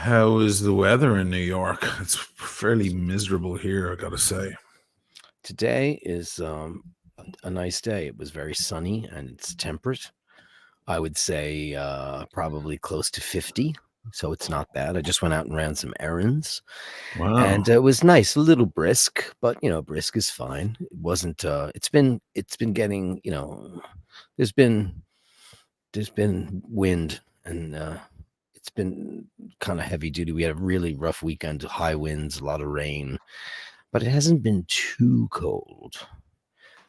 How is the weather in New York? It's fairly miserable here, I gotta say. Today is a nice day. It was very sunny and it's temperate. I would say probably close to 50. So it's not bad. I just went out and ran some errands and Wow. it was nice, a little brisk, but brisk is fine. It wasn't it's been getting, there's been there's been wind and it's been kind of heavy duty. We had a really rough weekend, high winds, a lot of rain, but it hasn't been too cold.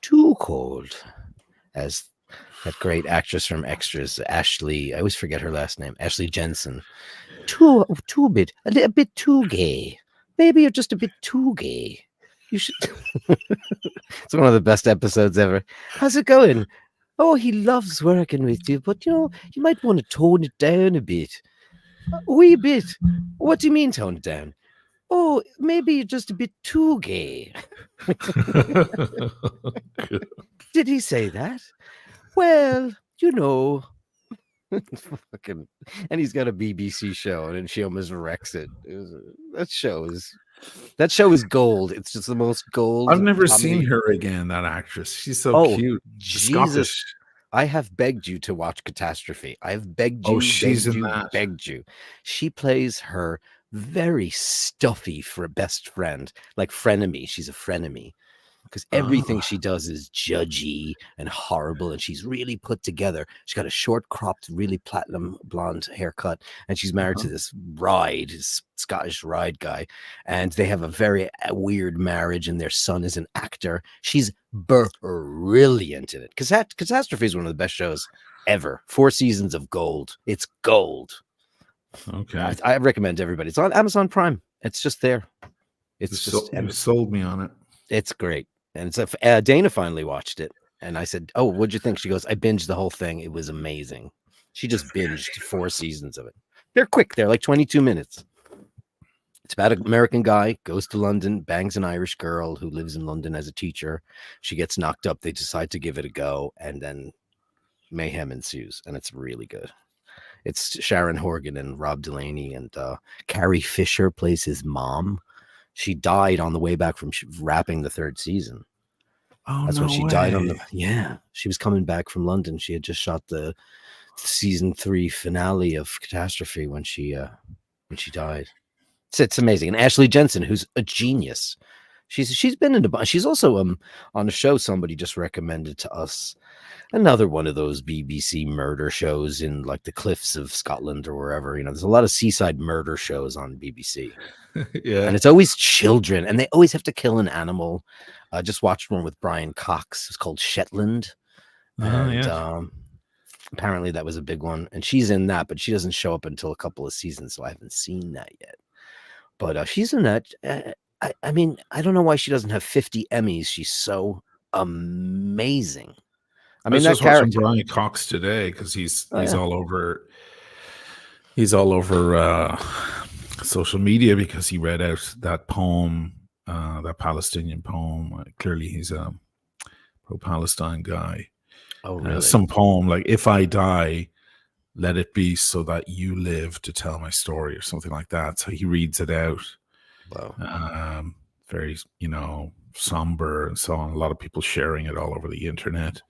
Too cold, as that great actress from Extras, Ashley. I always forget her last name. Ashley Jensen. Too bit, a bit too gay. Maybe you're just a bit too gay. You should. It's one of the best episodes ever. How's it going? Oh, he loves working with you, but you might want to tone it down a bit. A wee bit. What do you mean tone it down? Oh, maybe you're just a bit too gay. Did he say that? Well, fucking, and he's got a BBC show, and she almost wrecks it. That show is gold. It's just the most gold. I've never comedy. seen her again, that actress. She's so cute. Jesus. Scottish. I have begged you to watch Catastrophe. I've begged Oh, you, she's begged in you, that. begged you. She plays her very stuffy for a best friend, like frenemy. She's a frenemy because everything she does is judgy and horrible, and she's really put together. She's got a short cropped, really platinum blonde haircut, and she's married to this Scottish ride guy, and they have a very weird marriage, and their son is an actor. She's brilliant in it. Catastrophe is one of the best shows ever. 4 seasons of gold. It's gold. Okay. I recommend everybody. It's on Amazon Prime. It's just there. You sold me on it. It's great. And it's Dana finally watched it. And I said, "Oh, what'd you think?" She goes, "I binged the whole thing. It was amazing." She just binged 4 seasons of it. They're quick. They're like 22 minutes. It's about an American guy, goes to London, bangs an Irish girl who lives in London as a teacher. She gets knocked up. They decide to give it a go. And then mayhem ensues. And it's really good. It's Sharon Horgan and Rob Delaney. And Carrie Fisher plays his mom. She died on the way back from wrapping the 3rd season. Oh, that's no when she way. died on the. Yeah, she was coming back from London. She had just shot the season 3 finale of Catastrophe when she died. It's amazing. And Ashley Jensen, who's a genius, she's been in she's also on a show somebody just recommended to us. Another one of those BBC murder shows in like the cliffs of Scotland or wherever. There's a lot of seaside murder shows on BBC. Yeah. And it's always children, and they always have to kill an animal. I just watched one with Brian Cox. It's called Shetland. And apparently that was a big one. And she's in that, but she doesn't show up until a couple of seasons, so I haven't seen that yet. But she's in that. I mean, I don't know why she doesn't have 50 Emmys. She's so amazing. I mean, that character. Watching Brian Cox today because he's all over. He's all over social media because he read out that poem, that Palestinian poem. Clearly, he's a pro-Palestine guy. Oh, really? Some poem like "If I die, let it be so that you live to tell my story" or something like that. So he reads it out. Wow. Very, somber and so on. A lot of people sharing it all over the internet.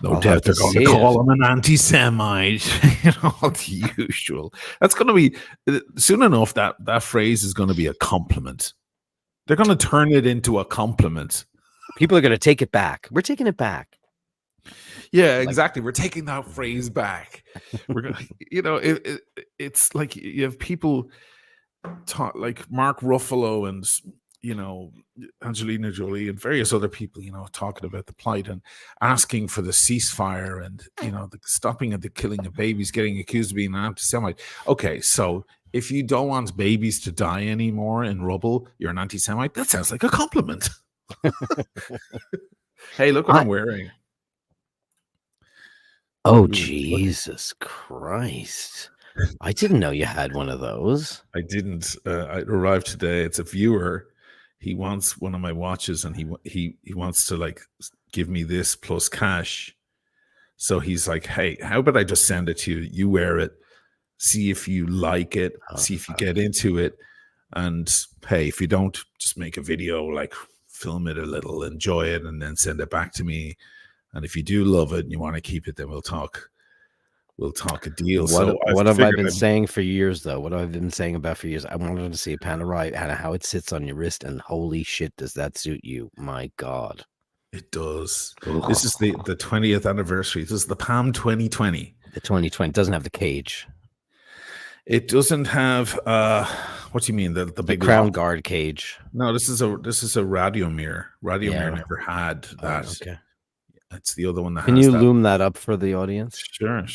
No doubt they're going to call him an anti-Semite. The usual. That's going to be soon enough. That phrase is going to be a compliment. They're going to turn it into a compliment. People are going to take it back. We're taking it back. Yeah, exactly. We're taking that phrase back. We're going to, it's like you have people talk like Mark Ruffalo and, Angelina Jolie and various other people, talking about the plight and asking for the ceasefire and, the stopping of the killing of babies, getting accused of being an anti-Semite. Okay, so if you don't want babies to die anymore in rubble, you're an anti-Semite. That sounds like a compliment. Hey, look what I'm wearing. Oh, Jesus Christ. I didn't know you had one of those. I didn't. I arrived today. It's a viewer. He wants one of my watches, and he wants to like give me this plus cash. So he's like, "Hey, how about I just send it to you? You wear it, see if you like it, see if you get into it. And hey, if you don't, just make a video, like film it a little, enjoy it, and then send it back to me. And if you do love it and you want to keep it, then we'll talk a deal. What have I been saying for years, though? What have I been saying about for years? I wanted to see a Panerai and how it sits on your wrist, and holy shit, does that suit you? My God. It does. Ugh. This is the 20th anniversary. This is the Palm 2020. The 2020 doesn't have the cage. It doesn't have what do you mean? The big crown guard cage. No, this is a radio mirror. Radio mirror never had that. Oh, okay. That's the other one that Can has you that. loom that up for the audience? Sure.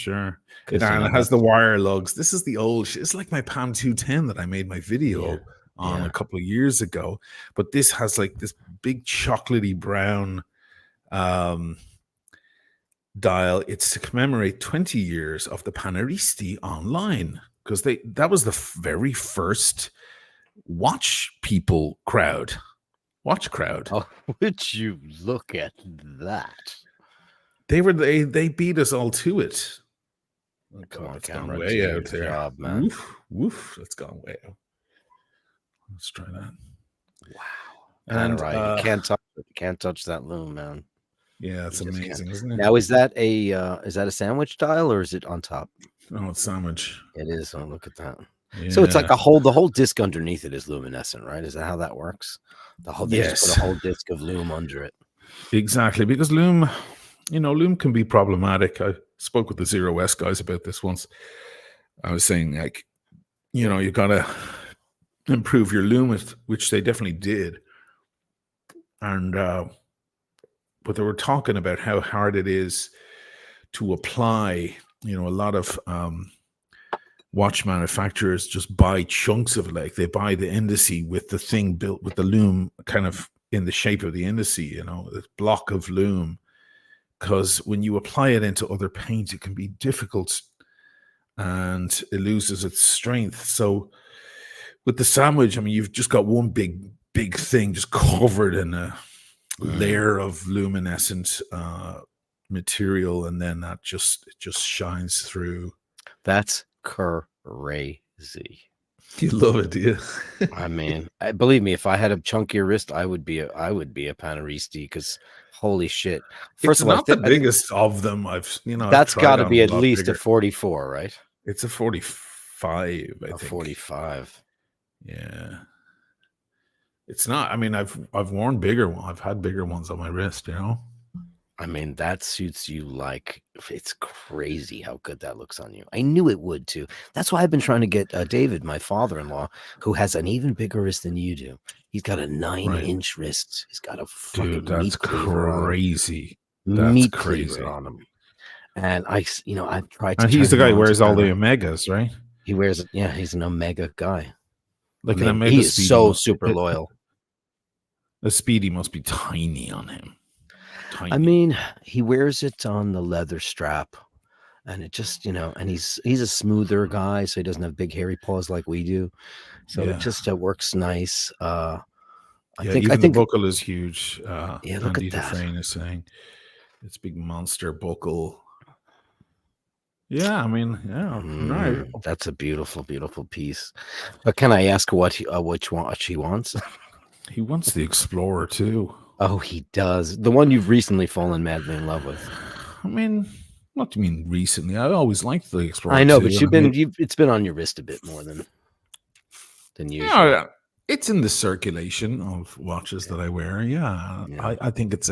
It has the wire lugs. This is the old shit. It's like my Palm 210 that I made my video on a couple of years ago. But this has like this big chocolatey brown dial. It's to commemorate 20 years of the Panaristi online, because that was the very first watch crowd. Oh, would you look at that? They beat us all to it. Oh, come on, camera. Way out there. Job, man. Woof. That's gone way out. Let's try that. Wow. And right. You can't touch that loom, man. Yeah, it's amazing, isn't it? Now, is that a sandwich dial, or is it on top? Oh, it's sandwich. It is. Oh, look at that. Yeah. So it's like the whole disc underneath it is luminescent, right? Is that how that works? They just put a whole disc of loom under it. Exactly, because loom can be problematic. I spoke with the Zero S guys about this once. I was saying, like, you gotta improve your loom, which they definitely did. And but they were talking about how hard it is to apply. A lot of watch manufacturers just buy chunks of it. Like they buy the indice with the thing built with the loom kind of in the shape of the indice, this block of loom. Because when you apply it into other paints, it can be difficult and it loses its strength. So with the sandwich, I mean, you've just got one big thing just covered in a layer of luminescent material, and then that just shines through. That's crazy. You love it, do you? I mean, believe me, if I had a chunkier wrist, I would be a Panaristi, because holy shit. First of all, not the biggest of them. That's got to be at least a 44, right? It's a 45, I think. 45. Yeah. It's not. I mean, I've worn bigger ones. I've had bigger ones on my wrist, I mean, that suits you like it's crazy how good that looks on you. I knew it would too. That's why I've been trying to get David, my father-in-law, who has an even bigger wrist than you do. He's got a 9-inch wrist. He's got a fucking that's crazy. That's crazy on him. And I've tried to. And he's the guy who wears all the Omegas, right? He wears it. Yeah, he's an Omega guy. Like an Omega. He's so super loyal. The Speedy must be tiny on him. Tiny. I mean, he wears it on the leather strap, and it just, and he's a smoother guy, so he doesn't have big hairy paws like we do. So it just works nice. I think the buckle is huge. Look Andy at that. Dufresne is saying it's big monster buckle. Yeah, I mean, right. That's a beautiful, beautiful piece. But can I ask which watch he wants? He wants the Explorer too. Oh, he does. The one you've recently fallen madly in love with. I mean, what do you mean recently? I always liked the Explorer. I know, but it's been on your wrist a bit more than usual. Yeah, it's in the circulation of watches that I wear. Yeah. I think it's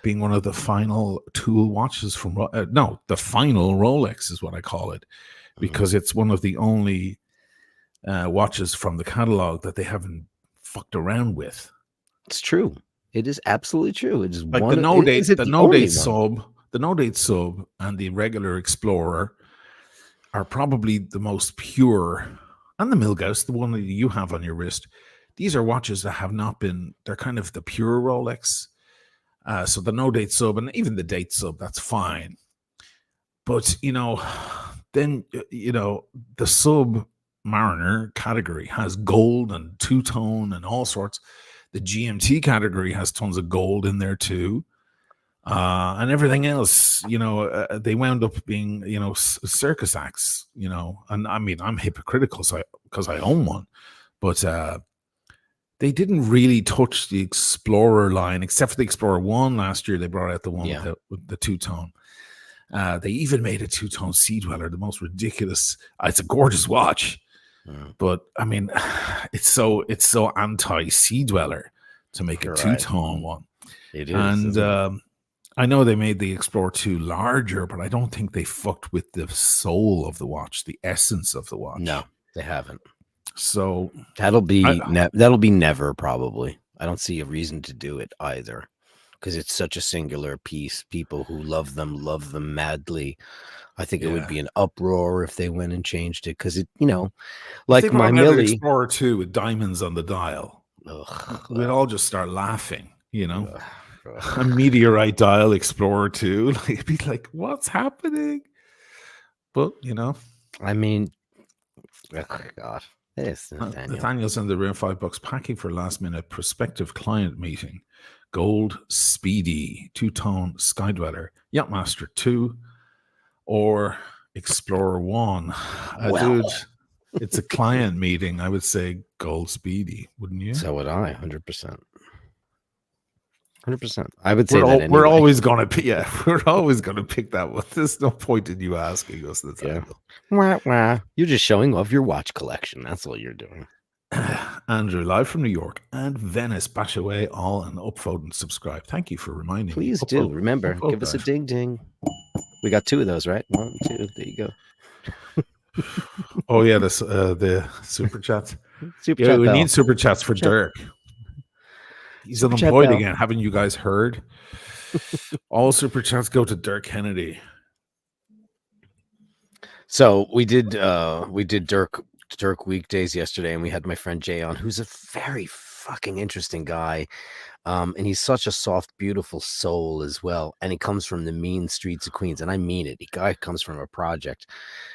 being one of the final tool watches from the final Rolex is what I call it, because it's one of the only watches from the catalog that they haven't fucked around with. It's true. It is absolutely true. It is like one the No Date, the No Date sub, the No Date sub, and the regular Explorer are probably the most pure, and the Milgauss, the one that you have on your wrist. These are watches that have not been. They're kind of the pure Rolex. So the No Date sub and even the Date sub, that's fine. But then the sub Mariner category has gold and two-tone and all sorts. The GMT category has tons of gold in there too. and everything else, they wound up being, circus acts, and I mean, I'm hypocritical because I own one, but they didn't really touch the Explorer line, except for the Explorer 1 last year. They brought out the one with the two-tone. They even made a two-tone Sea Dweller, the most ridiculous. It's a gorgeous watch, but I mean, it's so anti-Sea Dweller to make a two-tone one. It is, and I know they made the Explorer 2 larger, but I don't think they fucked with the soul of the watch, the essence of the watch. No, they haven't. So that'll be never, probably. I don't see a reason to do it either, because it's such a singular piece. People who love them madly. I think it would be an uproar if they went and changed it, because it, like my Millie Explorer 2 with diamonds on the dial, we'd all just start laughing. A meteorite dial Explorer 2, it'd be like, what's happening? But I mean, oh God. Yes, Nathaniel's in the room, $5 packing for last minute prospective client meeting. Gold Speedy, two-tone Skydweller, Yachtmaster 2, or Explorer 1. Dude, it's a client meeting. I would say Gold Speedy, wouldn't you? So would I, 100%. 100%. I would say that we're always gonna pick. Yeah, we're always gonna pick that one. There's no point in you asking us the time. Yeah. You're just showing off your watch collection. That's all you're doing. Andrew, live from New York and Venice. Bash away all and upvote and subscribe. Thank you for reminding me. Please do. Remember, give us a ding ding. We got 2 of those, right? 1, 2. There you go. Oh yeah, the super chats. Super chat we bell. need super chats for Dirk. He's unemployed again. Haven't you guys heard? All super chats go to Dirk Kennedy. So we did Dirk weekdays yesterday, and we had my friend Jay on, who's a very fucking interesting guy. And he's such a soft, beautiful soul as well. And he comes from the mean streets of Queens, and I mean it. The guy comes from a project.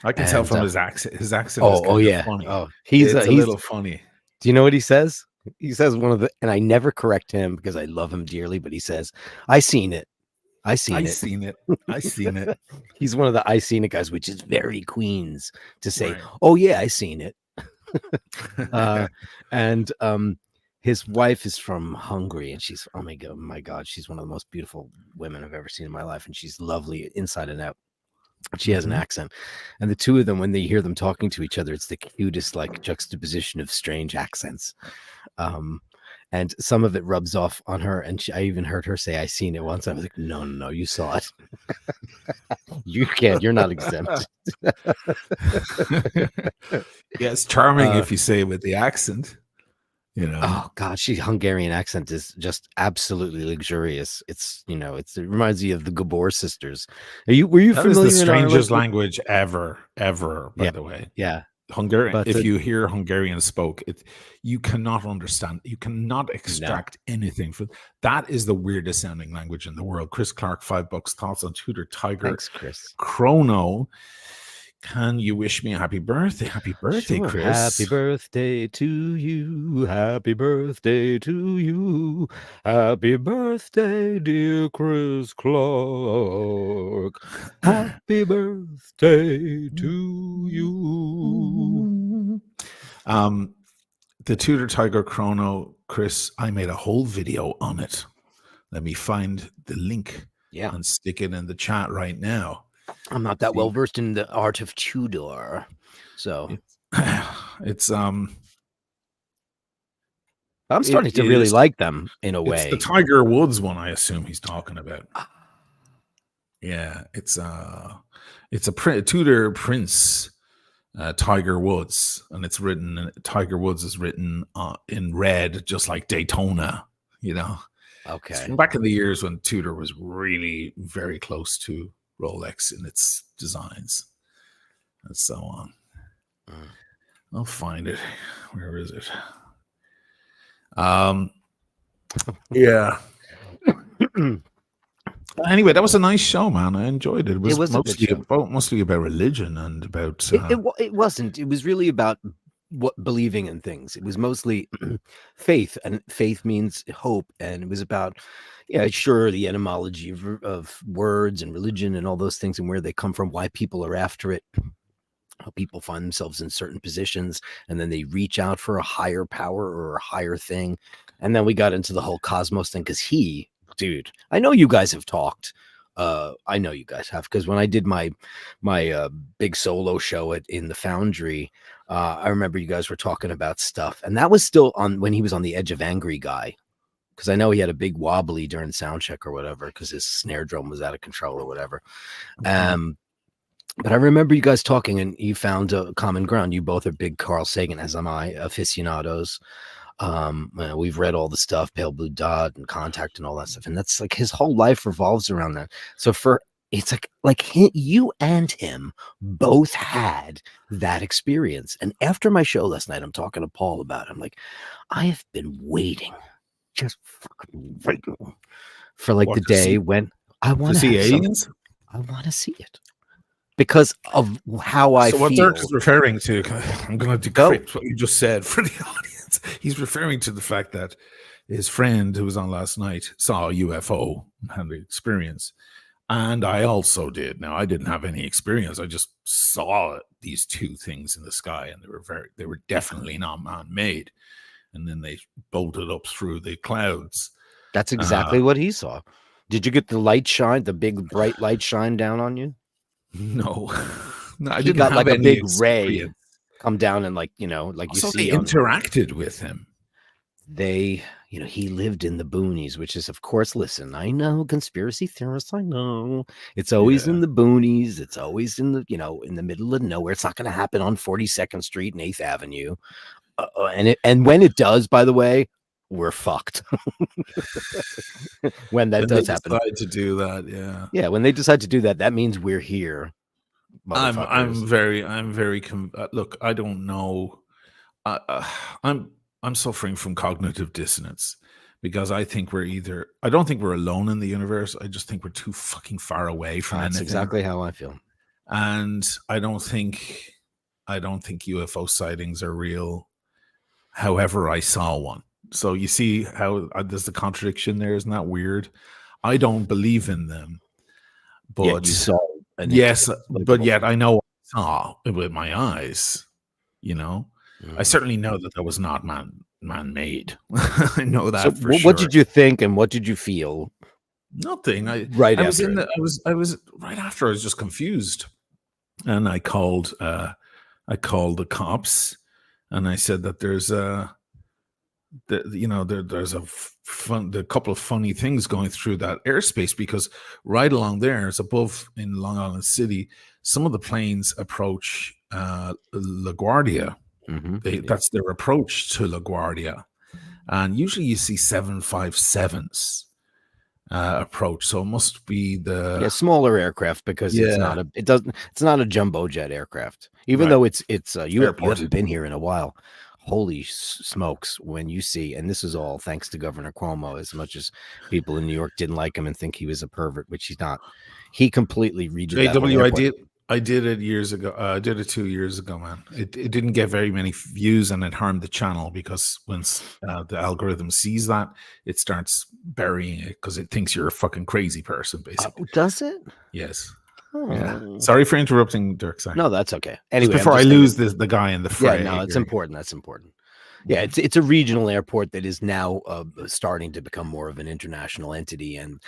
I can tell from his accent. His accent is funny. Oh, he's a little funny. Do you know what he says? He says and I never correct him because I love him dearly, but he says, I seen it. He's one of the I seen it guys, which is very Queens to say, right. Oh yeah, I seen it. And his wife is from Hungary, and she's, oh my God, she's one of the most beautiful women I've ever seen in my life, and she's lovely inside and out. She has an accent, and the two of them, when they hear them talking to each other, it's the cutest like juxtaposition of strange accents. And some of it rubs off on her, and I even heard her say, I seen it once. I was like, no, you saw it. You can't, you're not exempt. Yeah, it's charming if you say it with the accent. Oh God, Hungarian accent is just absolutely luxurious. It reminds me of the Gabor sisters. Were you that familiar? Is the strangest language ever, by the way. Yeah. Hungarian. If you hear Hungarian spoke, you cannot understand. You cannot extract anything from that. Is the weirdest sounding language in the world. Chris Clark, $5. Thoughts on Tudor Tiger? Thanks, Chris. Chrono. Can you wish me a happy birthday? Happy birthday, sure. Chris. Happy birthday to you. Happy birthday to you. Happy birthday, dear Chris Clark. Happy birthday to you. The Tudor Tiger Chrono, Chris, I made a whole video on it. Let me find the link and stick it in the chat right now. I'm not that well versed in the art of Tudor, so it's I'm starting to really like them in a way. It's the Tiger Woods one, I assume he's talking about. Yeah, it's a Tudor Prince, Tiger Woods, and it's written. Tiger Woods is written in red, just like Daytona. Okay. It's from back in the years when Tudor was really very close to Rolex in its designs and so on. I'll find it. Where is it? Yeah. Anyway, that was a nice show, man. I enjoyed it. It was mostly about religion and about it wasn't. It was really about what believing in things. It was mostly faith, and faith means hope, and it was about, yeah, sure, the etymology of words and religion and all those things and where they come from, why people are after it, how people find themselves in certain positions, and then they reach out for a higher power or a higher thing. And then we got into the whole cosmos thing because dude, I know you guys have talked. I know you guys have, because when I did my big solo show in the Foundry, I remember you guys were talking about stuff, and that was still on when he was on the Edge of Angry Guy, because I know he had a big wobbly during sound check or whatever because his snare drum was out of control or whatever. But I remember you guys talking, and you found a common ground. You both are big Carl Sagan, as am I, aficionados. We've read all the stuff, Pale Blue Dot and Contact and all that stuff, and that's like his whole life revolves around that. So it's like you and him both had that experience. And after my show last night, I'm talking to Paul about it. I'm like, I have been waiting, just fucking waiting for like the day when I want to see aliens. I want to see it. Because of how I feel. So what Dirk is referring to, I'm going to decrypt what you just said for the audience. He's referring to the fact that his friend who was on last night saw a UFO and had the experience. And I also did. Now, I didn't have any experience. I just saw these two things in the sky, and they were definitely not man-made. And then they bolted up through the clouds. That's exactly what he saw. Did you get the light shine, the big bright light shine down on you? No, I didn't got like a big ray come down and like you so see. They interacted with him. He lived in the boonies, which is, of course, listen, I know conspiracy theorists. I know it's always in the boonies. It's always in the in the middle of nowhere. It's not going to happen on 42nd Street and 8th Avenue. And when it does, by the way, we're fucked. When that does happen, decide to do that, yeah. When they decide to do that, that means we're here. I'm very look, I don't know. I'm suffering from cognitive dissonance because I think I don't think we're alone in the universe. I just think we're too fucking far away from anything. That's exactly how I feel. And I don't think UFO sightings are real. However, I saw one. So you see how there's the contradiction there. Isn't that weird? I don't believe in them, but yet you saw yes, but yet I know I saw it with my eyes. I certainly know that was not man-made. I know that. So for sure. What did you think and what did you feel? Nothing. I was right after. I was just confused, and I called the cops, and I said that there's there's a couple of funny things going through that airspace, because right along there, it's above in Long Island City, some of the planes approach LaGuardia. That's their approach to LaGuardia, and usually you see 757s approach. So it must be the smaller aircraft, because it's not a jumbo jet aircraft, even though it's you haven't been here in a while. Holy smokes, when you see, and this is all thanks to Governor Cuomo, as much as people in New York didn't like him and think he was a pervert, which he's not. He completely redid that. I did it years ago. I did it 2 years ago, man. It didn't get very many views, and it harmed the channel, because once the algorithm sees that, it starts burying it because it thinks you're a fucking crazy person, basically. Does it? Yes. Yeah. Sorry for interrupting, Dirk. Sorry. No, that's okay. Anyway, before I lose the guy in the fray. Yeah, no, it's important. That's important. Yeah, it's a regional airport that is now starting to become more of an international entity, and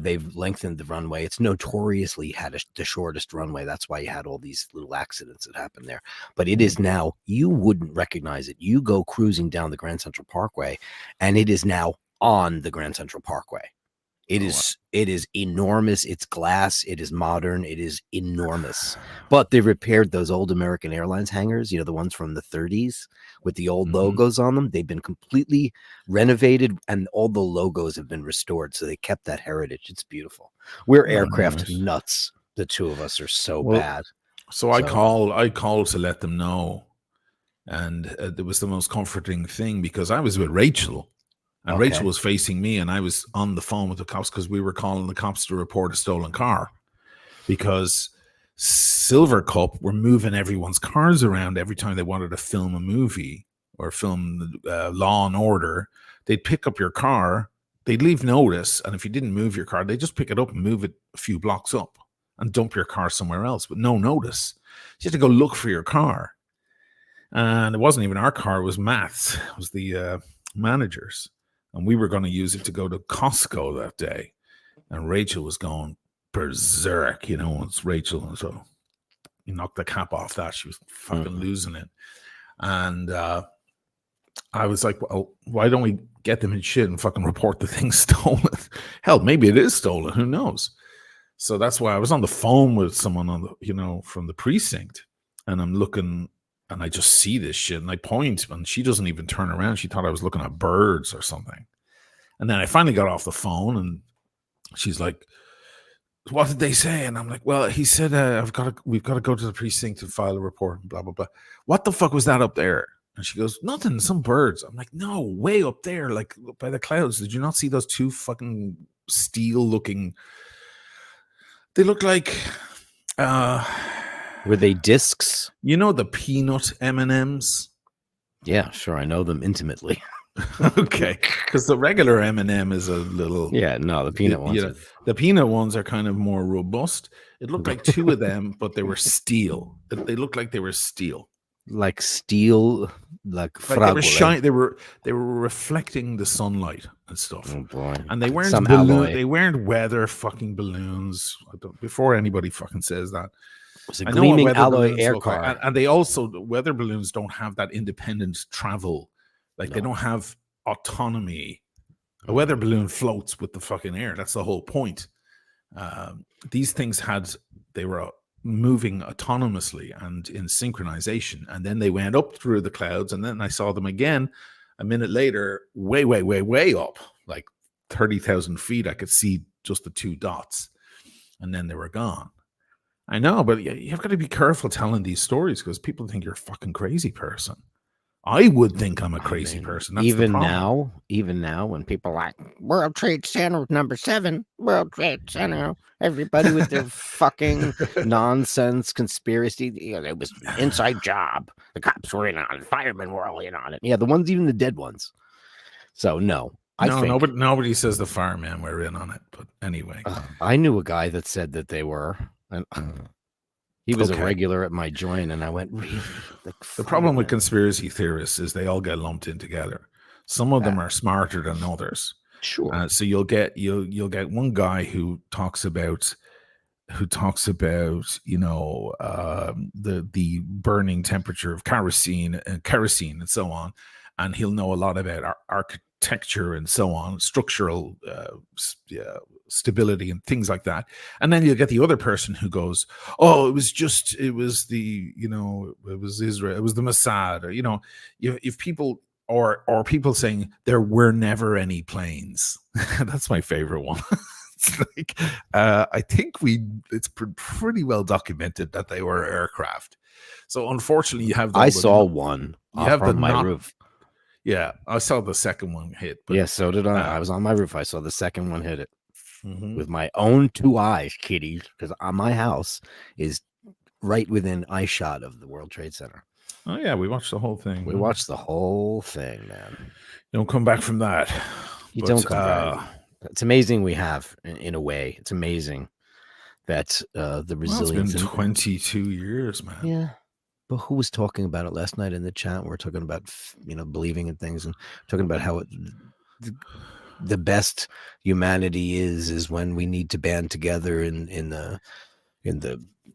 they've lengthened the runway. It's notoriously had the shortest runway. That's why you had all these little accidents that happened there. But it is now, you wouldn't recognize it. You go cruising down the Grand Central Parkway, and it is now on the Grand Central Parkway. It is enormous. It's glass. It is modern. It is enormous. But they repaired those old American Airlines hangars, the ones from the 30s with the old logos on them. They've been completely renovated, and all the logos have been restored. So they kept that heritage. It's beautiful. We're aircraft nuts. The two of us are so bad. So I called to let them know. And it was the most comforting thing, because I was with Rachel. And Rachel was facing me, and I was on the phone with the cops, because we were calling the cops to report a stolen car, because Silver Cup were moving everyone's cars around every time they wanted to film a movie or film Law and Order. They'd pick up your car, they'd leave notice, and if you didn't move your car, they'd just pick it up and move it a few blocks up and dump your car somewhere else with no notice. You had to go look for your car. And it wasn't even our car, it was Matt's. It was the manager's. And we were going to use it to go to Costco that day. And Rachel was going berserk, you know, it's Rachel. And so you knocked the cap off that. She was fucking losing it. And I was like, well, why don't we get them in shit and fucking report the thing stolen? Hell, maybe it is stolen. Who knows? So that's why I was on the phone with someone on the, you know, from the precinct. And I'm looking and I just see this shit and I point and she doesn't even turn around. She thought I was looking at birds or something. And then I finally got off the phone and she's like, what did they say? And I'm like, well, he said, we've got to go to the precinct and file a report and blah, blah, blah. What the fuck was that up there? And she goes, nothing, some birds. I'm like, no, way up there, like by the clouds. Did you not see those two fucking steel looking? They look like, were they discs? You know, the peanut M&Ms? Yeah, sure. I know them intimately. Okay, because the regular M&M is a little. Yeah, no, the peanut ones. You know, the peanut ones are kind of more robust. It looked like two of them, but they were steel. They looked like they were steel. Like steel, like they were shiny. They were reflecting the sunlight and stuff. Oh boy! And they weren't They weren't weather fucking balloons. Before anybody fucking says that, it was a gleaming alloy air car. Like. And they also, weather balloons don't have that independent travel. Like they don't have autonomy. A weather balloon floats with the fucking air. That's the whole point. These things they were moving autonomously and in synchronization. And then they went up through the clouds. And then I saw them again a minute later, way, way, way, way up, like 30,000 feet. I could see just the two dots. And then they were gone. I know, but you've got to be careful telling these stories because people think you're a fucking crazy person. I would think I'm a crazy person. That's even now, when people are like World Trade Center #7, World Trade Center, everybody with their fucking nonsense conspiracy. You know, it was an inside job. The cops were in on it. Firemen were all in on it. Yeah, the ones, even the dead ones. So no, I think nobody says the firemen were in on it. But anyway, I knew a guy that said that they were. And he was a regular at my joint, and I went, really? The problem with conspiracy theorists is they all get lumped in together. Some of them are smarter than others. Sure. So you'll get one guy who talks about you know the burning temperature of kerosene and so on, and he'll know a lot about architecture and so on, structural stability and things like that. And then you'll get the other person who goes, oh, it was the, you know, it was Israel, it was the Mossad, or, you know, if people or people saying there were never any planes. That's my favorite one. It's like, I think it's pretty well documented that they were aircraft. So unfortunately you have I saw one on my roof. Yeah, I saw the second one hit. But, yeah, so did I. I was on my roof. I saw the second one hit it with my own two eyes, kiddies, because my house is right within eye shot of the World Trade Center. Oh, yeah, we watched the whole thing. We watched the whole thing, man. You don't come back from that. Don't come back. It's amazing we have, in a way. It's amazing that the resilience. It's been 22 years, man. Yeah. But who was talking about it last night in the chat? We're talking about, you know, believing in things and talking about how the best humanity is when we need to band together in the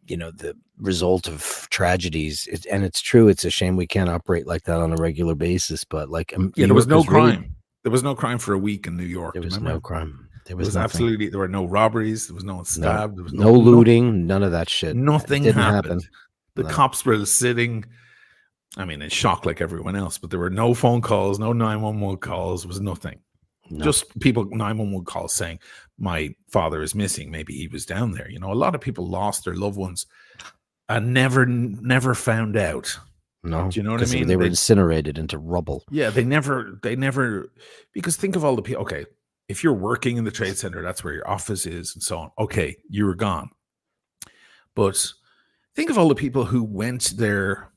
you know, the result of tragedies. And it's true. It's a shame we can't operate like that on a regular basis. But like, there was no crime. There was no crime for a week in New York. There was no crime. There was absolutely. There were no robberies. There was no one stabbed. There was no looting. None of that shit. Nothing didn't happen. The cops were sitting, I mean, in shock like everyone else, but there were no phone calls, no 911 calls, was nothing. No. Just people, 911 calls saying, my father is missing. Maybe he was down there. You know, a lot of people lost their loved ones and never found out. No. Do you know what I mean? They were incinerated into rubble. Yeah, they never, because think of all the people. Okay, if you're working in the Trade Center, that's where your office is and so on. Okay, you were gone. But think of all the people who went there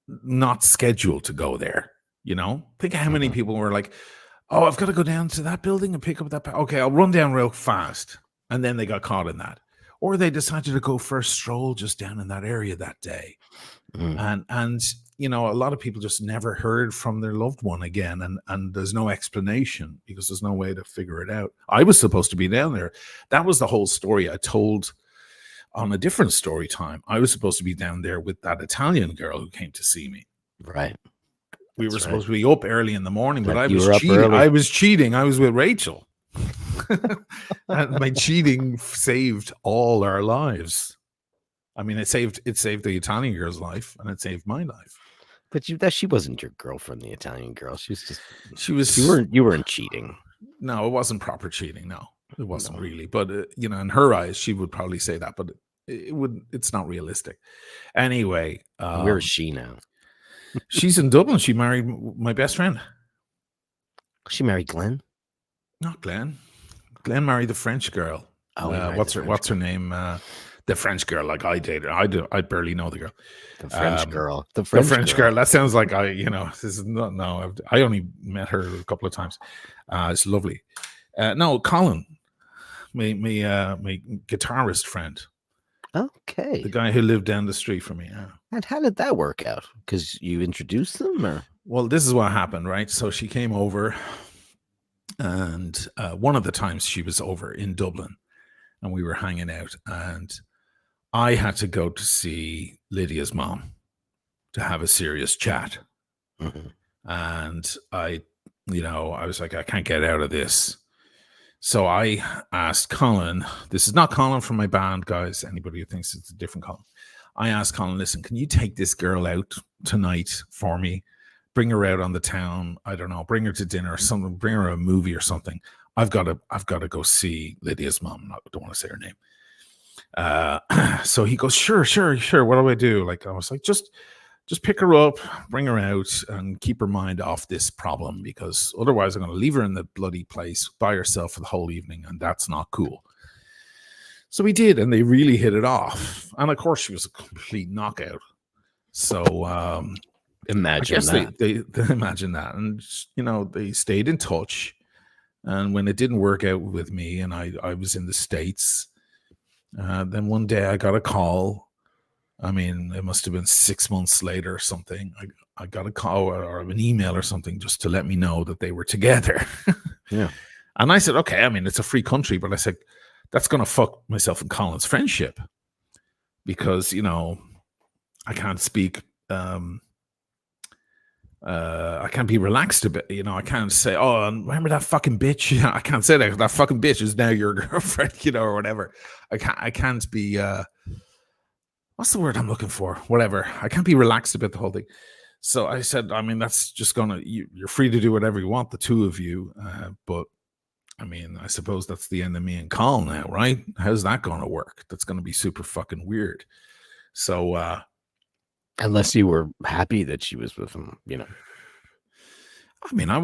not scheduled to go there. Think of how many people were like, oh, I've got to go down to that building and pick up that. Okay, I'll run down real fast. And then they got caught in that. Or they decided to go for a stroll just down in that area that day. And a lot of people just never heard from their loved one again. And there's no explanation because there's no way to figure it out. I was supposed to be down there. That was the whole story I told on a different story time. I was supposed to be down there with that Italian girl who came to see me. Right. We were supposed to be up early in the morning, but I was cheating. Early. I was cheating. I was with Rachel. And my cheating saved all our lives. I mean, it saved the Italian girl's life, and it saved my life. But she wasn't your girlfriend, the Italian girl. You weren't cheating. No, it wasn't proper cheating. No, it wasn't really. But in her eyes, she would probably say that. But it's not realistic. Anyway, where is she now? She's in Dublin. She married my best friend. She married Glenn? Not Glenn. Glenn married the French girl. Oh, what's her name? The French girl, like I dated. I barely know the girl. The French girl. The French girl. That sounds like this is not. No, I only met her a couple of times. It's lovely. No, Colin, my guitarist friend. Okay. The guy who lived down the street from me. Yeah. And how did that work out? Because you introduced them, or? Well, this is what happened, right? So she came over, and one of the times she was over in Dublin, and we were hanging out, and I had to go to see Lydia's mom to have a serious chat. And I was like, I can't get out of this. So I asked Colin, this is not Colin from my band, guys. Anybody who thinks it's a different Colin. I asked Colin, listen, can you take this girl out tonight for me? Bring her out on the town. I don't know, bring her to dinner or something, bring her a movie or something. I've got to go see Lydia's mom. I don't want to say her name. So he goes, sure. What do I do? Like, I was like, just pick her up, bring her out, and keep her mind off this problem, because otherwise I'm going to leave her in the bloody place by herself for the whole evening, and that's not cool. So we did, and they really hit it off. And of course, she was a complete knockout. So imagine that. They imagine that, and they stayed in touch. And when it didn't work out with me, and I was in the States, then one day I got a call. I mean, it must have been 6 months later or something. I got a call or an email or something just to let me know that they were together. Yeah. And I said, okay, I mean, it's a free country, but I said, that's going to fuck myself and Colin's friendship, because, I can't speak. I can't be relaxed a bit. I can't say, oh, remember that fucking bitch? I can't say that. That fucking bitch is now your girlfriend, or whatever. I can't be, what's the word I'm looking for? Whatever. I can't be relaxed about the whole thing. So I said, I mean, that's just you're free to do whatever you want, the two of you. But I mean, I suppose that's the end of me and Colin now, right? How's that going to work? That's going to be super fucking weird. So, unless you were happy that she was with him, I mean, I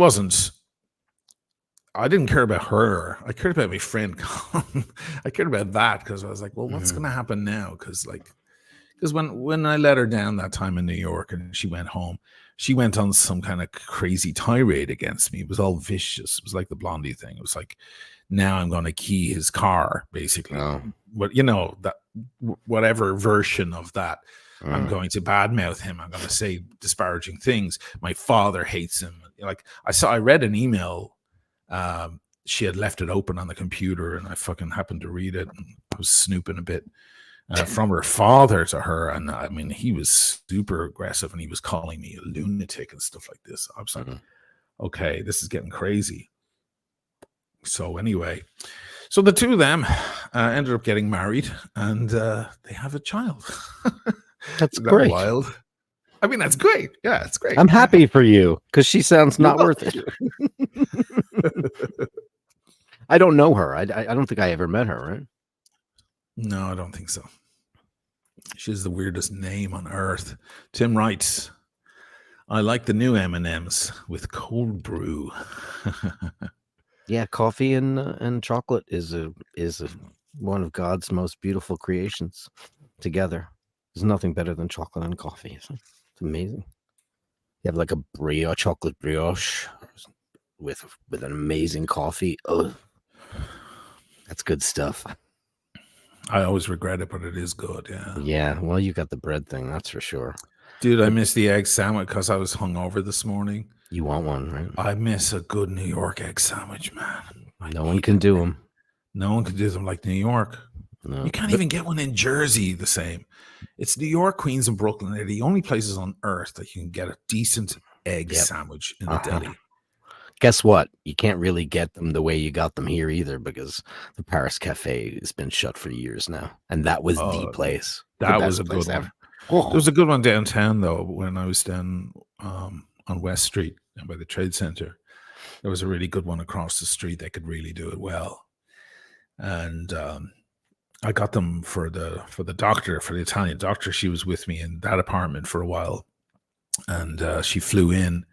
didn't care about her. I cared about my friend Colin. I cared about that because I was like, well, what's going to happen now? Because when I let her down that time in New York and she went home, she went on some kind of crazy tirade against me. It was all vicious. It was like the Blondie thing. It was like, now I'm going to key his car, basically. Oh. But that whatever version of that. I'm going to badmouth him. I'm going to say disparaging things. My father hates him. Like I read an email. She had left it open on the computer, and I fucking happened to read it. And I was snooping a bit from her father to her, and I mean, he was super aggressive, and he was calling me a lunatic and stuff like this. I was like, okay, this is getting crazy. So anyway, so the two of them ended up getting married, and they have a child. That's great. Wild. I mean, that's great. Yeah, it's great. I'm happy for you, because she sounds not worth it. I don't know her. I don't think I ever met her, right? No, I don't think so. She's the weirdest name on earth. Tim writes, I like the new M&Ms with cold brew. Yeah, coffee and chocolate is one of God's most beautiful creations. together. There's nothing better than chocolate and coffee. It's amazing. You have like a chocolate brioche with an amazing coffee. Oh, that's good stuff. I always regret it, but it is good. Yeah. Yeah. Well, you got the bread thing. That's for sure. Dude, I missed the egg sandwich because I was hungover this morning. You want one, right? I miss a good New York egg sandwich, man. No one can do them. No one can do them like New York. No. You can't even get one in Jersey the same. It's New York, Queens, and Brooklyn. They're the only places on earth that you can get a decent egg sandwich in a deli. Guess what? You can't really get them the way you got them here either, because the Paris Cafe has been shut for years now. And that was the place. That was a good one. Oh. There was a good one downtown, though, when I was down on West Street by the Trade Center. There was a really good one across the street that could really do it well. And I got them for the doctor, for the Italian doctor. She was with me in that apartment for a while. And she flew in.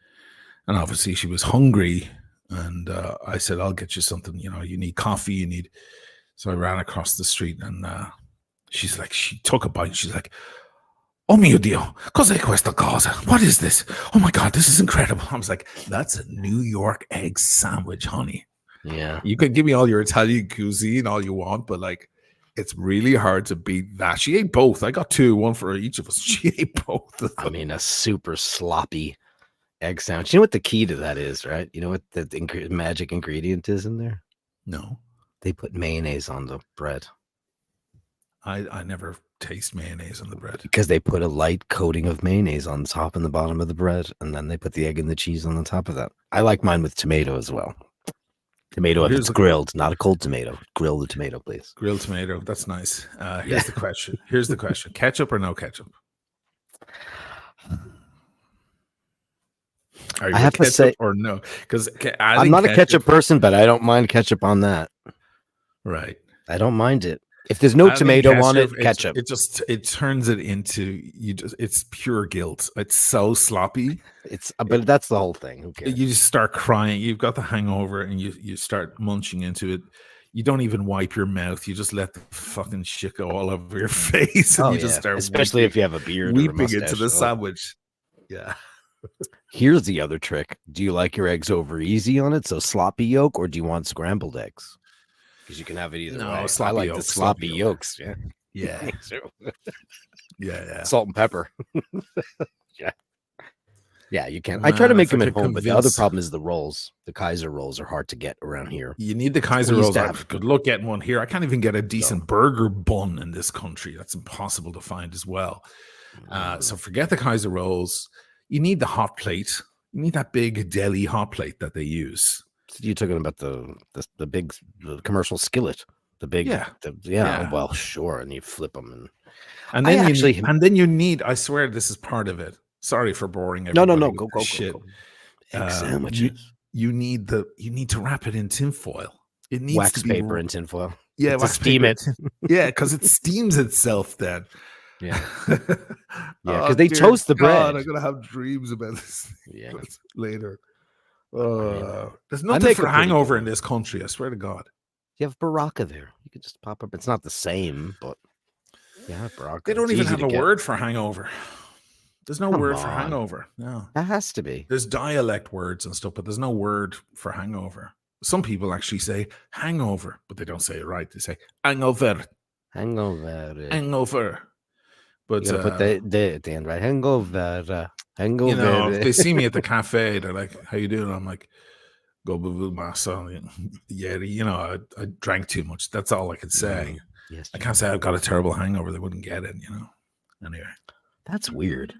And obviously she was hungry. And I said, I'll get you something. You know, you need coffee. You need. So I ran across the street and she's like, she took a bite. She's like, oh mio Dio, cos'è questa cosa? What is this? Oh my God, this is incredible. I was like, that's a New York egg sandwich, honey. Yeah. You can give me all your Italian cuisine all you want, but like, it's really hard to beat that. She ate both. I got two, one for each of us. She ate both. I mean, a super sloppy egg sandwich. You know what the key to that is, right? You know what the magic ingredient is in there? No. They put mayonnaise on the bread. I never taste mayonnaise on the bread. Because they put a light coating of mayonnaise on the top and the bottom of the bread, and then they put the egg and the cheese on the top of that. I like mine with tomato as well. Tomato if it's grilled, not a cold tomato. Grill the tomato, please. Grilled tomato. That's nice. Here's the question. Here's the question. Ketchup or no ketchup? I have to say or no, because I'm not a ketchup person, but I don't mind ketchup on that. Right. I don't mind it. If there's no tomato on it, ketchup. It turns it into it's pure guilt. It's so sloppy. But that's the whole thing. Who cares? You just start crying. You've got the hangover and you start munching into it. You don't even wipe your mouth. You just let the fucking shit go all over your face. And just start especially if you have a beard. Weeping into the sandwich. Yeah. Here's the other trick. Do you like your eggs over easy on it? So sloppy yolk, or do you want scrambled eggs? Because you can have it either way. I like the sloppy yolks. Yeah. Yeah. Yeah. Salt and pepper. Yeah. Yeah, you can. I try to make them at home, but the other problem is the rolls. The Kaiser rolls are hard to get around here. You need the Kaiser rolls. Good luck getting one here. I can't even get a decent burger bun in this country. That's impossible to find as well. So forget the Kaiser rolls. You need the hot plate. You need that big deli hot plate that they use. You're talking about the big commercial skillet, the big, Well, sure, and you flip them, and then you need. I swear, this is part of it. Sorry for boring everybody. No, go shit. Go. Egg sandwiches. You need to wrap it in tinfoil. It needs wax to be paper and tinfoil. Yeah, to steam it. Yeah, because it steams itself then. Yeah, because they toast the bread. I'm gonna have dreams about this later. There's I nothing make for hangover in this country. I swear to God. You have Baraka there. You could just pop up. It's not the same, but yeah, Baraka. They don't even have a word for hangover. There's no word for hangover. No, that has to be. There's dialect words and stuff, but there's no word for hangover. Some people actually say hangover, but they don't say it right. They say hangover. Hangover. But you put the at the end, right? Hangover. Hangover. You know, if they see me at the cafe, they're like, "How you doing?" I'm like, "Go massa." Yeah, you know, I drank too much. That's all I could say. Yes, I can't say I've got a terrible hangover. They wouldn't get it, you know. Anyway, that's weird.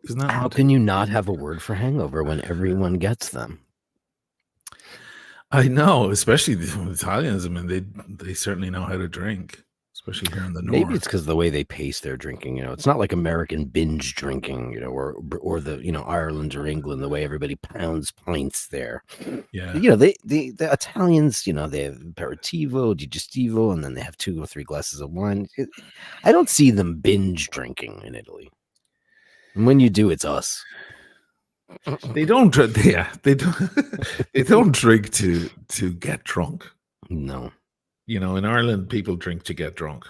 Isn't that how can you not have a word for hangover when everyone gets them? I know, especially the Italians. I mean, they certainly know how to drink. Especially here in the north. Maybe it's because of the way they pace their drinking. You know, it's not like American binge drinking. You know, or the Ireland or England, the way everybody pounds pints there. Yeah, you know, the Italians. You know, they have aperitivo, digestivo, and then they have 2 or 3 glasses of wine. I don't see them binge drinking in Italy. And when you do, it's us. They don't. Yeah, they don't. They don't drink to get drunk. No. You know, in Ireland, people drink to get drunk.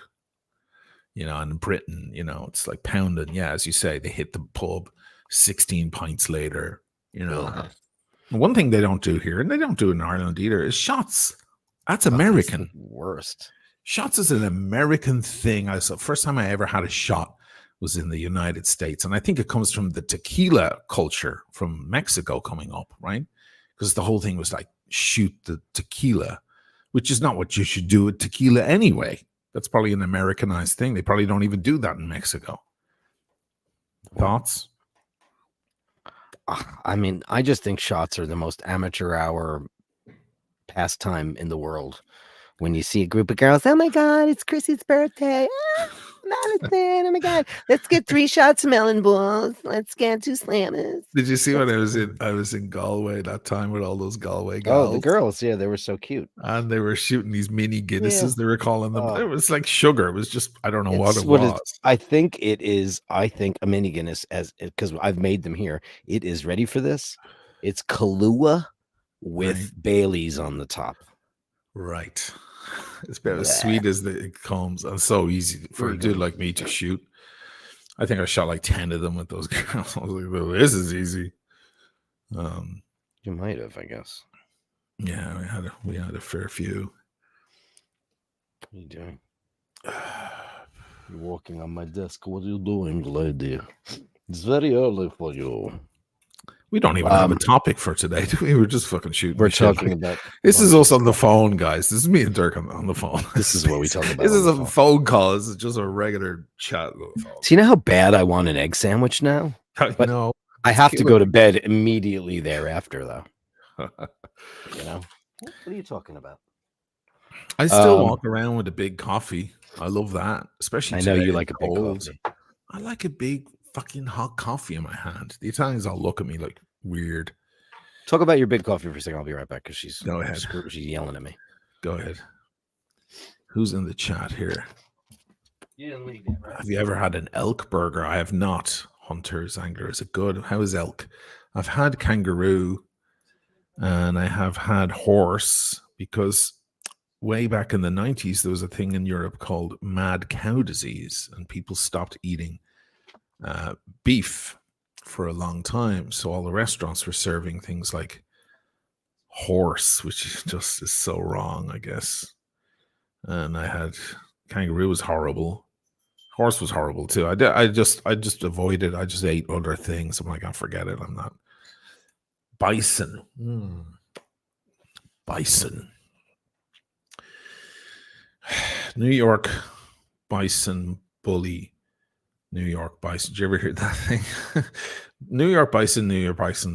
And in Britain, it's like pounding. Yeah, as you say, they hit the pub 16 pints later. Ugh. One thing they don't do here, and they don't do in Ireland either, is shots. That's Oh, that's American. the worst. Shots is an American thing. First time I ever had a shot was in the United States. And I think it comes from the tequila culture from Mexico coming up, right? Because the whole thing was like, shoot the tequila, which is not what you should do with tequila anyway. That's probably an Americanized thing. They probably don't even do that in Mexico. Thoughts? I mean, I just think shots are the most amateur hour pastime in the world. When you see a group of girls, oh my God, it's Chrissy's birthday. Madison, oh my God, let's get 3 shots of melon balls. Let's get 2 slammers. Did you see when I was in Galway that time with all those Galway gals? Oh, the girls, yeah, they were so cute. And they were shooting these mini Guinnesses, they were calling them. It was like sugar. It was just, I don't know what it was. I think a mini Guinness, because I've made them here. It is ready for this. It's Kahlua with Bailey's on the top. Right. It's about as sweet as it comes, and so easy for a dude like me to shoot. I think I shot like 10 of them with those girls. I was like, well, this is easy. You might have, I guess. Yeah, we had a fair few. What are you doing? You're walking on my desk. What are you doing, lady? It's very early for you. We don't even have a topic for today, do we? We're just fucking shooting. We're talking about... This is us on the phone, guys. This is me and Dirk on the phone. This is what we talk about. This is a phone call. This is just a regular chat. So you know how bad I want an egg sandwich now? But no, I have to go to bed immediately thereafter, though. What are you talking about? I still walk around with a big coffee. I love that, especially. I know you like a big coffee. I like a big fucking hot coffee in my hand. The Italians all look at me like weird. Talk about your big coffee for a second. I'll be right back because she's yelling at me. Go ahead. Who's in the chat here? Have you ever had an elk burger? I have not. Hunters, Angler, is it good? How is elk? I've had kangaroo and I have had horse, because way back in the 90s there was a thing in Europe called mad cow disease, and people stopped eating beef for a long time, so all the restaurants were serving things like horse, which is so wrong, I guess. And I had kangaroo, was horrible. Horse was horrible too. I just avoided. I just ate other things. I'm like, I'll forget it. I'm not. Bison. Bison. New York bison bully. New York bison. Did you ever hear that thing? New York bison,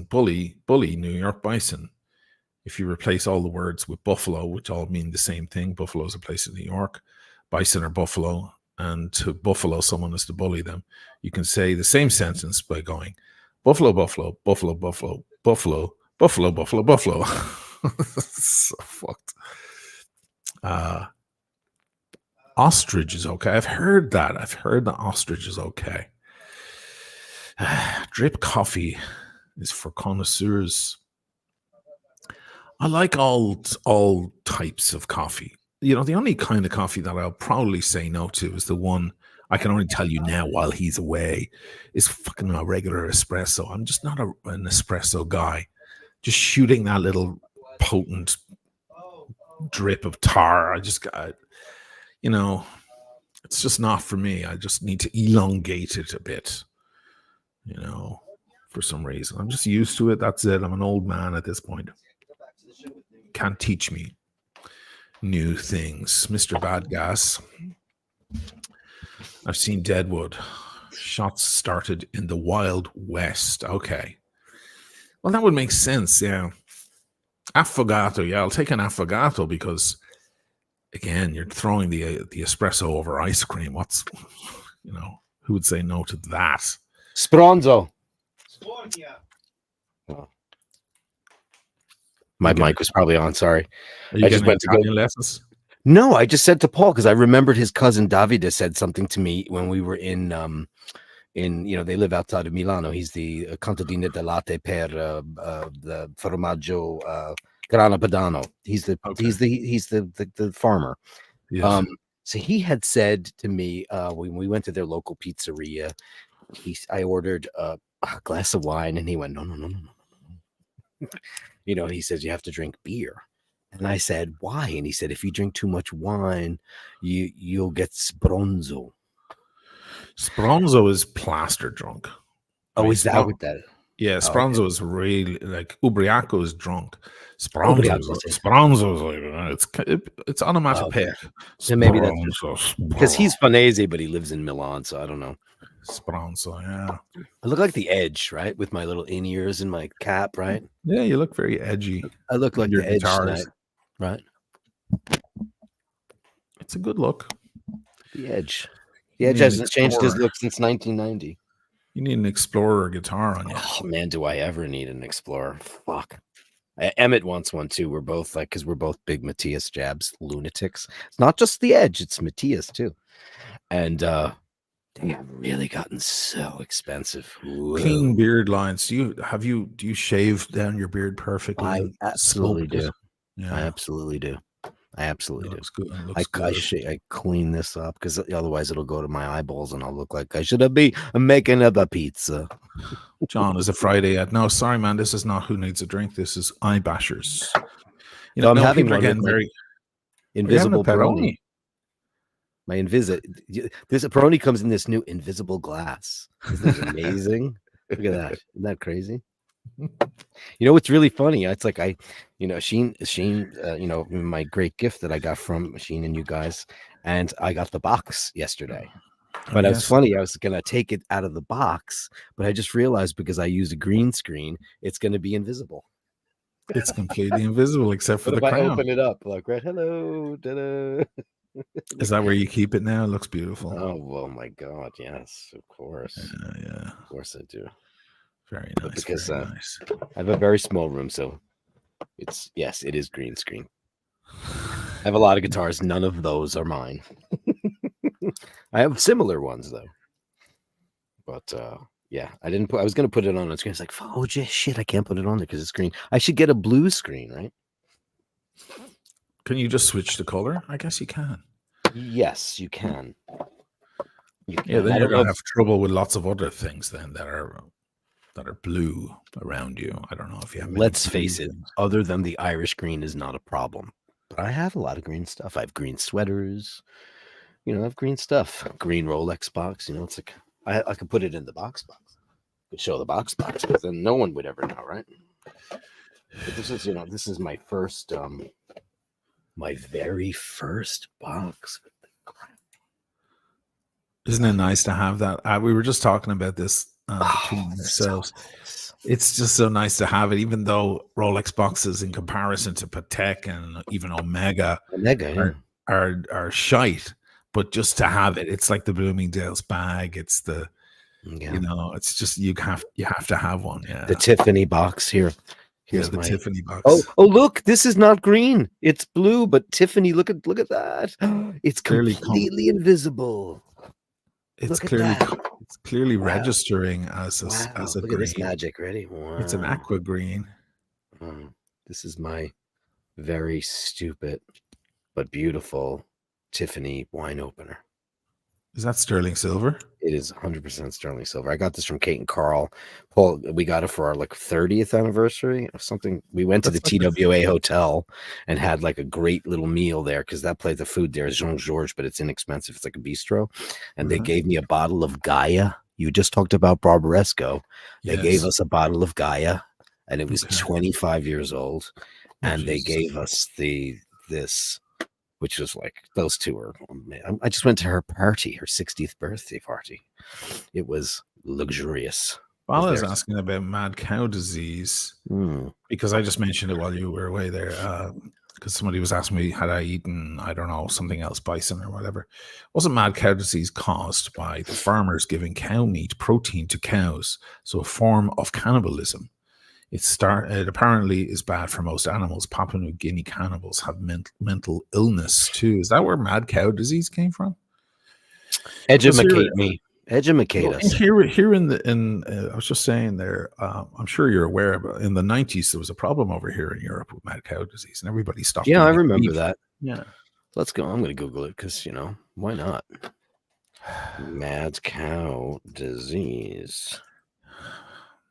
bully, New York bison. If you replace all the words with buffalo, which all mean the same thing, buffalo is a place in New York, bison are buffalo, and to buffalo someone is to bully them. You can say the same sentence by going buffalo, buffalo, buffalo, buffalo, buffalo, buffalo, buffalo, buffalo. So fucked. Ostrich is okay. I've heard that. I've heard that ostrich is okay. Drip coffee is for connoisseurs. I like all types of coffee. The only kind of coffee that I'll probably say no to is the one I can only tell you now while he's away is fucking a regular espresso. I'm just not an espresso guy. Just shooting that little potent drip of tar. I just got, it's just not for me. I just need to elongate it a bit, for some reason. I'm just used to it. That's it. I'm an old man at this point. Can't teach me new things. Mr. Bad Gas. I've seen Deadwood. Shots started in the Wild West. Okay. Well, that would make sense, yeah. Affogato, yeah, I'll take an affogato because, again, you're throwing the espresso over ice cream. Who would say no to that? Spronzo. Oh. My mic was probably on, sorry. I just went to go lessons. No, I just said to Paul because I remembered his cousin Davide said something to me when we were in they live outside of Milano. He's the contadino del latte per the formaggio Grana Padano. He's the farmer. Yes. So he had said to me when we went to their local pizzeria, I ordered a glass of wine, and he went, no, no, no, no, no. You know, he says you have to drink beer. And I said, why? And he said, if you drink too much wine, you'll get spronzo. Spronzo is plaster drunk. Oh, is that what that? Yeah, Oh, okay. Spronzo is really like Ubriaco is drunk. Ubriaco, Spronzo is like it's onomatopoeic. So maybe that's Spronzo, because he's Fanese, but he lives in Milan, so I don't know. Spronzo, yeah. I look like the Edge, right? With my little in-ears and my cap, right? Yeah, you look very edgy. I look like Your the Edge guitars. tonight, right? It's a good look. The Edge. The Edge hasn't changed his look since 1990. You need an Explorer guitar on you. Oh man, do I ever need an Explorer? Fuck. Emmett wants one too. We're both like, because we're both big Matthias Jabs lunatics. It's not just the Edge; it's Matthias too. And they have really gotten so expensive. Whoa. Clean beard lines. Do you shave down your beard perfectly? I absolutely do. Yeah. I absolutely do. I absolutely do. Good. I clean this up because otherwise it'll go to my eyeballs and I'll look like I should be making up a pizza. John, is it Friday? No, sorry, man. This is not Who Needs a Drink. This is Eye Bashers. You know, I'm having one again very invisible Peroni. My this Peroni comes in this new invisible glass. Isn't that amazing? Look at that. Isn't that crazy? You know what's really funny? It's like Sheen, my great gift that I got from Sheen and you guys, and I got the box yesterday. But it was funny. I was gonna take it out of the box, but I just realized because I use a green screen, it's gonna be invisible. It's completely invisible except for the crown. I open it up, like right, hello, ta-da. Is that where you keep it now? It looks beautiful. Oh my god, yes, of course. Yeah. Of course I do. Very nice. Because very nice. I have a very small room, so it is green screen. I have a lot of guitars. None of those are mine. I have similar ones though. But I didn't put. I was gonna put it on the screen. It's like, oh shit, I can't put it on there because it's green. I should get a blue screen, right? Can you just switch the color? I guess you can. Yes, you can. Yeah, then you're gonna have trouble with lots of other things then that are blue around you. I don't know if you have. Let's face it. Other than the Irish green is not a problem, but I have a lot of green stuff. I have green sweaters. I have green stuff. Green Rolex box. It's like I could put it in the box. Could show the box, but then no one would ever know, right? But this is my first, my very first box. Isn't it nice to have that? We were just talking about this between ourselves. So it's just so nice to have it, even though Rolex boxes, in comparison to Patek and even Omega are shite. But just to have it, it's like the Bloomingdale's bag. It's the, it's just you have to have one. Yeah, the Tiffany box here. Here's the Tiffany box. Oh, look! This is not green; it's blue. But Tiffany, look at that! It's completely invisible. It's clearly registering as a look green. At this magic. Ready? Wow. It's an aqua green. This is my very stupid but beautiful Tiffany wine opener. Is that sterling silver? It is 100% sterling silver. I got this from Kate and Carl. Paul, we got it for our 30th anniversary or something. We went to the TWA hotel and had a great little meal there because that place, the food there is Jean Georges, but it's inexpensive. It's like a bistro. And they gave me a bottle of Gaia. You just talked about Barbaresco. They gave us a bottle of Gaia, and it was 25 years old. And they gave us this, which was those two are. I just went to her party, her 60th birthday party. It was luxurious. Well, I was asking about mad cow disease because I just mentioned it while you were away there. Because somebody was asking me, had I eaten, I don't know, something else, bison or whatever. Wasn't mad cow disease caused by the farmers giving cow meat protein to cows? So a form of cannibalism. It apparently is bad for most animals. Papua New Guinea cannibals have mental illness too. Is that where mad cow disease came from? Educate me. Educate us. Here in I was just saying there. I'm sure you're aware, but in the 90s there was a problem over here in Europe with mad cow disease, and everybody stopped. Yeah, I remember that. Yeah, Let's go. I'm going to Google it because, why not? Mad cow disease.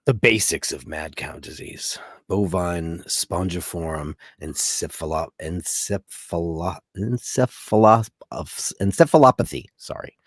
The basics of mad cow disease: bovine spongiform encephalopathy. Sorry.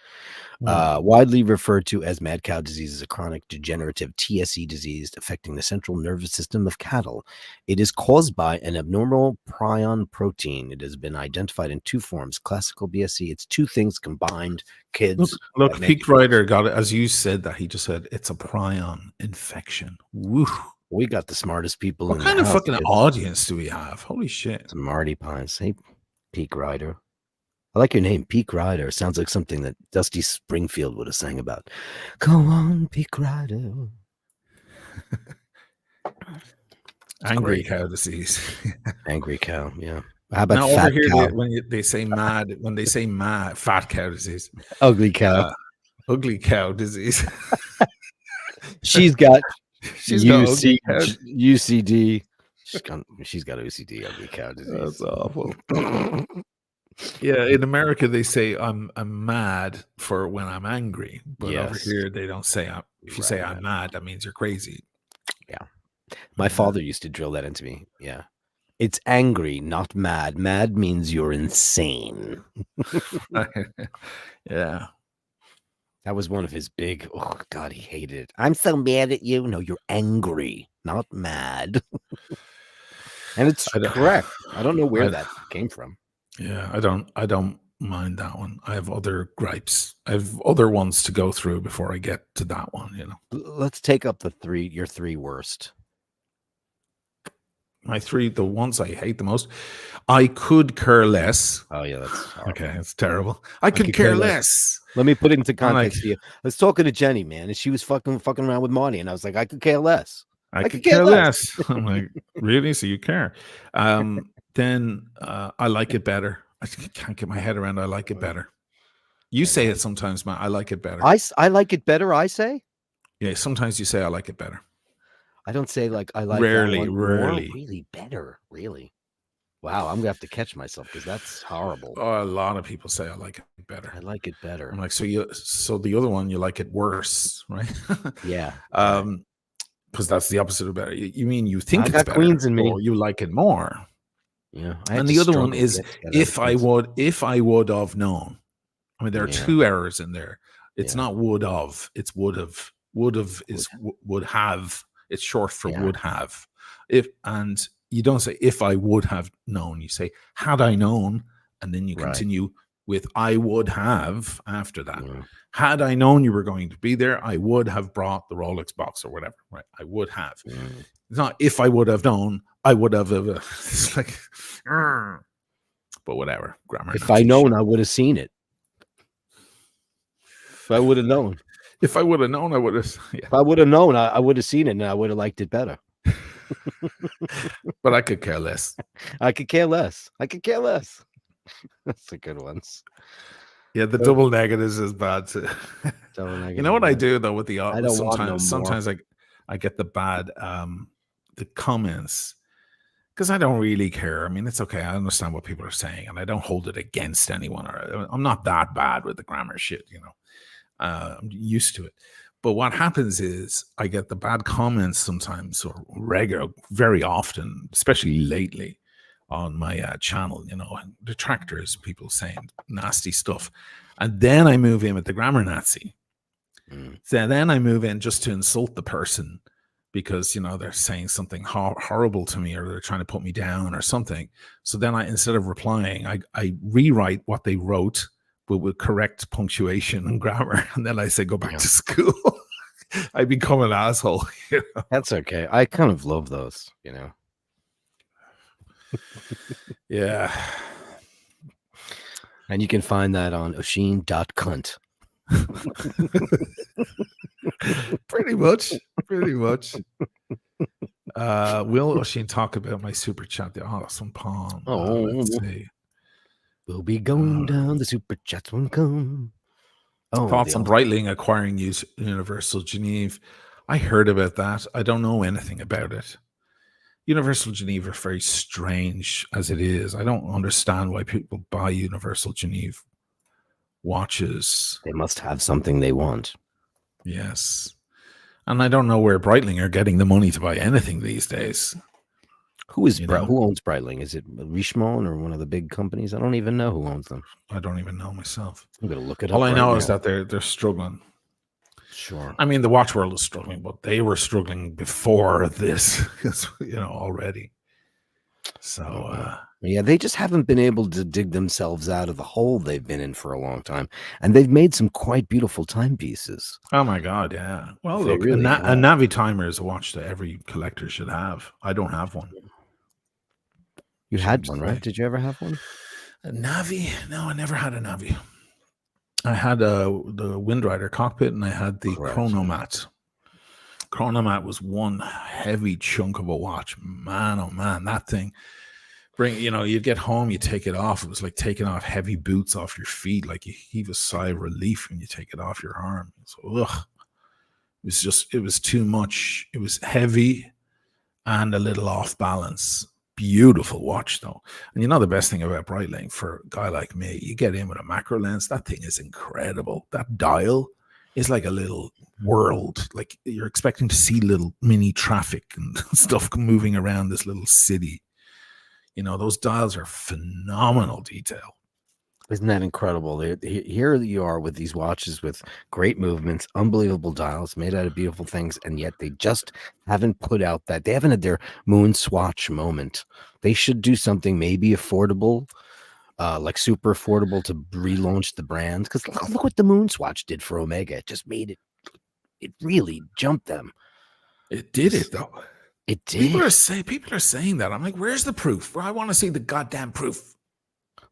Widely referred to as mad cow disease, is a chronic degenerative TSE disease affecting the central nervous system of cattle. It is caused by an abnormal prion protein. It has been identified in two forms: classical BSE. It's two things combined, kids. Look, Peak Rider got it. As you said that, he just said it's a prion infection. Woo. We got the smartest people What in kind the of house, fucking kids. audience do we have? Holy shit. Some Marty Pines. Hey, Peak Rider. I like your name, Peak Rider. Sounds like something that Dusty Springfield would have sang about. Come on, Peak Rider. Angry cow disease. Angry cow, yeah. How about now fat over here, cow? when they say mad, fat cow disease. Ugly cow. Ugly cow disease. She's got UC, UCD. She's got OCD, ugly cow disease. That's awful. Yeah, in America they say I'm mad for when I'm angry, but over here they don't say if you say I'm mad, that means you're crazy. Yeah. My father used to drill that into me. Yeah. It's angry, not mad. Mad means you're insane. Yeah. That was one of his big, oh God, he hated it. I'm so mad at you. No, you're angry, not mad. And it's correct. I don't know where that came from. Yeah, I don't mind that one. I have other gripes. I have other ones to go through before I get to that one, Let's take up your three worst. The ones I hate the most. I could care less. Oh yeah, that's horrible. Okay. It's terrible. I could care less. Let me put it into context for you. I was talking to Jenny, man, and she was fucking around with Marty, and I was like, I could care less. I could care less. I'm like, really? So you care? Then I like it better. I can't get my head around. I like it better. You say it sometimes, man. I like it better. I like it better. I say. Yeah. Sometimes you say I like it better. I don't say like I like rarely. Really better. Really. Wow, I'm gonna have to catch myself because that's horrible. Oh, a lot of people say I like it better. I like it better. I'm like, so the other one you like it worse, right? Yeah. Because that's the opposite of better. You mean you think it's better, Queens in me. Or you like it more? Yeah. And the other one is if I would have known. I mean, there are two errors in there. It's not would have. It's would have. Would have is would have. It's short for would have. And you don't say if I would have known. You say had I known, and then you continue with I would have after that. Had I known you were going to be there, I would have brought the Rolex box or whatever. Right? I would have. It's not if I would have known. I would have. It's like, but whatever. Grammar. If I known, I would have seen it. If I would have known. If I would have known, I would have. Yeah. If I would have known, I would have seen it, and I would have liked it better. But I could care less. I could care less. That's the good ones. Yeah, the double negatives is bad too. You know what I do though with the sometimes I get the bad the comments because I don't really care. I mean, it's okay. I understand what people are saying, and I don't hold it against anyone. Or I'm not that bad with the grammar shit, I'm used to it. But what happens is I get the bad comments sometimes, or very often, especially lately on my channel, detractors, people saying nasty stuff. And then I move in with the grammar Nazi. So then I move in just to insult the person because, they're saying something horrible to me or they're trying to put me down or something. So then instead of replying, I rewrite what they wrote, but with correct punctuation and grammar. And then I say, go back to school. I become an asshole. That's okay. I kind of love those, Yeah. And you can find that on Oshin.cunt. Pretty much. Will Oshin talk about my super chat? The awesome palm. Let's see. We'll be going down the super chats one come. Thoughts on Breitling acquiring Universal Geneve. I heard about that. I don't know anything about it. Universal Geneva is very strange as it is. I don't understand why people buy Universal Geneva watches. They must have something they want. Yes. And I don't know where Breitling are getting the money to buy anything these days. Who owns Breitling? Is it Richemont or one of the big companies? I don't even know who owns them. I don't even know myself. I'm gonna look it up. All I know right is now. that they're struggling. Sure. I mean, the watch world is struggling, but they were struggling before this, already. So yeah, they just haven't been able to dig themselves out of the hole they've been in for a long time, and they've made some quite beautiful timepieces. Oh my God, yeah. Well, They look, really a have. Navi timer is a watch that every collector should have. I don't have one. You Shame had to one, say. right? Did you ever have one? A Navi? No, I never had a Navi. I had the Windrider cockpit, and I had the Correct. Chronomat. Chronomat was one heavy chunk of a watch. Man, oh man, that thing. You'd get home, you take it off. It was like taking off heavy boots off your feet. Like you heave a sigh of relief when you take it off your arm. So, it was too much. It was heavy and a little off balance. Beautiful watch though. And the best thing about Breitling for a guy like me, you get in with a macro lens, that thing is incredible. That dial is like a little world. Like you're expecting to see little mini traffic and stuff moving around this little city. Those dials are phenomenal detail. Isn't that incredible? Here you are with these watches with great movements, unbelievable dials made out of beautiful things, and yet they just haven't put out that. They haven't had their moon swatch moment. They should do something maybe affordable, like super affordable to relaunch the brand. Because look what the moon swatch did for Omega. It just made it really jumped them. It did it though. It did. People are saying that. I'm like, where's the proof? Well, I want to see the goddamn proof.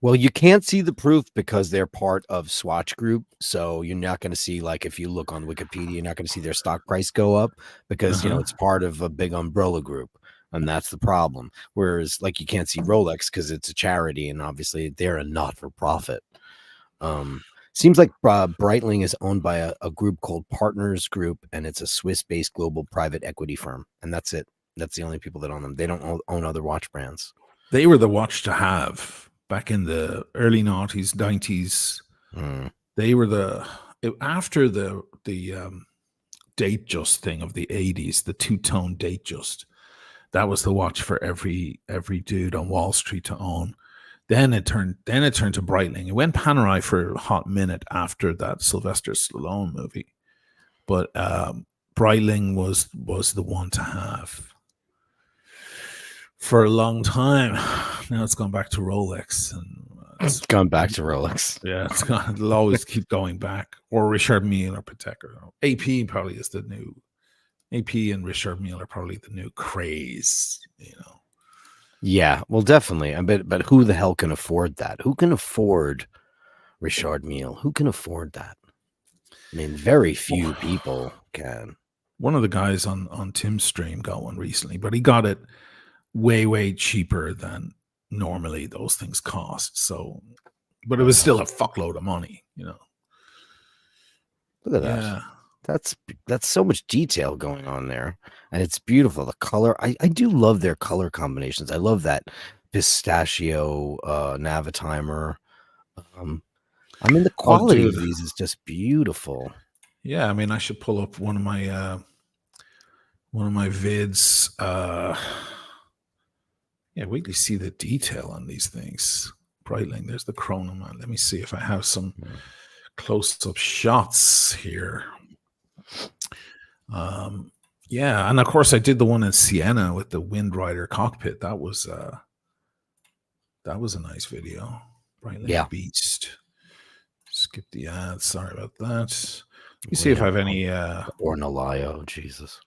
Well, you can't see the proof because they're part of Swatch Group. So you're not going to see, like, if you look on Wikipedia, you're not going to see their stock price go up because, it's part of a big umbrella group. And that's the problem. Whereas, like, you can't see Rolex because it's a charity and obviously they're a not-for-profit. Seems like Breitling is owned by a group called Partners Group, and it's a Swiss-based global private equity firm. And that's it. That's the only people that own them. They don't own other watch brands. They were the watch to have. Back in the early 90s. They were after the date just thing of the 80s, the two-tone date just. That was the watch for every dude on Wall Street to own. Then it turned to Breitling. It went Panerai for a hot minute after that Sylvester Stallone movie, but Breitling was the one to have for a long time. Now it's gone back to Rolex, and it's gone back to Rolex. Yeah, it'll always keep going back. Or Richard Mille or Patek. AP probably is the new. AP and Richard Mille are probably the new craze. Yeah, well, definitely. But who the hell can afford that? Who can afford Richard Mille? Who can afford that? I mean, very few people can. One of the guys on Tim's stream got one recently, but he got it way cheaper than normally those things cost. So, but it was still a fuckload of money, Look at that. Yeah. That's so much detail going on there, and it's beautiful. The color, I do love their color combinations. I love that pistachio Navitimer. I mean, the quality of these is just beautiful. Yeah, I mean, I should pull up one of my vids. Yeah, wait till you see the detail on these things. Breitling, there's the Chronomat. Let me see if I have some close-up shots here. Yeah, and of course I did the one in Siena with the Windrider cockpit. That was a nice video. Breitling Beast. Skip the ads. Sorry about that. Let me see if I have any Ornellaio. Jesus.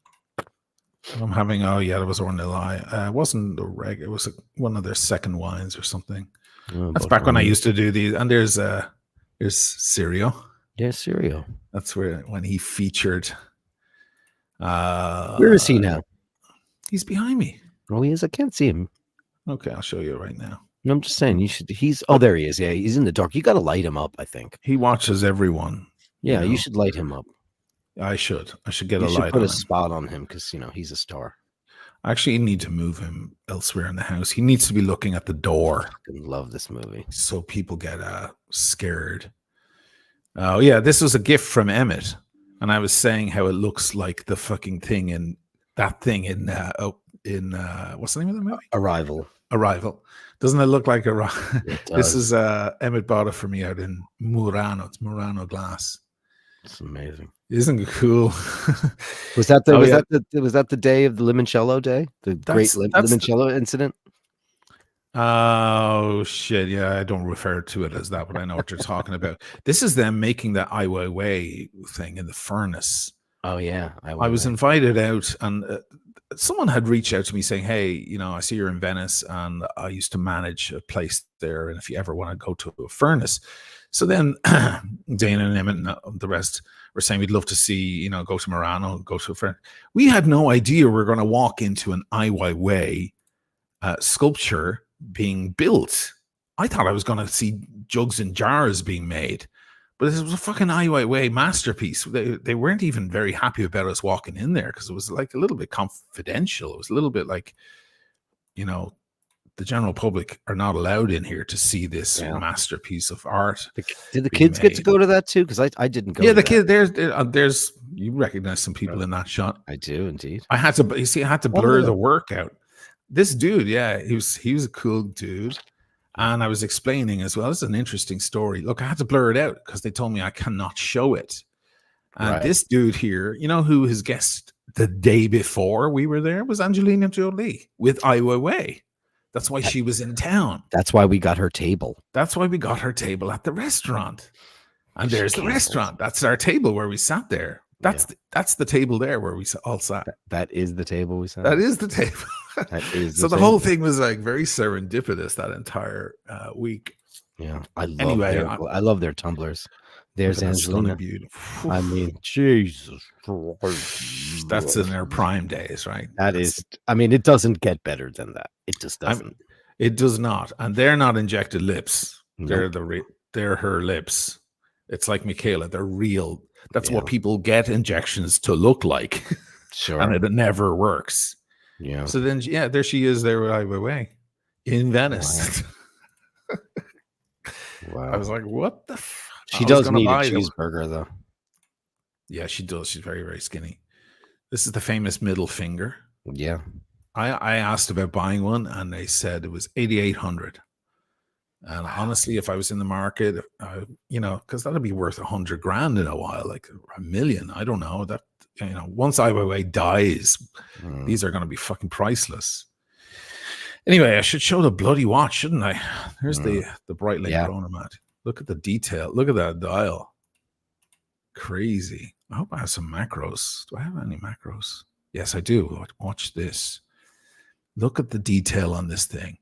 I'm having, that was Ornellaio. It wasn't the reg, it was one of their second wines or something. That's back when I used to do these. And there's Sirio. Yeah, Sirio. That's when he featured. Where is he now? He's behind me. Oh, he is. I can't see him. Okay, I'll show you right now. I'm just saying there he is. Yeah, he's in the dark. You got to light him up, I think. He watches everyone. Yeah, you should light him up. I should get a light. Put a spot on him because he's a star. I actually need to move him elsewhere in the house. He needs to be looking at the door. I love this movie. So people get scared. Oh, yeah. This was a gift from Emmett. And I was saying how it looks like the fucking thing in what's the name of the movie? Arrival. Doesn't it look like Arrival? It This does. is Emmett bought it for me out in Murano. It's Murano glass. It's amazing. Isn't it cool? Was that the day of the limoncello day? The great limoncello incident? Oh shit! Yeah, I don't refer to it as that, but I know what you're talking about. This is them making the Ai Weiwei thing in the furnace. Oh yeah, I was invited out, and someone had reached out to me saying, "Hey, you know, I see you're in Venice, and I used to manage a place there, and if you ever want to go to a furnace." So then Dana and Emmett and the rest were saying we'd love to see, you know, go to Murano, go to a furnace. We had no idea we were going to walk into an Ai Weiwei sculpture being built. I thought I was going to see jugs and jars being made, but it was a fucking Ai Weiwei masterpiece. They weren't even very happy about us walking in there because it was like a little bit confidential. It was a little bit like, you know, the general public are not allowed in here to see this masterpiece of art. Did the kids get to go to that too? Because I didn't go. Yeah, the kid. There's you recognize some people in that shot. I do indeed. I had to. You see, I had to blur the work out. This dude, yeah, he was a cool dude. And I was explaining as well, this is an interesting story. Look, I had to blur it out because they told me I cannot show it. And this dude here, you know who his guest the day before we were there was Angelina Jolie with Ai Weiwei. That's why she was in town. That's why we got her table. That's why we got her table at the restaurant. And there's the restaurant. That's our table where we sat there. That's the table there where we all sat. That is the table we sat. That is the table. So the whole thing was like very serendipitous that entire week. Yeah, I love their tumblers. There's Angelina. I mean, Jesus, that's in their prime days, right? I mean, it doesn't get better than that. It just doesn't. It does not, and they're not injected lips. Nope. They're her lips. It's like Michaela. They're real. That's what people get injections to look like. Sure, and it never works. Yeah. So then, there she is there with Ai Weiwei in Venice. Wow. I was like, what the fuck? She does need a cheeseburger, though. Yeah, she does. She's very, very skinny. This is the famous middle finger. Yeah. I asked about buying one, and they said it was $8,800. And honestly, if I was in the market, you know, because that'd be worth $100,000 in a while, like $1 million. I don't know that. You know, once Ai Weiwei dies, these are going to be fucking priceless. Anyway, I should show the bloody watch, shouldn't I? There's the Breitling chronomat. Look at the detail. Look at that dial. Crazy. I hope I have some macros. Do I have any macros? Yes, I do. Watch this. Look at the detail on this thing.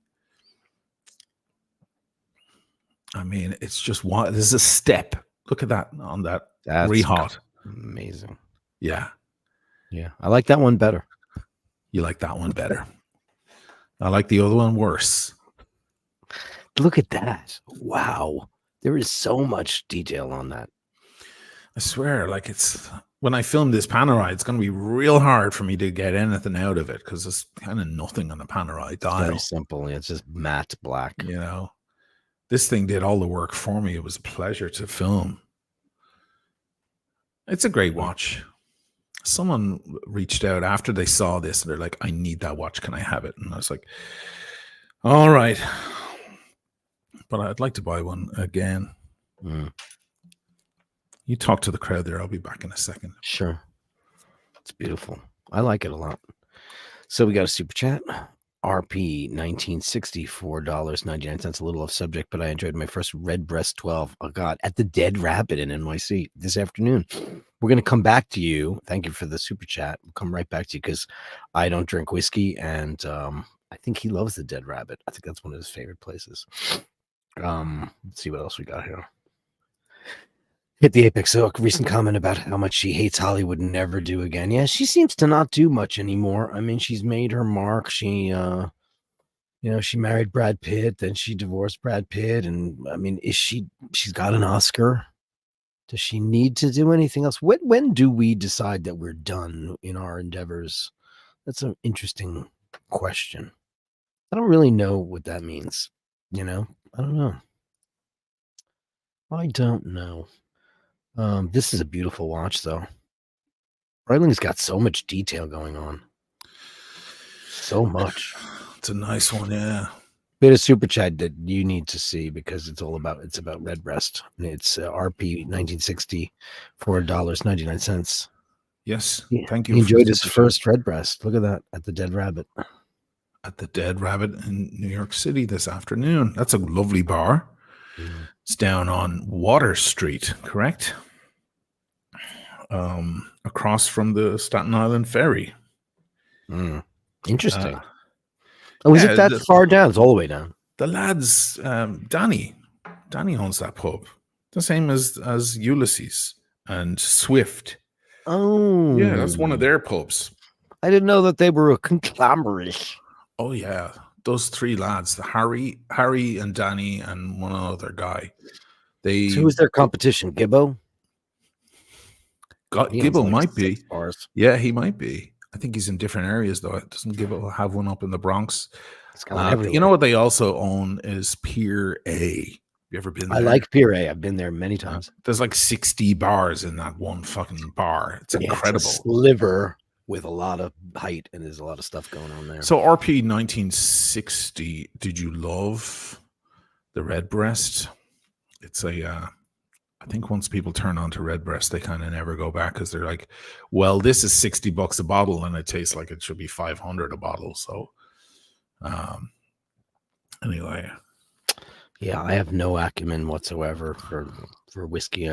I mean, it's just one. There's a step. Look at that on that rehot. Amazing. Yeah. Yeah. I like that one better. You like that one better. I like the other one worse. Look at that. Wow. There is so much detail on that. I swear, like when I film this Panerai, it's going to be real hard for me to get anything out of it because there's kind of nothing on the Panerai dial. Very simple. It's just matte black. You know, this thing did all the work for me. It was a pleasure to film. It's a great watch. Someone reached out after they saw this and they're like, I need that watch. Can I have it? And I was like, all right. But I'd like to buy one again. You talk to the crowd there. I'll be back in a second. Sure. It's beautiful. I like it a lot. So we got a super chat. RP 1960, $4.99. A little off subject, but I enjoyed my first Redbreast 12. Oh, God. At the Dead Rabbit in NYC this afternoon. We're going to come back to you. Thank you for the super chat. We'll come right back to you because I don't drink whiskey, and I think he loves the Dead Rabbit. I think that's one of his favorite places. Let's see what else we got here. Hit the Apex Hook. Recent comment about how much she hates Hollywood and never do again. Yeah, she seems to not do much anymore. I mean, she's made her mark. She, she married Brad Pitt, then she divorced Brad Pitt. And I mean, she's got an Oscar. Does she need to do anything else? When do we decide that we're done in our endeavors That's an interesting question. I don't really know what that means. I don't know. I don't know. This is a beautiful watch, though. Breitling got so much detail going on. So much. It's a nice one, yeah. Bit of super chat that you need to see because it's about Redbreast. It's RP 1960, $4.99. Yes, Yeah. thank you. He for the enjoyed his super chat. first Redbreast. Look at that at the Dead Rabbit. At the Dead Rabbit in New York City this afternoon. That's a lovely bar. Mm. It's down on Water Street, correct? Across from the Staten Island Ferry. Interesting. Is it that far down? It's all the way down. The lads, Danny owns that pub. The same as Ulysses and Swift. Oh. Yeah, that's one of their pubs. I didn't know that they were a conglomerate. Oh, yeah. Those three lads, Harry and Danny and one other guy. So who's their competition? Gibbo? Gibbo might be. Bars. Yeah, he might be. I think he's in different areas, though. Doesn't Gibbo have one up in the Bronx? You know what they also own is Pier A. You ever been there? I like Pier A. I've been there many times. There's like 60 bars in that one fucking bar. It's incredible. It's a sliver with a lot of height, and there's a lot of stuff going on there. So RP 1960, did you love the Redbreast? It's I think once people turn on to Redbreast, they kind of never go back because they're like, well, this is $60 a bottle and it tastes like it should be $500 a bottle. So anyway. Yeah, I have no acumen whatsoever for whiskey.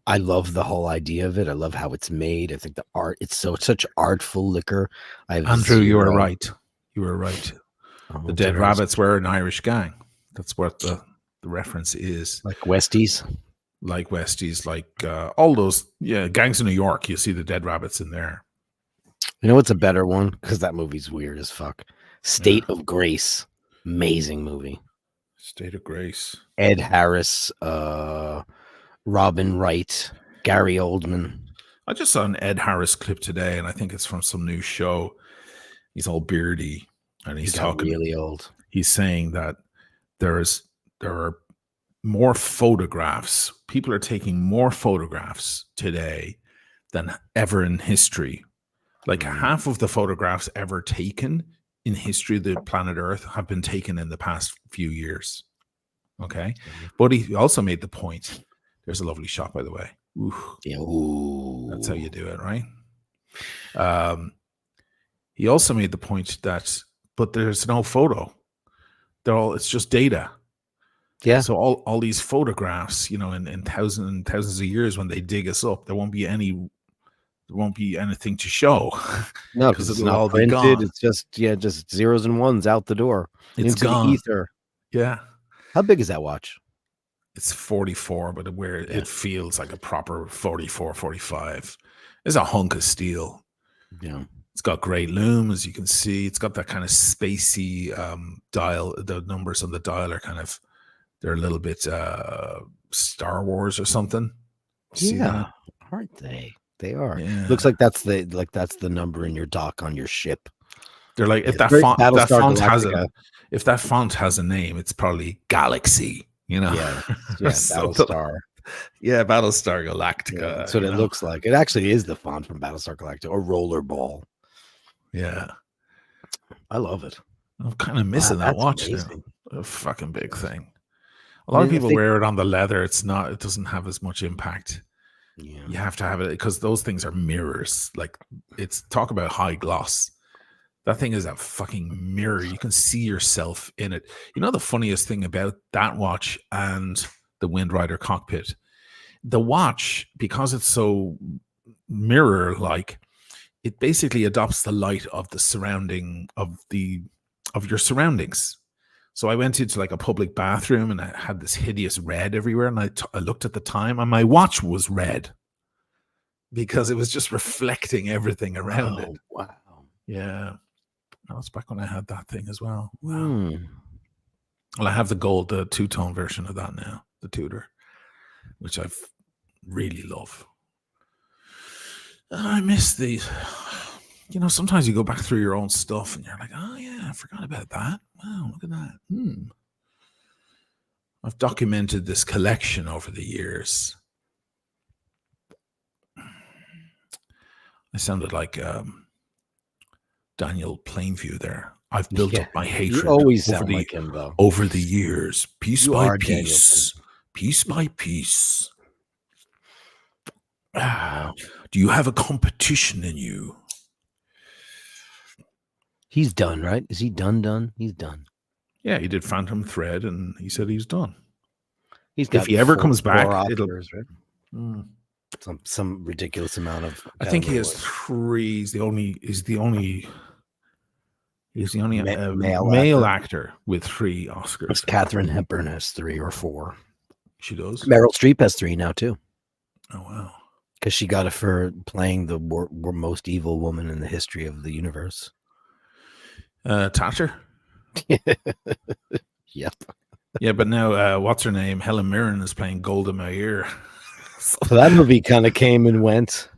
I love the whole idea of it. I love how it's made. I think the art, it's such artful liquor. Andrew, you were right. You were right. The Dead Rabbits were an Irish gang. That's what the reference is. Like Westies, like all those gangs in New York. You see the Dead Rabbits in there. You know what's a better one? Because that movie's weird as fuck. State of Grace, amazing movie. State of Grace. Ed Harris, Robin Wright, Gary Oldman. I just saw an Ed Harris clip today, and I think it's from some new show. He's all beardy, and he's talking really old. He's saying that there are more photographs. People are taking more photographs today than ever in history. Like half of the photographs ever taken in history of the planet Earth have been taken in the past few years. Okay. But he also made the point. There's a lovely shot, by the way. Ooh. Yeah, ooh. That's how you do it, right? He also made the point that, but there's no photo. It's just data. Yeah. So all these photographs, in thousands of years, when they dig us up, there won't be anything to show. No, because it's not printed. It's just zeros and ones out the door. It's into gone. The ether. Yeah. How big is that watch? It's 44, but it feels like a proper 44, 45. It's a hunk of steel. Yeah. It's got great lume, as you can see. It's got that kind of spacey dial. The numbers on the dial are they're a little bit Star Wars or something. See that? Aren't they? They are. Yeah. Looks like that's the number in your dock on your ship. They're like, if that font has a name, it's probably Galaxy. Yeah, Battlestar. Battlestar Galactica. Yeah, that's what it looks like. It actually is the font from Battlestar Galactica or Rollerball. Yeah, I love it. I'm kind of missing that watch now. A fucking big thing. A lot of people wear it on the leather. It doesn't have as much impact. Yeah. You have to have it because those things are mirrors. Like, talk about high gloss. That thing is a fucking mirror. You can see yourself in it. You know the funniest thing about that watch and the Wind Rider cockpit? The watch, because it's so mirror-like, it basically adopts the light of the surrounding of your surroundings. So I went into like a public bathroom and I had this hideous red everywhere, and I looked at the time and my watch was red because it was just reflecting everything around it. Wow. Yeah. That was back when I had that thing as well. Wow. Well, I have the two-tone version of that now, the Tudor, which I really love. I miss these. you know, sometimes you go back through your own stuff and you're like, oh yeah, I forgot about that. Wow, look at that. I've documented this collection over the years. I sounded like Daniel Plainview there. I've built up my hatred. You always sound like him, though. Over the years, piece by piece, piece by piece. Do you have a competition in you? He's done, right? Is he done? He's done. Yeah, he did Phantom Thread, and he said he's done. He's got if he ever comes back, Oscars, right? Some ridiculous amount of. I think he has 3. He's the only male actor with 3 Oscars. Katharine Hepburn has 3 or 4. She does. Meryl Streep has 3 now too. Oh wow! Because she got it for playing the most evil woman in the history of the universe. Thatcher. Yep. Yeah, but now what's her name? Helen Mirren is playing Golda Meir. So that movie kind of came and went.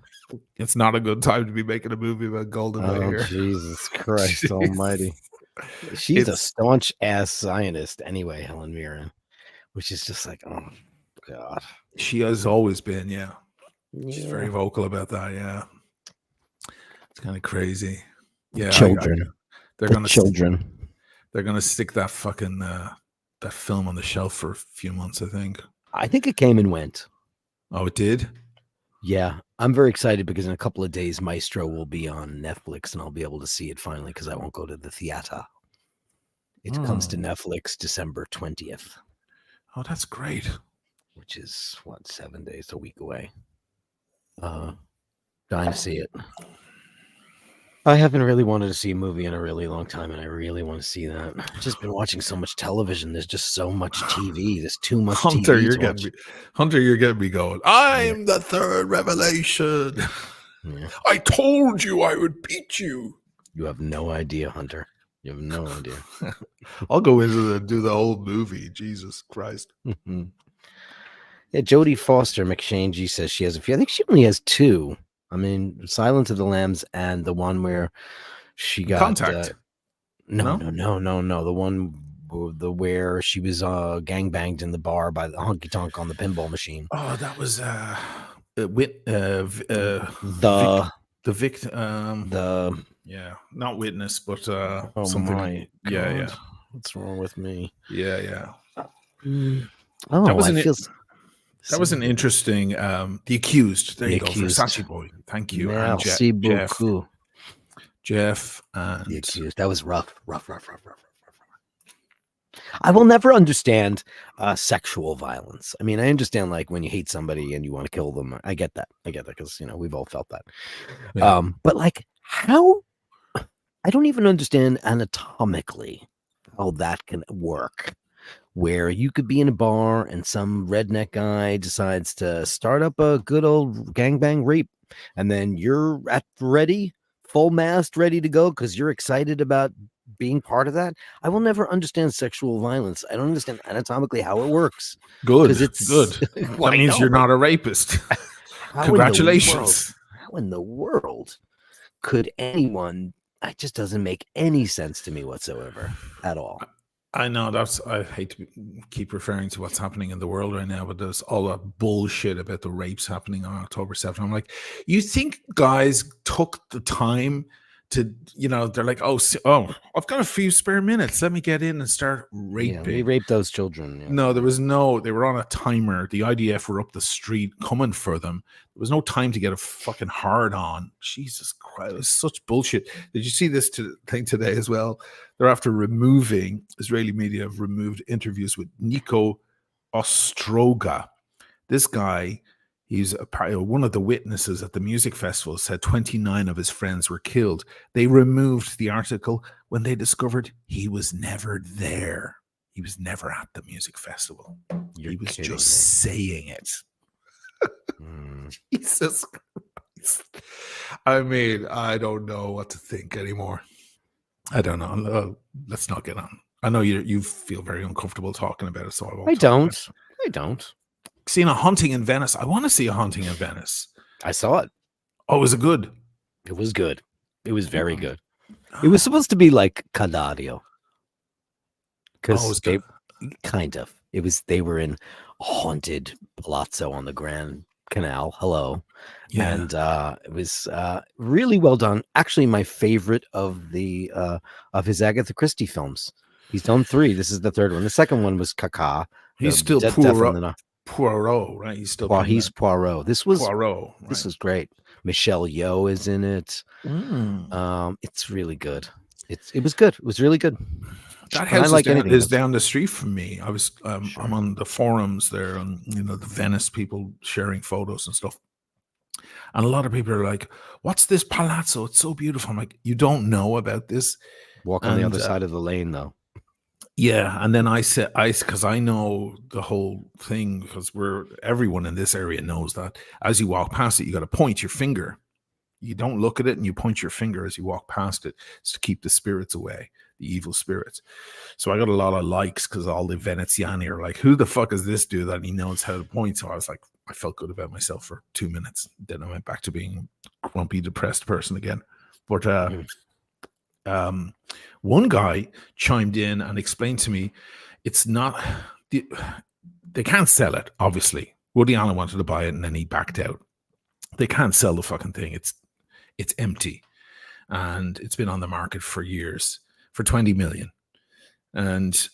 It's not a good time to be making a movie about Golda Meir. Oh, Jesus Christ Almighty! She's a staunch ass Zionist anyway, Helen Mirren, which is just like, oh God. She has always been, yeah. She's very vocal about that, yeah. It's kind of crazy. Yeah, children. They're gonna stick that fucking that film on the shelf for a few months, I think. I think it came and went. Oh, it did? Yeah, I'm very excited because in a couple of days, Maestro will be on Netflix, and I'll be able to see it finally because I won't go to the theater. It comes to Netflix December 20th. Oh, that's great. Which is, 7 days, a week away. Dying to see it. I haven't really wanted to see a movie in a really long time, and I really want to see that. I've just been watching so much television. There's just so much TV. There's too much Hunter, TV. Hunter, you're getting me going. I'm the third revelation. Yeah. I told you I would beat you. You have no idea, Hunter. You have no idea. I'll go into and do the whole movie. Jesus Christ. Yeah, Jodie Foster McShangy says she has a few. I think she only has 2. I mean, Silence of the Lambs and the one where she got Contact. No. The one where she was gangbanged in the bar by the honky tonk on the pinball machine. Oh, that was the victim. Not Witness, but something. My God. Yeah. What's wrong with me? Yeah. Oh, that was an interesting. The Accused. There you go. For Sassy Boy. Thank you. Merci beaucoup. Jeff and The Accused. That was rough. I will never understand sexual violence. I mean, I understand like when you hate somebody and you want to kill them. I get that because we've all felt that. Yeah. But like how? I don't even understand anatomically how that can work. Where you could be in a bar and some redneck guy decides to start up a good old gangbang rape, and then you're full mast, ready to go because you're excited about being part of that. I will never understand sexual violence. I don't understand anatomically how it works. Good. That means you're not a rapist. Congratulations. How in the world could anyone? It just doesn't make any sense to me whatsoever at all. I know I hate to keep referring to what's happening in the world right now, but there's all that bullshit about the rapes happening on October 7th. I'm like, you think guys took the time to, they're like, oh, I've got a few spare minutes. Let me get in and start raping. Yeah, we raped those children. Yeah. No, they were on a timer. The IDF were up the street coming for them. There was no time to get a fucking hard on. Jesus Christ, it was such bullshit. Did you see this thing today as well? They're after Israeli media have removed interviews with Nico Ostroga. This guy, he's one of the witnesses at the music festival, said 29 of his friends were killed. They removed the article when they discovered he was never there. He was never at the music festival. He was just saying it. Jesus Christ. I mean, I don't know what to think anymore. I don't know. Let's not get on. I know you feel very uncomfortable talking about it, so I won't. I don't. Seeing A Haunting in Venice. I want to see A Haunting in Venice. I saw it. Oh, was it good? It was good. It was very good. It was supposed to be like Cadario. Oh, Because they kind of. They were in a haunted palazzo on the Grand Canal. Hello. yeah. And it was really well done. Actually, my favorite of his Agatha Christie films. He's done 3. This is the 3rd one. The second one was Kaka. He's still Poirot, right? He's still playing He's Poirot. This was Poirot. Right? This was great. Michelle Yeoh is in it. Mm. It's really good. It was good. It was really good. That house is down the street from me. I was I'm on the forums there, and the Venice people sharing photos and stuff. And a lot of people are like, "What's this palazzo? It's so beautiful." I'm like, "You don't know about this." Walk on the other side of the lane, though. Yeah, and then I said, because I know the whole thing, because everyone in this area knows that as you walk past it, you got to point your finger. You don't look at it, and you point your finger as you walk past it. It's to keep the spirits away, the evil spirits. So I got a lot of likes because all the Veneziani are like, "Who the fuck is this dude that he knows how to point?" So I was like, I felt good about myself for 2 minutes. Then I went back to being a grumpy, depressed person again. But one guy chimed in and explained to me, it's not, they can't sell it, obviously. Woody Allen wanted to buy it and then he backed out. They can't sell the fucking thing. It's empty. And it's been on the market for years, for 20 million. And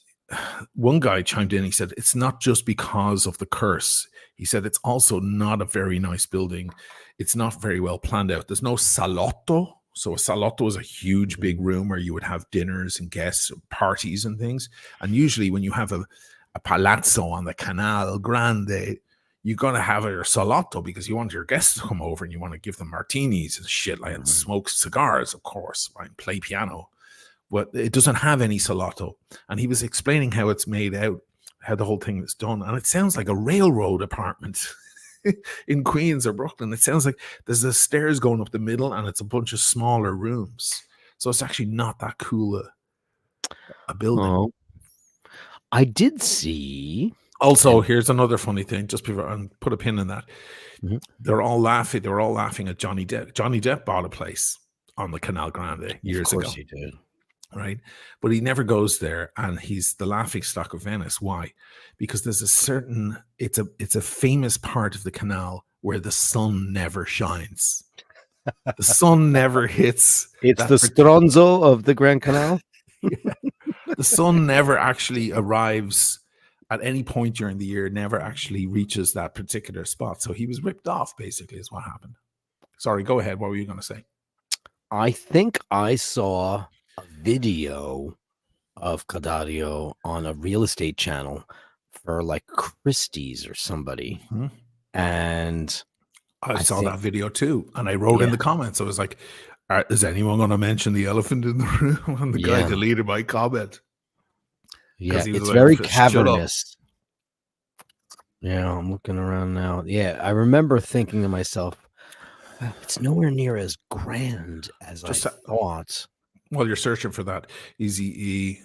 one guy chimed in, he said, it's not just because of the curse. He said, it's also not a very nice building. It's not very well planned out. There's no salotto. So a salotto is a huge, big room where you would have dinners and guests, parties and things. And usually when you have a palazzo on the Canal Grande, you're going to have a salotto because you want your guests to come over and you want to give them martinis and shit, like, and smoke cigars, of course, right, and play piano. But it doesn't have any salotto. And he was explaining how it's made out, how the whole thing is done. And it sounds like a railroad apartment in Queens or Brooklyn. It sounds like there's the stairs going up the middle and it's a bunch of smaller rooms. So it's actually not that cool a building. Oh. I did see. Also, here's another funny thing, just before I put a pin in that. Mm-hmm. They were all laughing at Johnny Depp. Johnny Depp bought a place on the Canal Grande years ago. Of course he did. Right, but he never goes there, and he's the laughing stock of Venice. Why? Because there's it's a famous part of the canal where the sun never shines. The sun never hits. It's the stronzo of the Grand Canal. Yeah. The sun never actually arrives at any point during the year, never actually reaches that particular spot. So he was ripped off, basically, is what happened. Sorry, go ahead. What were you going to say? I think I saw a video of Cadario on a real estate channel for like Christie's or somebody. Mm-hmm. And I saw that video too. And I wrote in the comments, I was like, is anyone going to mention the elephant in the room? And the guy deleted my comment. Yeah, it's very cavernous. Yeah, I'm looking around now. Yeah, I remember thinking to myself, it's nowhere near as grand as I thought. While you're searching for that, Easy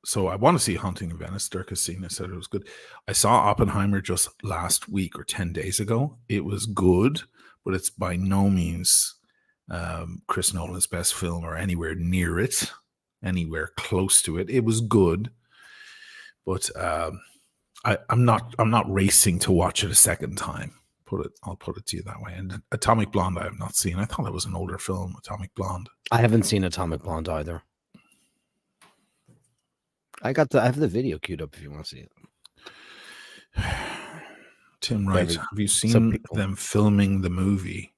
so I want to see Haunting in Venice. Dirk has seen it, said it was good. I saw Oppenheimer just last week or 10 days ago. It was good, but it's by no means Chris Nolan's best film or anywhere near it, anywhere close to it. It was good, but I'm not racing to watch it a second time. I'll put it to you that way. And Atomic Blonde I have not seen. I thought it was an older film, Atomic Blonde. I haven't seen Atomic Blonde either. I have the video queued up if you want to see it. Tim Wright, have you seen them filming the movie?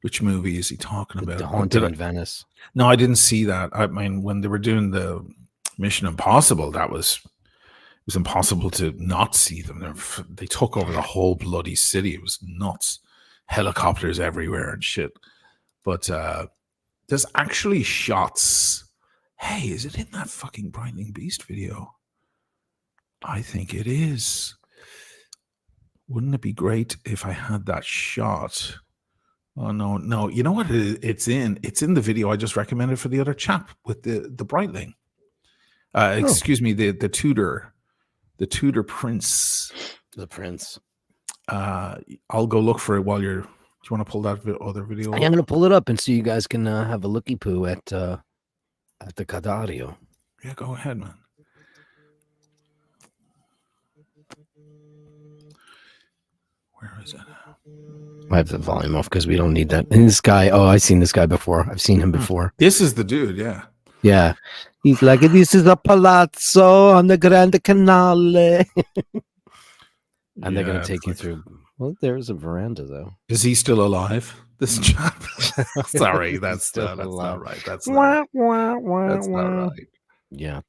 Which movie is he talking about? The Haunting in Venice. No, I didn't see that. I mean, when they were doing the Mission Impossible, it was impossible to not see them. They took over the whole bloody city. It was nuts. Helicopters everywhere and shit. But there's actually shots. Hey, is it in that fucking Brightling Beast video? I think it is. Wouldn't it be great if I had that shot? Oh, no. You know what it's in? It's in the video I just recommended for the other chap with the Breitling. Excuse me, the Tudor. The Tudor Prince. The Prince. I'll go look for it while you're. Do you want to pull that other video I'm up? gonna pull it up and so you guys can have a looky poo at the Cadario. Yeah, go ahead, man. Where is it? I have the volume off because we don't need that. And this guy, I've seen this guy before. I've seen him before. This is the dude, yeah. Yeah. He's like, this is a palazzo on the Grande Canale. And they're going to take you through. Well, there's a veranda, though. Is he still alive? This chap? Sorry, that's not right. That's not right. Yeah.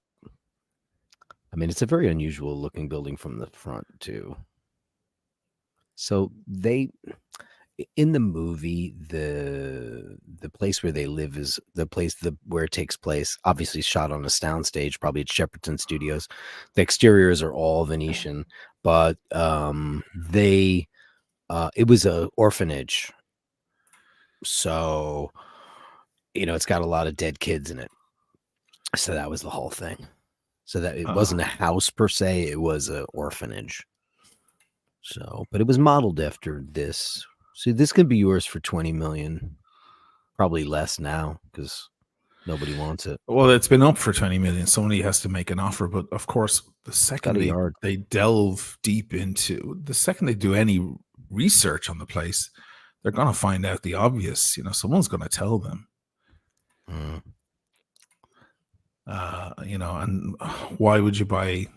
I mean, it's a very unusual looking building from the front, too. So in the movie, the place where they live is the place where it takes place. Obviously, shot on a soundstage, probably at Shepperton Studios. The exteriors are all Venetian, but it was an orphanage, so it's got a lot of dead kids in it. So that was the whole thing. So that it wasn't a house per se; it was an orphanage. So, but it was modeled after this. So this could be yours for 20 million, probably less now because nobody wants it. Well, it's been up for 20 million. Somebody has to make an offer, but of course, the second they delve deep into, the second they do any research on the place, they're going to find out the obvious. Someone's going to tell them. And why would you buy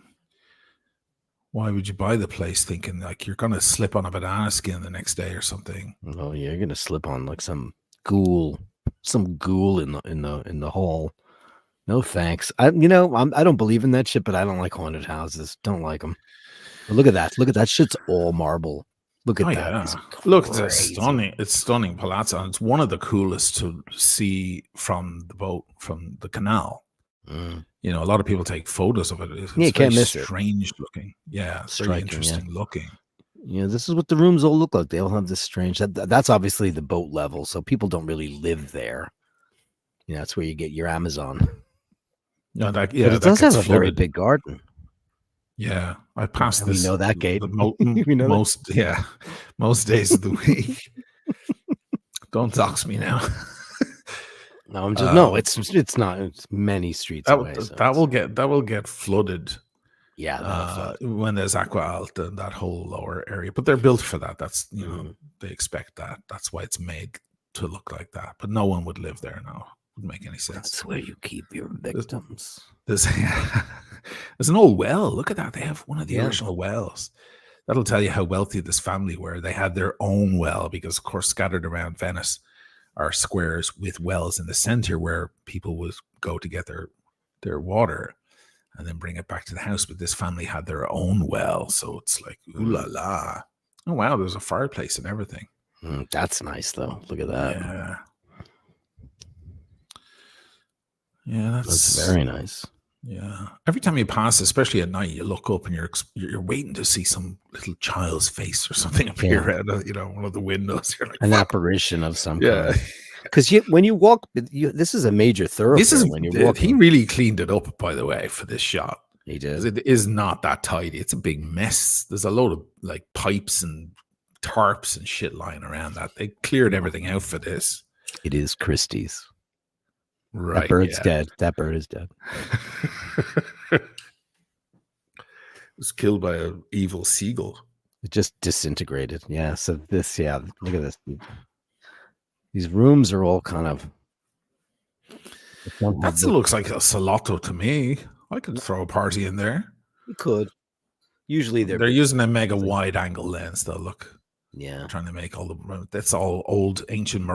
the place thinking like you're going to slip on a banana skin the next day or something? Oh yeah, you're going to slip on like some ghoul in the hall. No thanks. I don't believe in that shit, but I don't like haunted houses. Don't like them. But look at that shit's all marble. Look at that. Yeah. Look, it's stunning. It's stunning palazzo. And it's one of the coolest to see from the boat, from the canal. A lot of people take photos of it. It's you can't miss it. Strange looking. Yeah, it's very interesting looking. This is what the rooms all look like. They all have this strange. That's obviously the boat level, so people don't really live there. That's where you get your Amazon. No, but it does have a very big garden. Yeah, I passed this. We know that gate. Most days of the week. Don't dox me now. No, I'm just it's not. It's many streets away. That will get flooded. Yeah, when there's Aqua Alta, that whole lower area. But they're built for that. That's they expect that. That's why it's made to look like that. But no one would live there now. Wouldn't make any sense. That's where you keep your victims. There's an old well. Look at that. They have one of the original wells. That'll tell you how wealthy this family were. They had their own well because, of course, scattered around Venice are squares with wells in the center where people would go to get their water and then bring it back to the house. But this family had their own well. So it's like, ooh la la. Oh, wow. There's a fireplace and everything. That's nice, though. Look at that. Yeah. Yeah, that's very nice. Yeah. Every time you pass, especially at night, you look up and you're waiting to see some little child's face or something appear out of one of the windows. You're like, an apparition of some kind. Because when you walk, this is a major thoroughfare. When you're walking. He really cleaned it up, by the way, for this shot. He did. It is not that tidy. It's a big mess. There's a load of like pipes and tarps and shit lying around that. They cleared everything out for this. It is Christie's. Right. That bird's dead. That bird is dead. It was killed by an evil seagull. It just disintegrated. Yeah. So look at this. These rooms are all kind of. That still looks like a salotto to me. I could throw a party in there. You could. Usually they're using a mega wide angle lens though. Look. Yeah, trying to make that's all old ancient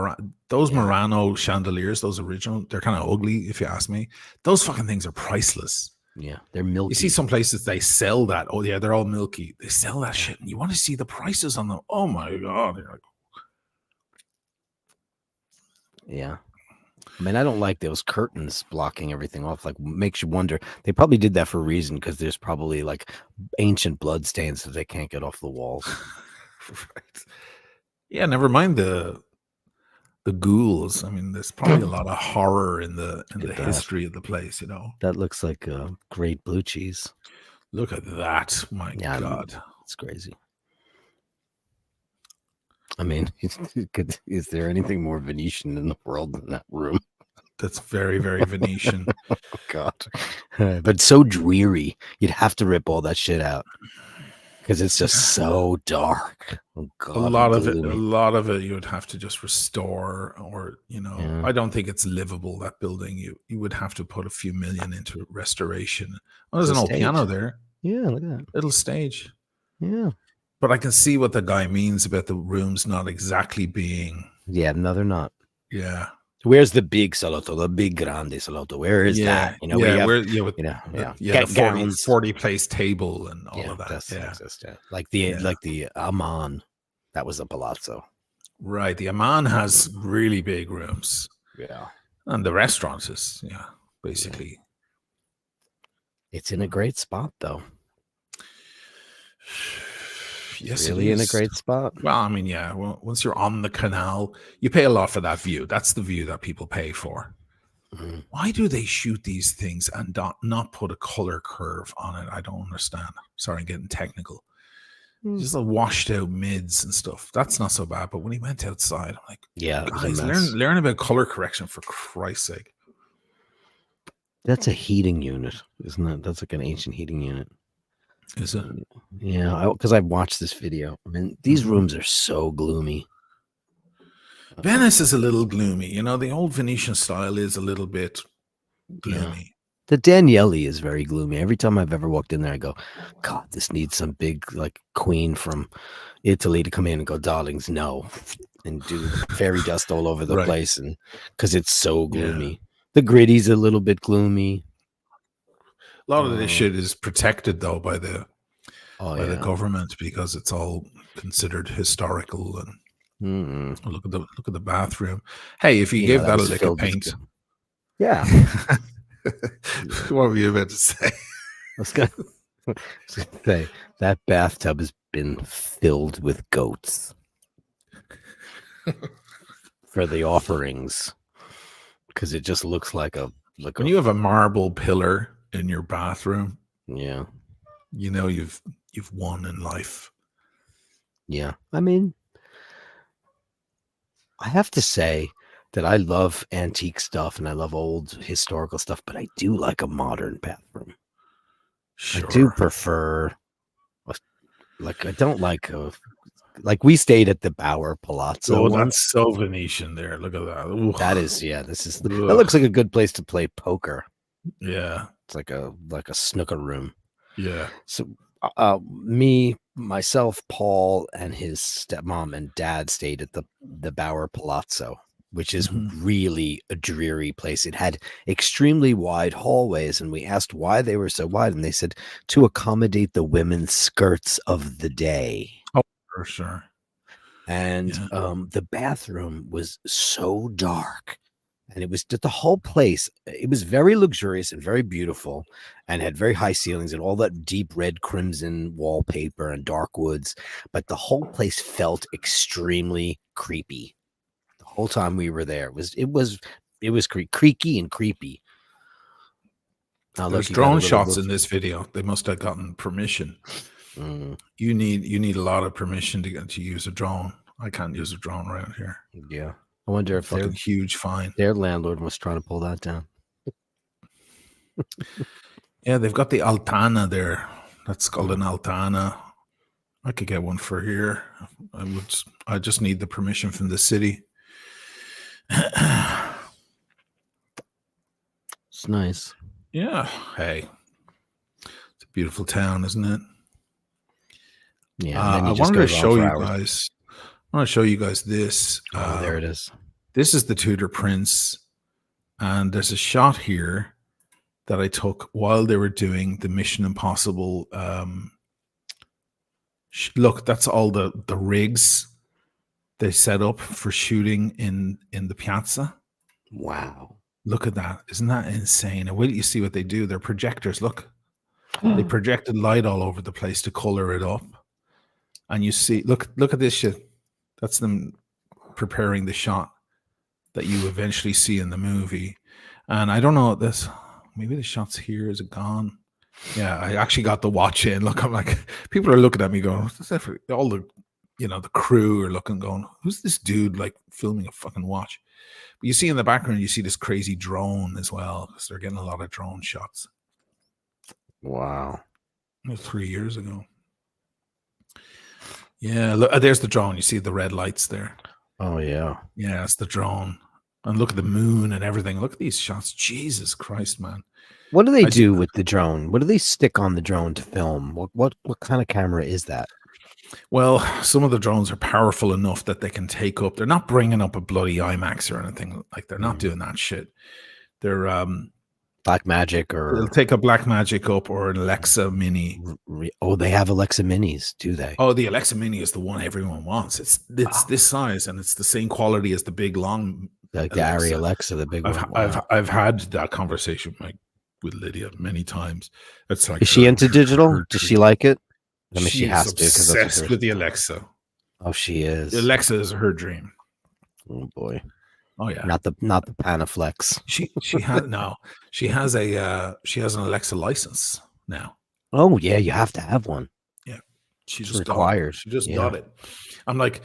those Murano chandeliers, those original, they're kind of ugly if you ask me. Those fucking things are priceless. Yeah, they're milky. You see some places they sell that. Oh yeah, they're all milky. They sell that shit, and you want to see the prices on them. Oh my god! Yeah, I mean, I don't like those curtains blocking everything off. Like, makes you wonder. They probably did that for a reason because there's probably like ancient blood stains that they can't get off the walls. Right. Yeah, never mind the ghouls. I mean, there's probably a lot of horror in the history of the place, That looks like great blue cheese. Look at that. My God. It's crazy. I mean, is there anything more Venetian in the world than that room? That's very, very Venetian. Oh, God. But so dreary. You'd have to rip all that shit out because it's just so dark. Oh, God. A Gloomy. lot of it you would have to just restore, or Yeah. I don't think it's livable, that building. You would have to put a few million into restoration. Oh, there's It's an a old piano stage. there. Yeah, look at that. Little stage. Yeah. But I can see what the guy means about the rooms not exactly being. Yeah, no, they're not. Yeah. Where's the big salotto, the big grande salotto? Where is that? Where you have, Where the 40 place table and all of that. Doesn't Yeah. exist. Yeah. Like the Aman, that was a palazzo. Right. The Amman has really big rooms. Yeah. And the restaurant is, basically. It's in a great spot, though. Yes, really in a great spot. Well, I mean, yeah. Well, once you're on the canal, you pay a lot for that view. That's the view that people pay for. Mm-hmm. Why do they shoot these things and not put a color curve on it? I don't understand. Sorry, I'm getting technical. Just a washed out mids and stuff. That's not so bad. But when he went outside, I'm like, guys, learn about color correction, for Christ's sake. That's a heating unit, isn't it? That's like an ancient heating unit. Is it? Yeah, because I've watched this video. I mean, these rooms are so gloomy. Venice is a little gloomy. The old Venetian style is a little bit gloomy. Yeah. The Daniele is very gloomy. Every time I've ever walked in there, I go, God, this needs some big like queen from Italy to come in and go, darlings, no, and do fairy dust all over the place, and because it's so gloomy. Yeah. The Gritty's a little bit gloomy. A lot of this shit is protected though by the government, because it's all considered historical. And look at the bathroom. Hey, if you gave that a lick of paint, yeah. What were you about to say? I was going to say that bathtub has been filled with goats for the offerings, because it just looks like when you have a marble pillar in your bathroom, yeah, you've won in life. Yeah, I mean, I have to say that I love antique stuff and I love old historical stuff, but I do like a modern bathroom. Sure. I do prefer, I don't like we stayed at the Bauer Palazzo. Oh, that's so Venetian there. Look at that. Ooh. That is, that looks like a good place to play poker. Yeah. It's like a snooker room. Yeah. So myself, Paul, and his stepmom and dad stayed at the Bauer Palazzo, which is really a dreary place. It had extremely wide hallways, and we asked why they were so wide, and they said to accommodate the women's skirts of the day. Oh, for sure. And the bathroom was so dark, and it was the whole place. It was very luxurious and very beautiful, and had very high ceilings and all that deep red crimson wallpaper and dark woods. But the whole place felt extremely creepy. The whole time we were there, it was creaky and creepy. There's drone shots in this video. They must have gotten permission. You need a lot of permission to use a drone. I can't use a drone around here. Yeah, I wonder if they're huge fine. Their landlord was trying to pull that down. Yeah, they've got the Altana there. That's called an Altana. I could get one for here. I just need the permission from the city. It's nice. Yeah. Hey, it's a beautiful town, isn't it? Yeah. I wanted to show you guys. I want to show you guys this. Oh, there it is. This is the Tudor Prince, and there's a shot here that I took while they were doing the Mission Impossible. Look, that's all the rigs they set up for shooting in the piazza. Wow. Look at that. Isn't that insane? And wait till you see what they do. They're projectors. Look, they projected light all over the place to color it up. And you see, look at this shit. That's them preparing the shot that you eventually see in the movie. And I don't know this. Maybe the shot's here. Is it gone? Yeah, I actually got the watch in. Look, I'm like, people are looking at me going, what's that for? All the the crew are looking, going, "Who's this dude like filming a fucking watch?" But you see in the background, you see this crazy drone as well, because they're getting a lot of drone shots. Wow. 3 years ago. Yeah, look, there's the drone. You see the red lights there. Oh yeah. Yeah, it's the drone. And look at the moon and everything. Look at these shots. Jesus Christ, man. What do they do with the drone? What do they stick on the drone to film? What kind of camera is that? Well, some of the drones are powerful enough that they can take up. They're not bringing up a bloody IMAX or anything. Like, they're not doing that shit. They're Blackmagic, or they'll take a Blackmagic up, or an Alexa Mini. Oh, they have Alexa Minis, do they? Oh, the Alexa Mini is the one everyone wants. It's this size, and it's the same quality as the big long, like the Arri Alexa, the big one. I've had that conversation with Lydia many times. It's like, is she into digital? Does she like it? I mean, she has to, because obsessed with the Alexa. Oh, she is. The Alexa is her dream. Oh boy. Oh yeah. Not the Panaflex. She has an Alexa license now. Oh yeah, you have to have one. Yeah. She It's just required. She just got it. I'm like,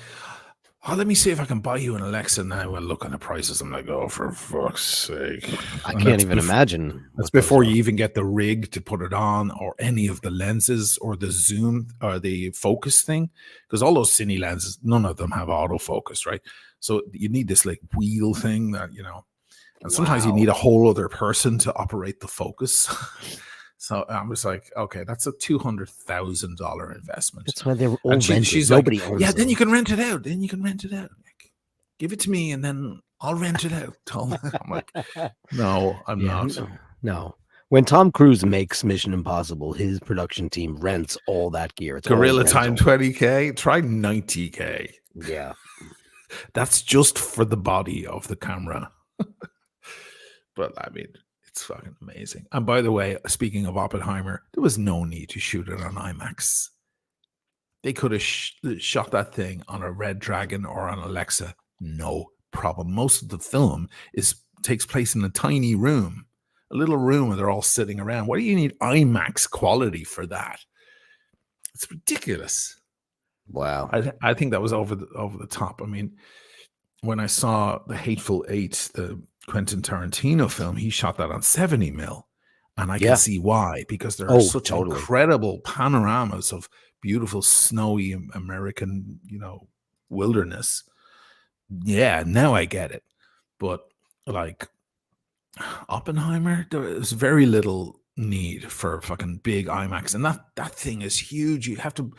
oh, let me see if I can buy you an Alexa now. And look on the prices. I'm like, oh, for fuck's sake. I can't even imagine. That's before you even get the rig to put it on, or any of the lenses, or the zoom, or the focus thing. Because all those cine lenses, none of them have autofocus, right? So you need this like wheel thing that, and sometimes you need a whole other person to operate the focus. So I was like, okay, that's a $200,000 investment. That's why they're all rented. She's nobody like, owns yeah, them. then you can rent it out. Like, give it to me, and then I'll rent it out. I'm like, no, I'm not. No. When Tom Cruise makes Mission Impossible, his production team rents all that gear. It's Gorilla Time 20K. Try 90K. Yeah. That's just for the body of the camera. But I mean, it's fucking amazing. And by the way, speaking of Oppenheimer, there was no need to shoot it on IMAX. They could have shot that thing on a Red Dragon or on Alexa. No problem. Most of the film takes place in a tiny room, a little room where they're all sitting around. Why do you need IMAX quality for that? It's ridiculous. Wow. I think that was over the top. I mean, when I saw The Hateful Eight, the Quentin Tarantino film, he shot that on 70 mil. And I can see why, because there are such incredible panoramas of beautiful, snowy American, wilderness. Yeah, now I get it. But like Oppenheimer, there is very little need for fucking big IMAX. And that thing is huge. You have to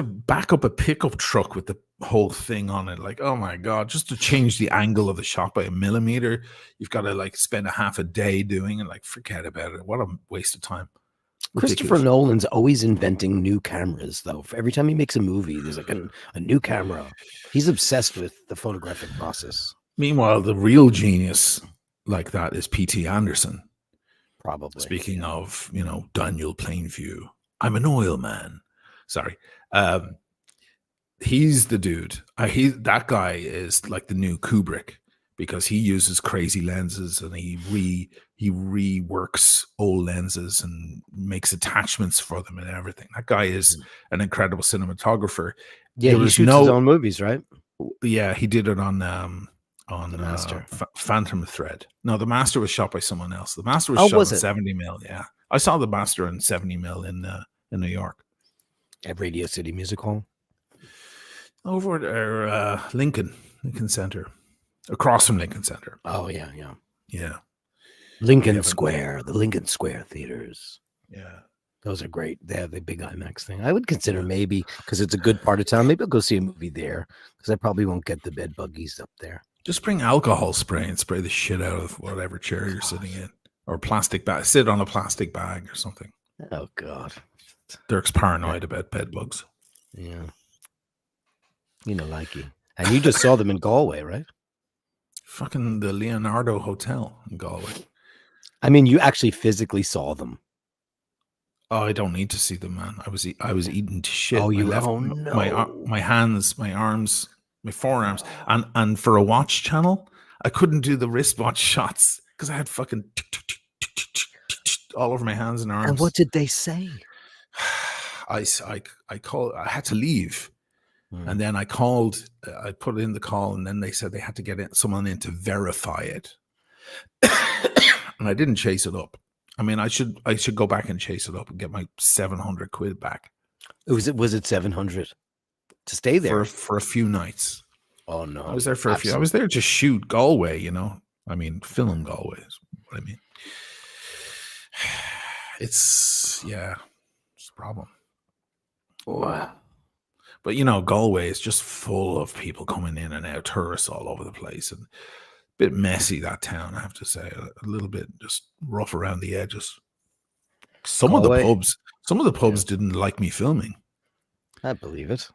back up a pickup truck with the whole thing on it. Like, oh my God, just to change the angle of the shot by a millimeter, you've got to like spend a half a day doing it. Like, forget about it. What a waste of time. Christopher Nolan's always inventing new cameras, though. For every time he makes a movie, there's like a new camera. He's obsessed with the photographic process. Meanwhile, the real genius like that is P.T. Anderson. Probably. Speaking of, Daniel Plainview, I'm an oil man. Sorry. He's the dude. That guy is like the new Kubrick, because he uses crazy lenses and he reworks old lenses and makes attachments for them and everything. That guy is an incredible cinematographer. Yeah, he shoots his own movies, right? Yeah, he did it on The Master. Phantom Thread. No, The Master was shot by someone else. The Master was shot in 70 mil. Yeah, I saw The Master in 70 mil in New York at Radio City Music Hall. Over there, Lincoln Center, across from Lincoln Center. Oh yeah. Lincoln Square, the Lincoln Square theaters. Yeah, those are great. They have the big IMAX thing. I would consider maybe, because it's a good part of town, maybe I'll go see a movie there, because I probably won't get the bed buggies up there. Just bring alcohol spray and spray the shit out of whatever chair you're sitting in, or plastic bag. Sit on a plastic bag or something. Oh God, Dirk's paranoid about bed bugs. Yeah. Likey. And you just saw them in Galway, right? Fucking the Leonardo Hotel in Galway. I mean, you actually physically saw them. Oh, I don't need to see them, man. I was eating shit. Oh, no. My hands, my arms, my forearms, and for a watch channel, I couldn't do the wristwatch shots because I had fucking all over my hands and arms. And what did they say? I had to leave. And then I called, I put in the call, and then they said they had to get someone in to verify it. And I didn't chase it up. I mean, I should go back and chase it up and get my 700 quid back. Was it 700 to stay there for a few nights? Oh no, I was there for a few. I was there to shoot Galway. You know, I mean, film Galway is what I mean. It's a problem. Wow. But you know, Galway is just full of people coming in and out, tourists all over the place, and a bit messy, that town, I have to say. A little bit just rough around the edges. Some of the pubs didn't like me filming. I believe it.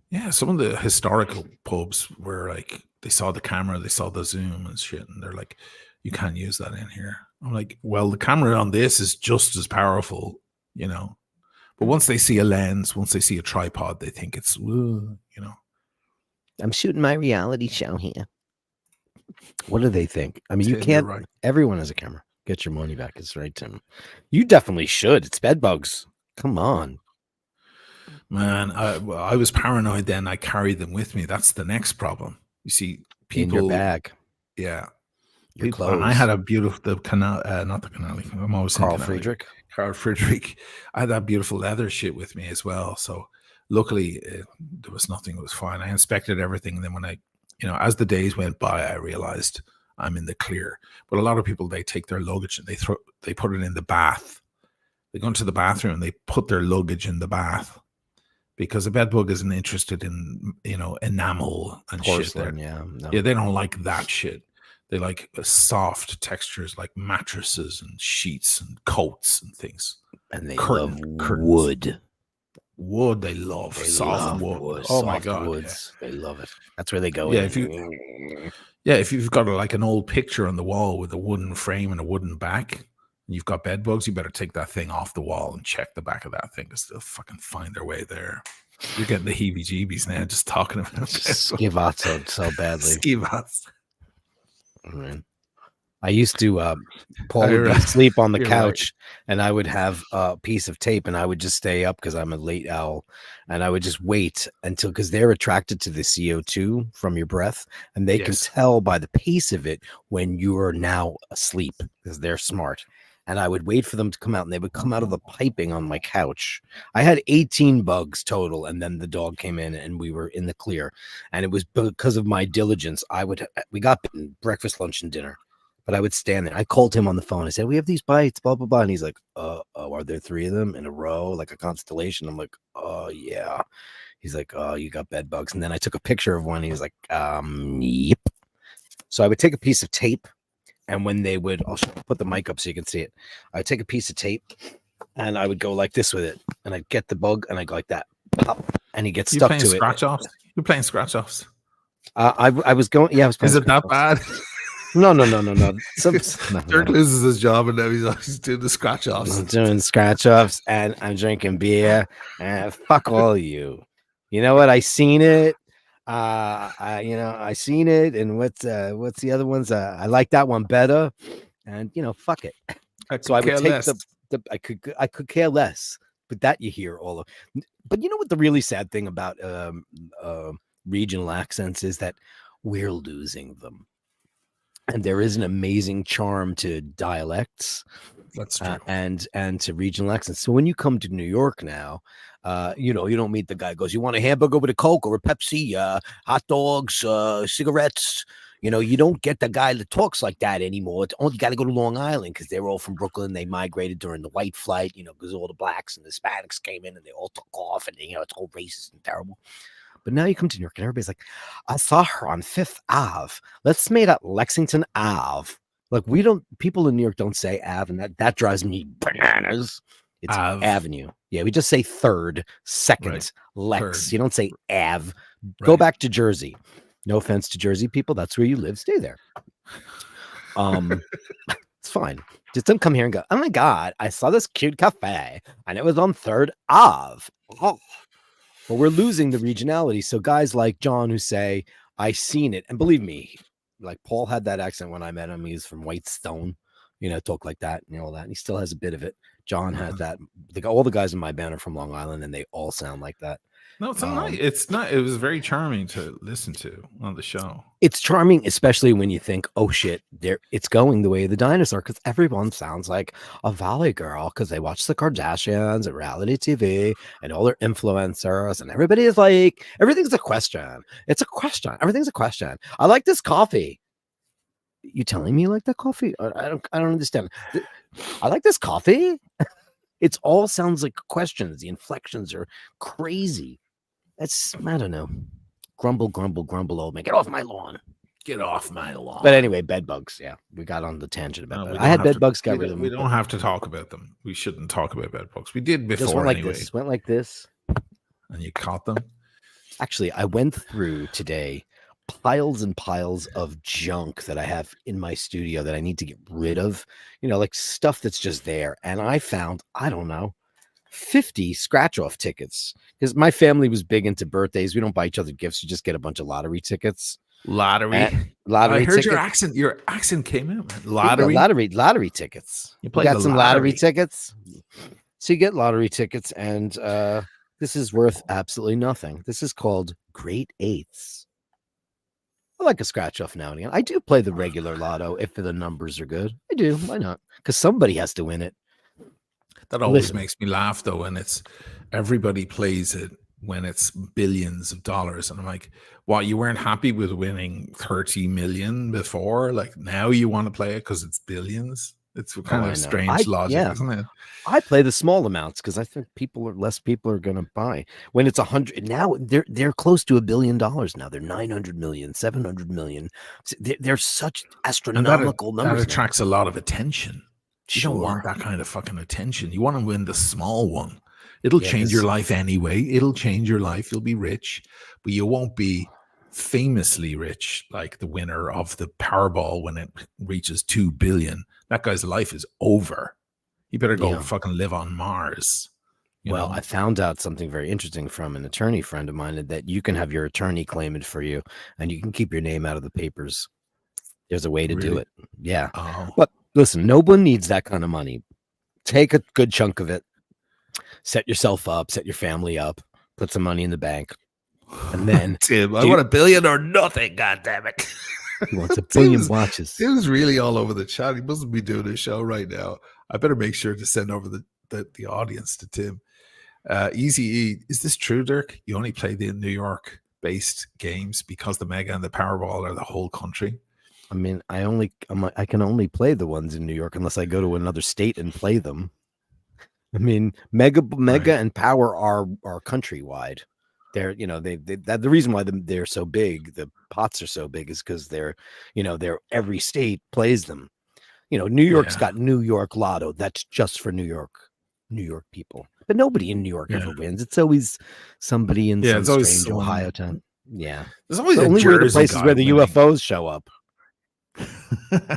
Yeah, some of the historical pubs were like, they saw the camera, they saw the zoom and shit, and they're like, you can't use that in here. I'm like, well, the camera on this is just as powerful, you know. But once they see a lens, once they see a tripod, they think it's, you know. I'm shooting my reality show here. What do they think? I mean, Tim, you can't. right. Everyone has a camera. Get your money back. It's right, Tim. You definitely should. It's bed bugs. Come on. Man, I was paranoid then. I carried them with me. That's the next problem. You see, people in your bag. Yeah. Your clothes. And I had a beautiful, not the canal. I'm always Carl Friedrich. Carl Friedrich. I had that beautiful leather shit with me as well. So luckily, there was nothing. It was fine. I inspected everything. And then when I, you know, as the days went by, I realized I'm in the clear. But a lot of people, they take their luggage and they put it in the bath. They go into the bathroom and they put their luggage in the bath. Because a bed bug isn't interested in, you know, enamel and porcelain, shit. Yeah, they don't like that shit. They like soft textures like mattresses and sheets and coats and things. And they love wood. Wood, they love. Soft wood. Oh my God. Woods. Yeah. They love it. That's where they go. Yeah, if you've got like an old picture on the wall with a wooden frame and a wooden back, and you've got bed bugs, you better take that thing off the wall and check the back of that thing because they'll fucking find their way there. You're getting the heebie-jeebies now just talking about it. Skivats so badly. Skivats. Man. I used to Paul would sleep on the couch and I would have a piece of tape and I would just stay up because I'm a late owl and I would just wait until, because they're attracted to the CO2 from your breath and they can tell by the pace of it when you are now asleep because they're smart. And I would wait for them to come out and they would come out of the piping on my couch. I had 18 bugs total. And then the dog came in and we were in the clear. And it was because of my diligence. We got breakfast, lunch, and dinner, but I would stand there. I called him on the phone. I said, we have these bites, blah, blah, blah. And he's like, are there 3 of them in a row? Like a constellation. I'm like, oh yeah. He's like, oh, you got bed bugs. And then I took a picture of one. He was like, yep. So I would take a piece of tape. And when they would, I'll put the mic up so you can see it. I would take a piece of tape and I would go like this with it. And I'd get the bug and I'd go like that. Pop, and he gets stuck to scratch offs? You're playing scratch offs? I was going, yeah, I was playing. Is it that bad? No. Dirk loses his job and now he's doing the scratch offs. I'm doing scratch offs and I'm drinking beer. And fuck all of you. You know what? I seen it. I seen it, and what's the other ones? I like that one better, and fuck it. So I would take I could care less, but that you hear all of. But you know what the really sad thing about regional accents is that we're losing them, and there is an amazing charm to dialects. That's true. And to regional accents. So when you come to New York now, you don't meet the guy who goes, you want a hamburger with a Coke or a Pepsi, hot dogs, cigarettes. You don't get the guy that talks like that anymore. It's only got to go to Long Island because they're all from Brooklyn. They migrated during the white flight, because all the blacks and the Hispanics came in and they all took off and, it's all racist and terrible. But now you come to New York and everybody's like, I saw her on Fifth Ave. Let's meet at Lexington Ave. Like people in New York don't say Ave, and that drives me bananas. It's Avenue. Yeah, we just say third, second, right. Lex. Third. You don't say Ave. Right. Go back to Jersey. No offense to Jersey people. That's where you live. Stay there. It's fine. Just don't come here and go, oh my God, I saw this cute cafe and it was on Third Ave. Oh. But we're losing the regionality. So guys like John who say, I seen it. And believe me, like Paul had that accent when I met him. He's from Whitestone, talk like that and all that. And he still has a bit of it. John has that. All the guys in my band are from Long Island and they all sound like that. No, it's not. It's not. It was very charming to listen to on the show. It's charming, especially when you think, oh shit, it's going the way of the dinosaur, because everyone sounds like a valley girl because they watch the Kardashians and reality TV and all their influencers, and everybody is like, everything's a question. It's a question. Everything's a question. I like this coffee. You telling me you like that coffee? I don't understand. I like this coffee. It's all sounds like questions. The inflections are crazy. I don't know. Grumble, grumble, grumble, old man. Get off my lawn. Get off my lawn. But anyway, bed bugs. Yeah, we got on the tangent about that. I had bed bugs. Got rid of them. We don't have to talk about them. We shouldn't talk about bed bugs. We did before. Just went like anyway. this. Went like this. And you caught them? Actually, I went through today piles and piles of junk that I have in my studio that I need to get rid of. You know, like stuff that's just there. And I found, I don't know, 50 scratch-off tickets, because my family was big into birthdays. We don't buy each other gifts. You just get a bunch of lottery tickets. Lottery I heard tickets. Your accent came out, man. Lottery tickets. You got some lottery tickets. So you get lottery tickets, and this is worth absolutely nothing. This is called Great Eights. I like a scratch-off now and again. I do play the regular lotto if the numbers are good. I do. Why not? Because somebody has to win it. That always makes me laugh, though, and it's everybody plays it when it's billions of dollars, and I'm like, "What? You weren't happy with winning 30 million before? Like now you want to play it because it's billions? It's kind of strange logic, isn't it?" I play the small amounts because I think less people are going to buy. When it's 100 now, they're close to $1 billion now. They're 900 million, 700 million. They're such astronomical numbers. That attracts a lot of attention. You don't want that kind of fucking attention. You want to win the small one. It'll change your life anyway. It'll change your life. You'll be rich, but you won't be famously rich like the winner of the Powerball when it reaches 2 billion. That guy's life is over. He better go fucking live on Mars. Well, I found out something very interesting from an attorney friend of mine, that you can have your attorney claim it for you, and you can keep your name out of the papers. There's a way to do it. Yeah. Oh. But listen, no one needs that kind of money. Take a good chunk of it. Set yourself up. Set your family up. Put some money in the bank. And then Tim, I want $1 billion or nothing, goddammit. He wants $1 billion watches. Tim's really all over the chat. He mustn't be doing a show right now. I better make sure to send over the audience to Tim. Easy E, is this true, Dirk? You only play the New York based games because the Mega and the Powerball are the whole country? I mean, I can only play the ones in New York unless I go to another state and play them. I mean, Mega and Power are countrywide. They're, the reason why they're so big, the pots are so big, is because they're every state plays them. New York's got New York Lotto. That's just for New York people. But nobody in New York ever wins. It's always somebody in some strange Ohio town. Yeah, there's always only the places where the UFOs show up.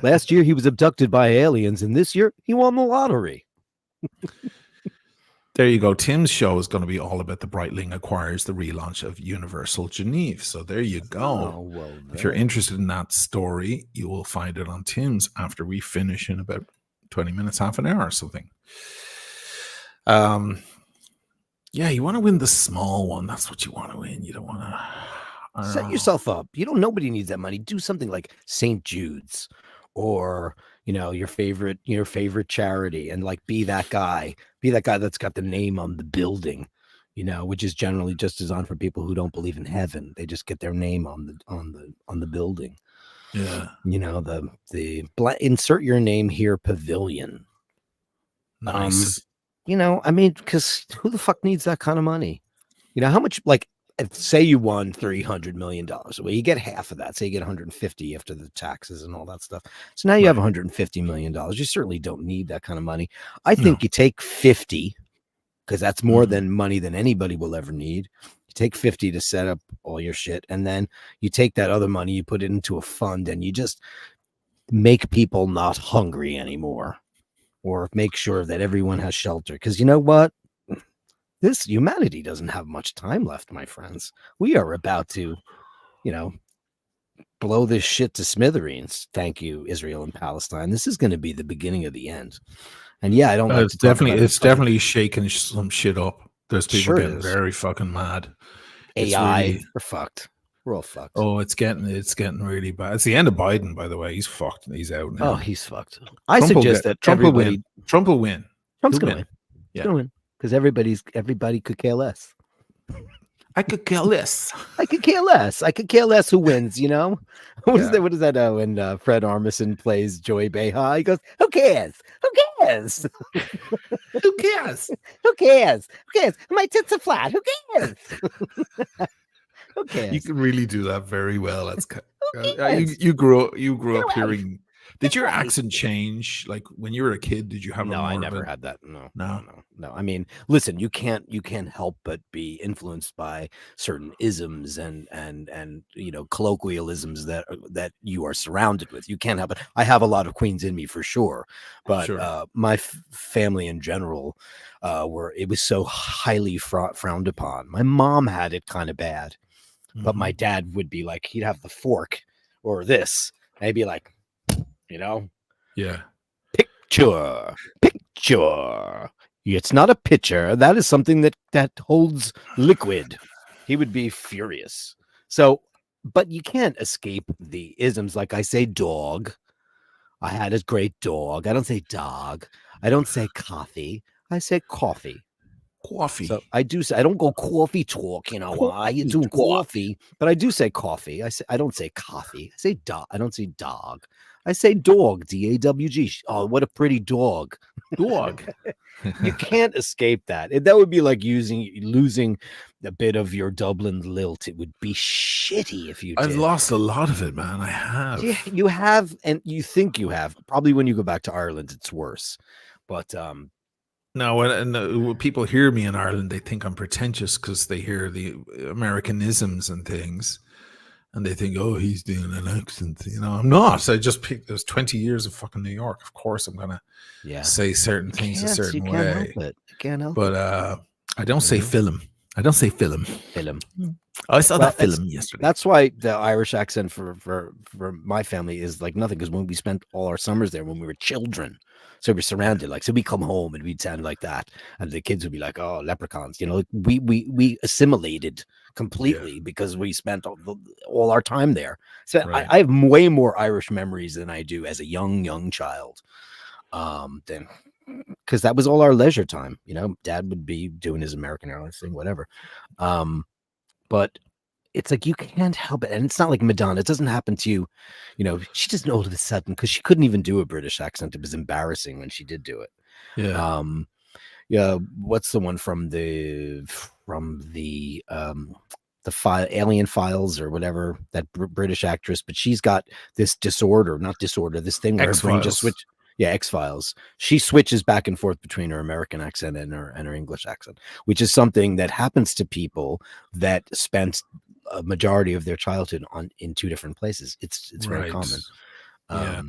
Last year he was abducted by aliens, and this year he won the lottery. There you go. Tim's show is going to be all about the Breitling acquires the relaunch of Universal Geneve. So there you go. Oh, well, if you're interested in that story, you will find it on Tim's after we finish in about 20 minutes, half an hour or something. Yeah, you want to win the small one. That's what you want to win. You don't want to set yourself up. Nobody needs that money. Do something like St. Jude's or your favorite charity, and like be that guy that's got the name on the building, which is generally just designed for people who don't believe in heaven. They just get their name on the building. Yeah. Insert your name here pavilion. Nice. Because who the fuck needs that kind of money? How much, like, say you won $300 million. Well, you get half of that. Say you get 150 after the taxes and all that stuff. So now you have $150 million. You certainly don't need that kind of money. I think you take 50, because that's more than money than anybody will ever need. You take 50 to set up all your shit, and then you take that other money, you put it into a fund, and you just make people not hungry anymore, or make sure that everyone has shelter. Because you know what? This humanity doesn't have much time left, my friends. We are about to, blow this shit to smithereens. Thank you, Israel and Palestine. This is going to be the beginning of the end. And yeah, I don't. It's definitely shaking some shit up. There's people Sure getting is. very fucking mad. It's AI, really we're fucked. We're all fucked. oh, it's getting really bad. It's the end of Biden, by the way. He's fucked. He's out now. Oh, he's fucked. I suggest that Trump will win. everybody. Trump will win. Trump's He'll gonna win. win. He's Yeah. gonna win because everybody could care less. I could care less. I could care less. I could care less who wins. You know, what is Yeah. that? What is that? When Fred Armisen plays Joey Behar, he goes, "Who cares? Who cares? Who cares? Who cares? Who cares? My tits are flat. Who cares? Who cares? You can really do that very well. That's cares? you grew up away. hearing. Did your away. accent change? Like when you were a kid, did you have? No, I more never of a, had that. No, No. no. I mean, listen, you can't help but be influenced by certain isms and you know, colloquialisms that you are surrounded with. You can't help it. I have a lot of Queens in me for sure, but Sure. my family in general, it was so highly frowned upon. My mom had it kind of bad, but my dad would be like, he'd have the fork or this, and I'd be like, you know. Yeah. Picture. It's not a pitcher. That is something that holds liquid. He would be furious. So, but you can't escape the isms. Like I say, dog. I had a great dog. I don't say dog. I don't say coffee. I say coffee. Coffee. So I do say, I don't go coffee talk. You know, why you doing coffee? But I do say coffee. I don't say coffee. I say dog. I don't say dog. I say dog, D-A-W-G. Oh, what a pretty dog. Dog. You can't escape that. That would be like losing a bit of your Dublin lilt. It would be shitty if you did. I've lost a lot of it, man. I have. Yeah, you have, and you think you have. Probably when you go back to Ireland, it's worse. But no, when people hear me in Ireland, they think I'm pretentious because they hear the Americanisms and things. And they think, oh, he's doing an accent. You know, I'm not. I just picked. There's 20 years of fucking New York. Of course, I'm gonna say certain things a certain way. Can't help it. You can't help but I don't say film. I don't say film. Film. I saw that film yesterday. That's why the Irish accent for my family is like nothing. Because when we spent all our summers there when we were children, so we're surrounded. Like, so we come home and we'd sound like that, and the kids would be like, "Oh, leprechauns." You know, we assimilated completely because we spent all our time there. So Right. I have way more Irish memories than I do as a young child. Then because that was all our leisure time. You know, Dad would be doing his American Airlines thing, whatever. But it's like you can't help it, and it's not like Madonna. It doesn't happen to you. You know, she just all of a sudden, because she couldn't even do a British accent. It was embarrassing when she did do it. Yeah. Yeah. What's the one from the Alien Files or whatever, that British actress? But she's got this not disorder, this thing where her brain just switch. Yeah, X-Files. She switches back and forth between her American accent and her English accent, which is something that happens to people that spent a majority of their childhood in two different places. It's very common. Yeah.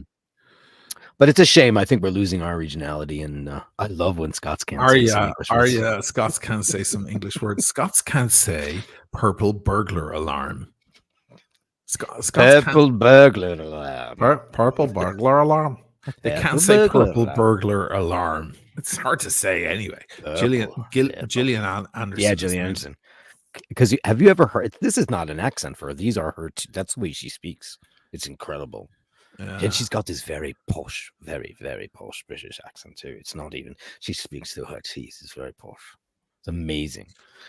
But it's a shame. I think we're losing our regionality, and I love when Scots can't say some English words. Scots can't say some English words. Scots can't say purple burglar alarm. Purple burglar alarm. Purple burglar alarm. They can't say purple burglar alarm. It's hard to say anyway. Gillian Anderson. Yeah, Gillian Anderson. Because have you ever heard? This is not an accent for her. These are her. That's the way she speaks. It's incredible. Yeah. And she's got this very posh, very, very posh British accent too. It's not even. She speaks through her teeth. It's very posh. It's amazing.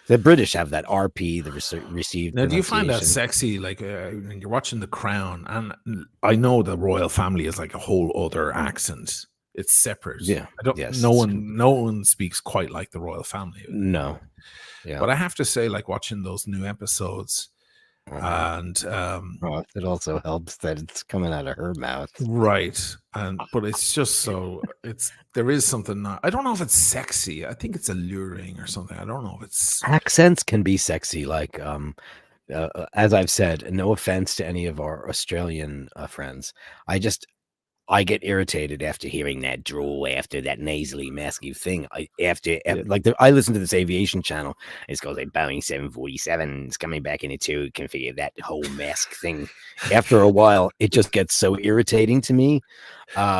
The British have that RP, the received. Now, do you find that sexy? Like when you're watching The Crown, and I know the royal family is like a whole other accent. It's separate. Yeah, I don't. Yes, no one speaks quite like the royal family. No. Yeah. But I have to say, like watching those new episodes, and it also helps that it's coming out of her mouth, right? But it's just so there is something. I don't know if it's sexy. I think it's alluring or something. I don't know if it's accents can be sexy. Like as I've said, no offense to any of our Australian friends, I get irritated after hearing that drawl, after that nasally, masky thing. I listen to this aviation channel. It goes like Boeing 747 is coming back into two. Configure that whole mask thing. After a while, it just gets so irritating to me.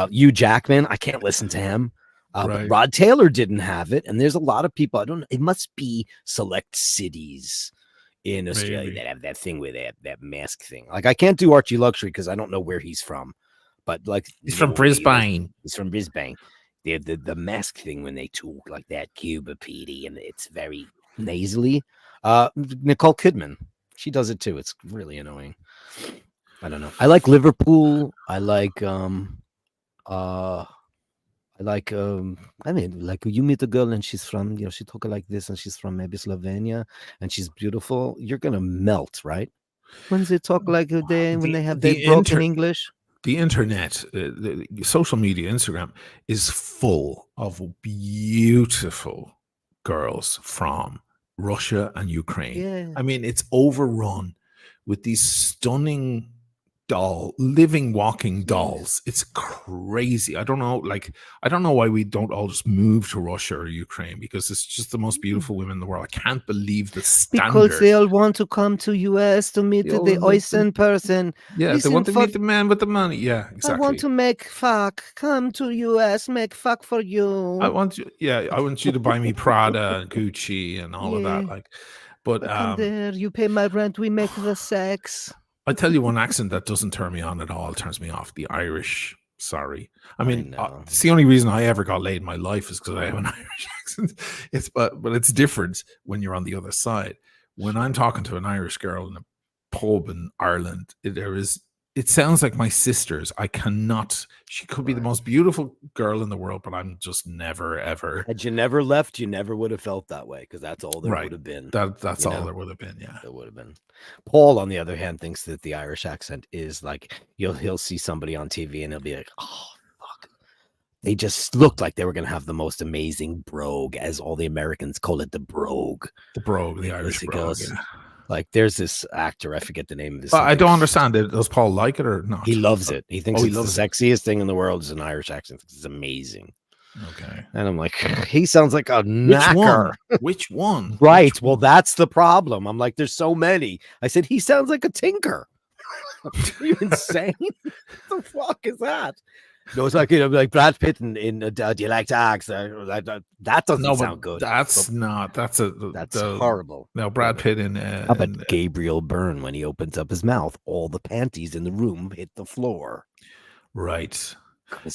Hugh Jackman, I can't listen to him. But Right. Rod Taylor didn't have it, and there's a lot of people. I don't know. It must be select cities in Australia Maybe. that have that thing with that mask thing. Like I can't do Archie Luxury because I don't know where he's from, but like He's from Brisbane. He's from Brisbane. They have the mask thing when they talk like that, Cuba Petey, and it's very nasally. Nicole Kidman, she does it too. It's really annoying. I don't know. I like Liverpool. I like I mean, like you meet a girl and she's from, she talk like this and she's from maybe Slovenia and she's beautiful. You're gonna melt, right? When they talk like when they have that broken English. The internet, the social media, Instagram is full of beautiful girls from Russia and Ukraine. Yeah. I mean, it's overrun with these stunning living, walking dolls. It's crazy. I don't know why we don't all just move to Russia or Ukraine, because it's just the most beautiful women in the world. I can't believe the standard. Because they all want to come to US to meet the Oysen person. Yeah, they want to meet the man with the money. Yeah, exactly. I want to make fuck. Come to US, make fuck for you. I want you to buy me Prada and Gucci and all of that. Like, but come there, you pay my rent, we make the sex. I tell you one accent that doesn't turn me on at all. It turns me off. The Irish. Sorry. I mean, it's the only reason I ever got laid in my life is because I have an Irish accent. But it's different when you're on the other side. When I'm talking to an Irish girl in a pub in Ireland, it sounds like my sister's. I cannot. She could be the most beautiful girl in the world, but I'm just never, ever. Had you never left, you never would have felt that way, because that's all there would have been. That's all there would have been. Yeah, there would have been. Paul, on the other hand, thinks that the Irish accent is like he'll see somebody on TV and he'll be like, "Oh fuck, they just looked like they were going to have the most amazing brogue," as all the Americans call it, the brogue. The Irish brogue. Yeah. Like there's this actor, I forget the name of this. But I don't understand it. Does Paul like it or not? He loves it. He thinks it's the sexiest thing in the world is an Irish accent. It's amazing. Okay. And I'm like, he sounds like a knacker. Which one? Right. Which well, that's the problem. I'm like, there's so many. I said, he sounds like a tinker. Are you insane? What the fuck is that? No, it's like, like Brad Pitt in Do You Like Dogs? That doesn't sound good. That's horrible. No, Brad Pitt in how about Gabriel Byrne, when he opens up his mouth, all the panties in the room hit the floor. Right.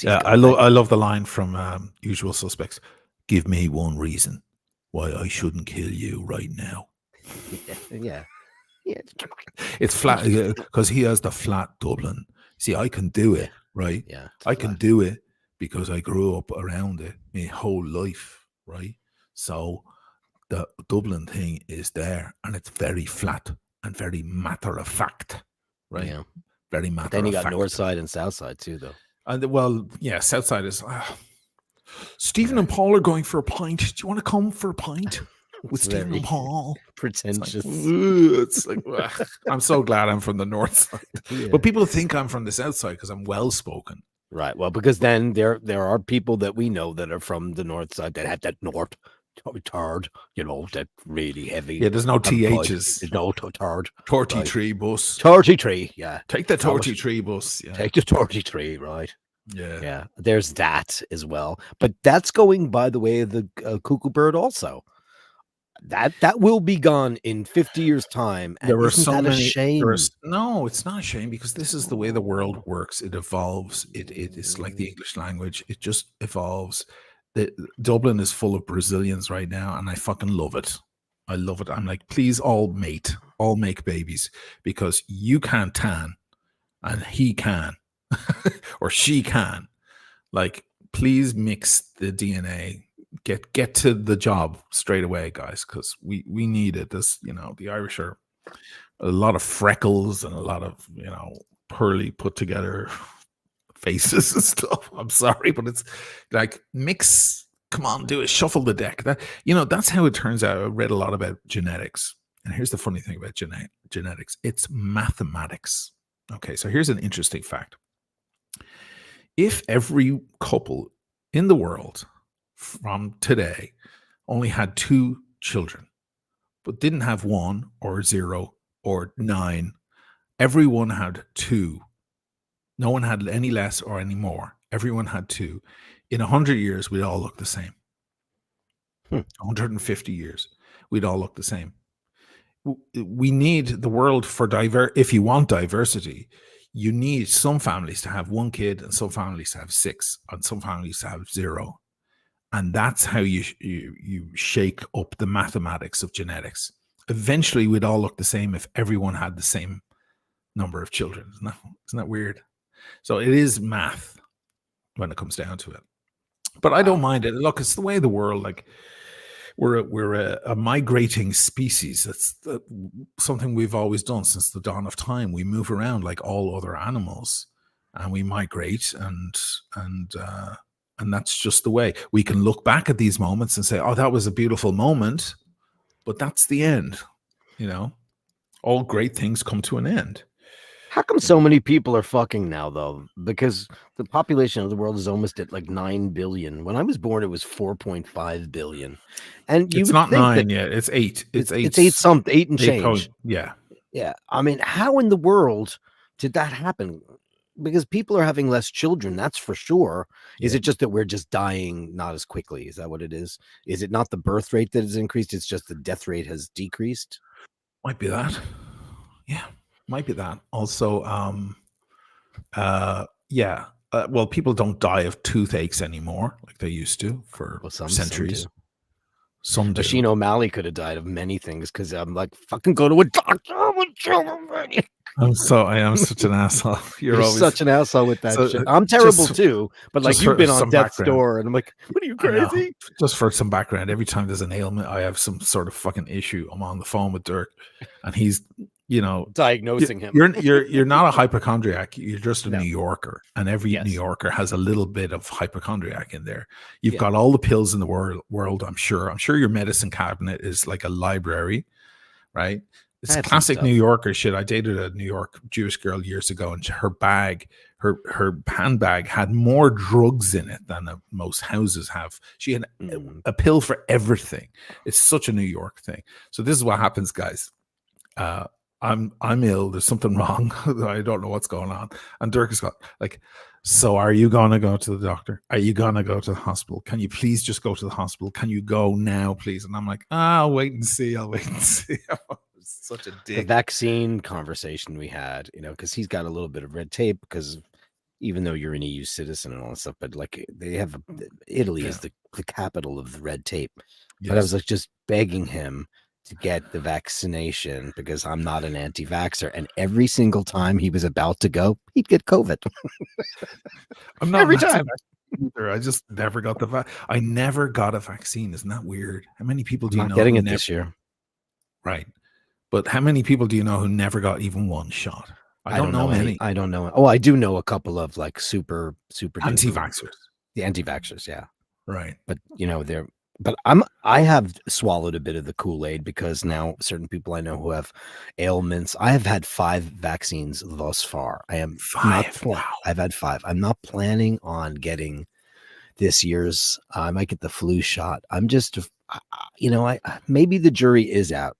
Yeah, I love the line from Usual Suspects. Give me one reason why I shouldn't kill you right now. Yeah. It's flat because he has the flat Dublin. See, I can do it, right? Yeah, I can do it because I grew up around it my whole life, right? So the Dublin thing is there, and it's very flat and very matter of fact, right? Yeah, very matter of fact. Then you got North Side and South Side too, though. And South Side is. Stephen and Paul are going for a pint. Do you want to come for a pint with Stephen and Paul? Pretentious. It's like I'm so glad I'm from the North Side. Yeah. But people think I'm from the South Side because I'm well spoken. Right. Well, because then there are people that we know that are from the North Side that have that North tard, that really heavy. Yeah, there's no THs. There's no tard. Torty tree bus. Torty tree, yeah. Take the Torty tree bus. Yeah. Take the Torty tree, right. Yeah. Yeah. There's that as well. But that's going by the way of the cuckoo bird also. That will be gone in 50 years' time. And there were so many. Shame? No, it's not a shame, because this is the way the world works. It evolves. It is like the English language. It just evolves. Dublin is full of Brazilians right now, and I fucking love it. I love it. I'm like, please all make babies, because you can't tan, and he can, or she can. Like, please mix the DNA. Get to the job straight away, guys, because we need it. This, the Irish are a lot of freckles and a lot of pearly put together faces and stuff. I'm sorry, but it's like mix. Come on, do it. Shuffle the deck. That's how it turns out. I read a lot about genetics, and here's the funny thing about genetics. It's mathematics. Okay, so here's an interesting fact. If every couple in the world from today only had 2 children, but didn't have 1 or 0 or 9, everyone had 2. No one had any less or any more. Everyone had 2. In 100 years, we'd all look the same. Hmm. 150 years, we'd all look the same. We need the world for if you want diversity, you need some families to have one kid and some families to have 6 and some families to have 0. And that's how you shake up the mathematics of genetics. Eventually, we'd all look the same if everyone had the same number of children. Isn't that weird? So it is math when it comes down to it. But I don't mind it. Look, it's the way of the world. Like we're a migrating species. That's something we've always done since the dawn of time. We move around like all other animals, and we migrate, and that's just the way. We can look back at these moments and say, "Oh, that was a beautiful moment," but that's the end. You know, all great things come to an end. How come so many people are fucking now, though? Because the population of the world is almost at like 9 billion. When I was born, it was 4.5 billion. And you It's would not think 9 that yet. It's 8. It's 8. It's 8 something, 8 and 8 change. yeah. Yeah. I mean, how in the world did that happen? Because people are having less children, that's for sure. Is it just that we're just dying not as quickly? Is that what it is? Is it not the birth rate that has increased? It's just the death rate has decreased? Might be that. Yeah. Might be that. Also, yeah. Well, people don't die of toothaches anymore like they used to for centuries. Some do. Machine O'Malley could have died of many things because I'm like, fucking go to a doctor. I am such an asshole. You're always such an asshole with that shit. I'm terrible too, but like you've been on death's door, and I'm like, what are you crazy? Just for some background, every time there's an ailment, I have some sort of fucking issue. I'm on the phone with Dirk, and he's, diagnosing him. You're not a hypochondriac. You're just a New Yorker, and every New Yorker has a little bit of hypochondriac in there. You've got all the pills in the world. I'm sure your medicine cabinet is like a library, right? It's classic New Yorker shit. I dated a New York Jewish girl years ago, and her bag, her handbag had more drugs in it than most houses have. She had a pill for everything. It's such a New York thing. So this is what happens, guys. I'm ill. There's something wrong. I don't know what's going on. And Dirk has got like, so are you going to go to the doctor? Are you going to go to the hospital? Can you please just go to the hospital? Can you go now, please? And I'm like, I'll wait and see. I'll wait and see. Such a dick. The vaccine conversation we had, because he's got a little bit of red tape because even though you're an EU citizen and all that stuff, but like they have Italy is the capital of the red tape. Yes. But I was like just begging him to get the vaccination because I'm not an anti-vaxxer. And every single time he was about to go, he'd get COVID. I'm not every time. Either. I just never got I never got a vaccine. Isn't that weird? How many people do you know? Getting it this year. Right. But how many people do you know who never got even one shot? I don't know many. I don't know. Oh, I do know a couple of like super anti-vaxxers. The anti-vaxxers, yeah. Right. But I have swallowed a bit of the Kool-Aid because now certain people I know who have ailments. I have had 5 vaccines thus far. I am 5. Wow. I've had 5. I'm not planning on getting this year's. I might get the flu shot. I'm just, maybe the jury is out.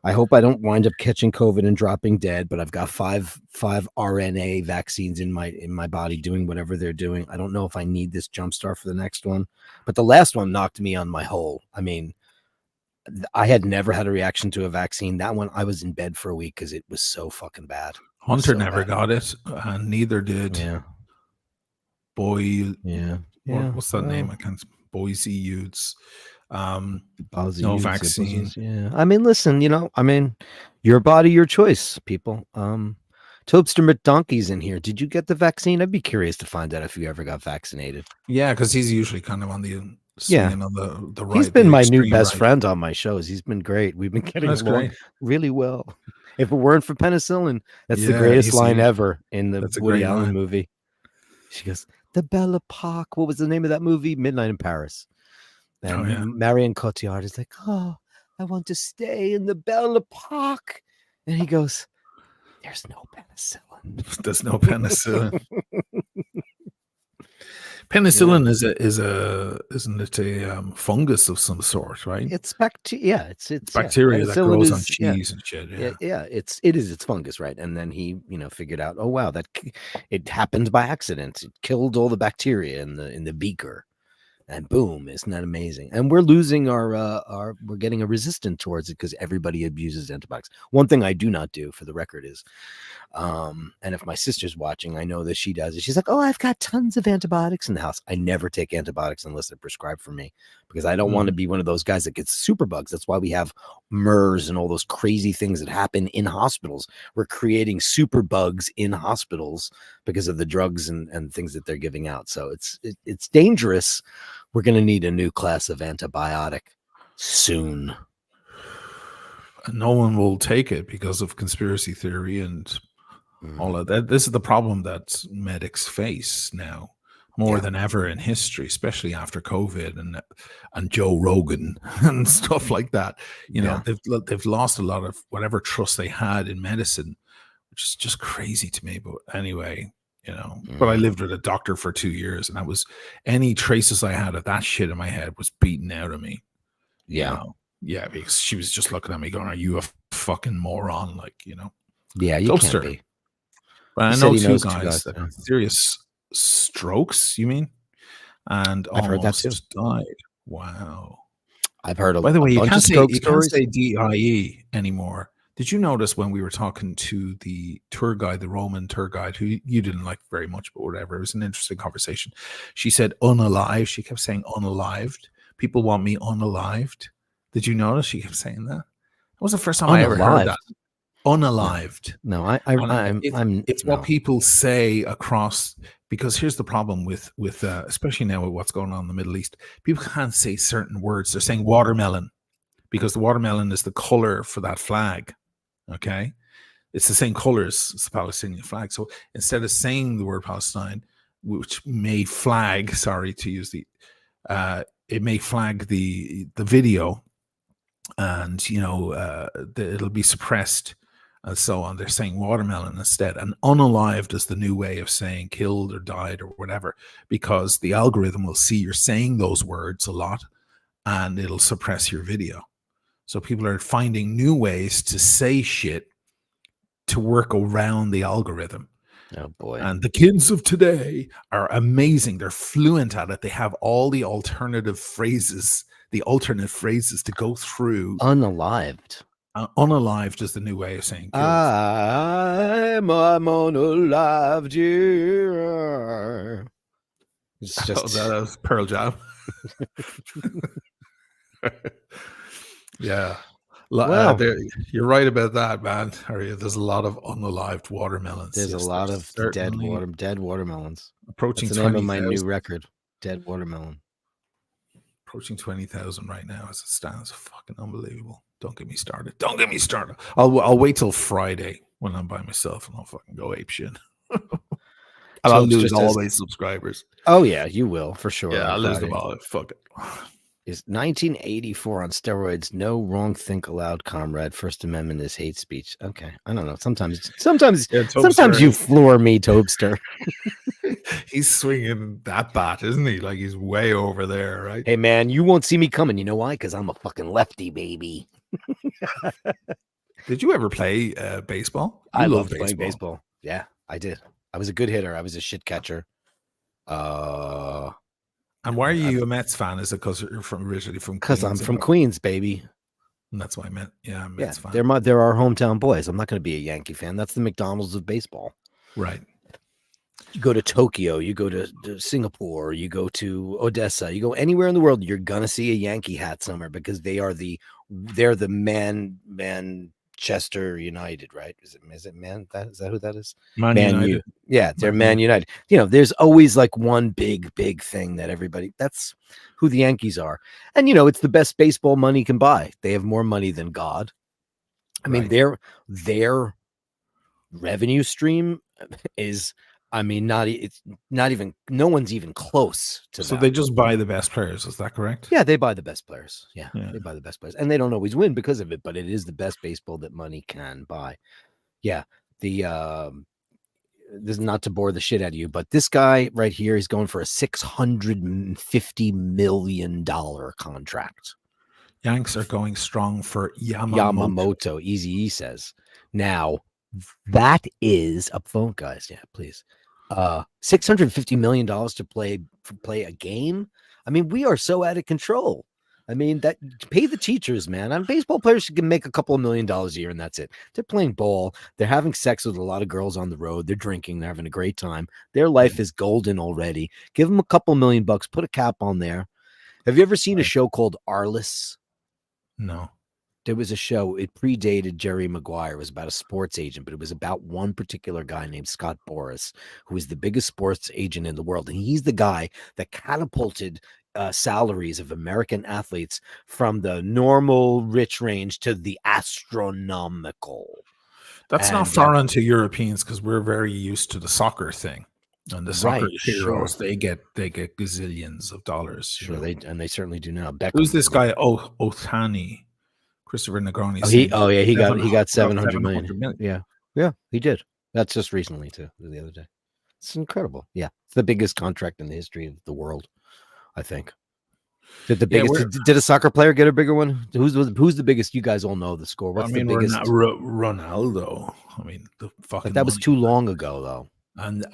I hope I don't wind up catching COVID and dropping dead, but I've got 5 RNA vaccines in my body doing whatever they're doing. I don't know if I need this Jumpstart for the next one, but the last one knocked me on my hole. I mean, I had never had a reaction to a vaccine. That one, I was in bed for a week because it was so fucking bad. Hunter never got it, and neither did Boy. Yeah. What's that name? I can't. Boise Utes. No vaccine. Yeah. I mean, listen, your body, your choice, people. Tobster McDonkey's in here. Did you get the vaccine? I'd be curious to find out if you ever got vaccinated. Yeah, because he's usually kind of on the on the right. He's been my new best friend on my shows. He's been great. We've been getting along really well. If it weren't for penicillin, that's the greatest line ever in the Woody Allen movie. She goes, "The Belle Epoque." What was the name of that movie? Midnight in Paris. And Marion Cotillard is like, "Oh, I want to stay in the Belle Epoque." And he goes, "There's no penicillin." There's no penicillin. Penicillin isn't it a fungus of some sort, right? It's bacteria. It's bacteria that Penicillin grows on is cheese and shit. Yeah. it's fungus, right? And then he figured out, oh wow, it happened by accident. It killed all the bacteria in the beaker. And boom, isn't that amazing? And we're losing we're getting a resistance towards it because everybody abuses antibiotics. One thing I do not do, for the record, is and if my sister's watching, I know that she does it. She's like, oh, I've got tons of antibiotics in the house. I never take antibiotics unless they're prescribed for me, because I don't want to be one of those guys that gets super bugs. That's why we have MERS and all those crazy things that happen in hospitals. We're creating super bugs in hospitals because of the drugs and things that they're giving out. So it's dangerous. We're going to need a new class of antibiotic soon. And no one will take it because of conspiracy theory and all of that. This is the problem that medics face now more than ever in history, especially after COVID and Joe Rogan and stuff like that. You know, they've lost a lot of whatever trust they had in medicine, which is just crazy to me. But anyway, you know, but I lived with a doctor for 2 years, and that was any traces I had of that shit in my head was beaten out of me. Yeah. You know? Yeah, because she was just looking at me going, are you a fucking moron? Like, you know. Yeah, you can't be. But I know two guys that had serious strokes, you mean? And I've heard that too. Died. Wow. I've heard By the way, you can't stories. say DIE anymore. Did you notice when we were talking to the tour guide, the Roman tour guide, who you didn't like very much, but whatever, it was an interesting conversation. She said unalive. She kept saying unalived. People want me unalived. Did you notice she kept saying that? That was the first time I ever heard that. Unalived. No, it's what people say across, because here's the problem with especially now with what's going on in the Middle East. People can't say certain words. They're saying watermelon because the watermelon is the color for that flag. Okay, it's the same colors as the Palestinian flag. So instead of saying the word Palestine, which may flag, sorry to use the, it may flag the video, and you know it'll be suppressed and so on. They're saying watermelon instead, and unalived is the new way of saying killed or died or whatever, because the algorithm will see you're saying those words a lot, and it'll suppress your video. So people are finding new ways to say shit to work around the algorithm. Oh boy. And the kids of today are amazing. They're fluent at it. They have all the alternate phrases to go through. Unalived. Unalived is the new way of saying killed. I'm unalived. Yeah. It's just that was Pearl Jam. Yeah. Well, you're right about that, man. There's a lot of unalived watermelons. There's a lot of dead watermelons. Approaching That's the name of my new record, Dead Watermelon. Approaching 20,000 right now as it stands. Fucking unbelievable. Don't get me started. I'll wait till Friday when I'm by myself and I'll fucking go ape shit. And I'll lose all my subscribers. Oh yeah, you will for sure. Yeah, I'll lose them all. Fuck it. Is 1984 on steroids? No wrong think aloud, comrade. First Amendment is hate speech. Okay, I don't know. Sometimes you floor me, Tobster. He's swinging that bat, isn't he? Like he's way over there, right? Hey man, you won't see me coming. You know why? Because I'm a fucking lefty, baby. Did you ever play baseball? I loved playing baseball. Yeah, I did. I was a good hitter. I was a shit catcher. And why are you a Mets fan? Is it because you're originally from Queens? Because I'm from Queens, baby. And that's why I meant, yeah, I'm a Mets fan. They're our hometown boys. I'm not going to be a Yankee fan. That's the McDonald's of baseball. Right. You go to Tokyo, you go to Singapore, you go to Odessa, you go anywhere in the world, you're going to see a Yankee hat somewhere because they're the Manchester United, right? Is it Man? Is that who that is? Man United. Yeah, they're Man United. You know, there's always like one big thing that everybody, that's who the Yankees are. And, you know, it's the best baseball money can buy. They have more money than God. I mean, their revenue stream is, I mean, no one's even close to that. So they just buy the best players. Is that correct? Yeah, they buy the best players. Yeah, they buy the best players. And they don't always win because of it, but it is the best baseball that money can buy. Yeah. this is not to bore the shit out of you, but this guy right here is going for a $650 million contract. Yanks are going strong for Yamamoto, Easy says. Now, that is up phone, guys. Yeah, please. $650 million to play a game. I mean, we are so out of control. I mean, that pay the teachers, man. And baseball players can make a couple of $1 million a year, and that's it. They're playing ball. They're having sex with a lot of girls on the road. They're drinking. They're having a great time. Their life is golden already. Give them a couple $1 million. Put a cap on there. Have you ever seen a show called Arliss? No. There was a show. It predated Jerry Maguire. It was about a sports agent, but it was about one particular guy named Scott Boras, who is the biggest sports agent in the world, and he's the guy that catapulted salaries of American athletes from the normal rich range to the astronomical. That's not foreign to Europeans because we're very used to the soccer thing, and the soccer heroes they get gazillions of dollars. Sure, they certainly do now. Beckham, who's this guy? Othani, Christopher Negroni. He got 700 million. Yeah, he did. That's just recently too. The other day. It's incredible. Yeah, it's the biggest contract in the history of the world. I think. Did a soccer player get a bigger one? Who's the biggest? You guys all know the score. What's the biggest? Ronaldo. I mean, the fucking. But that was too long ago, though. And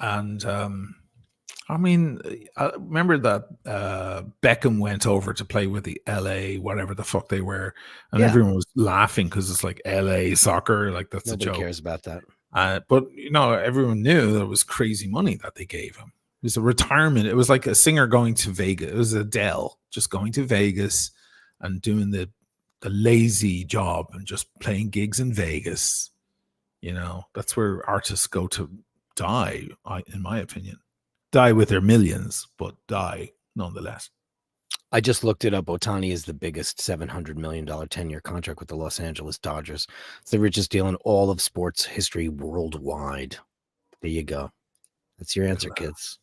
I mean, I remember that Beckham went over to play with the LA, whatever the fuck they were, and everyone was laughing because it's like LA soccer, like that's a joke. Nobody cares about that. But everyone knew that it was crazy money that they gave him. It was a retirement. It was like a singer going to Vegas. It was Adele just going to Vegas and doing the lazy job and just playing gigs in Vegas. That's where artists go to die, in my opinion. Die with their millions, but die nonetheless. I just looked it up. Ohtani is the biggest $700 million 10-year contract with the Los Angeles Dodgers. It's the richest deal in all of sports history worldwide. There you go. That's your answer, kids.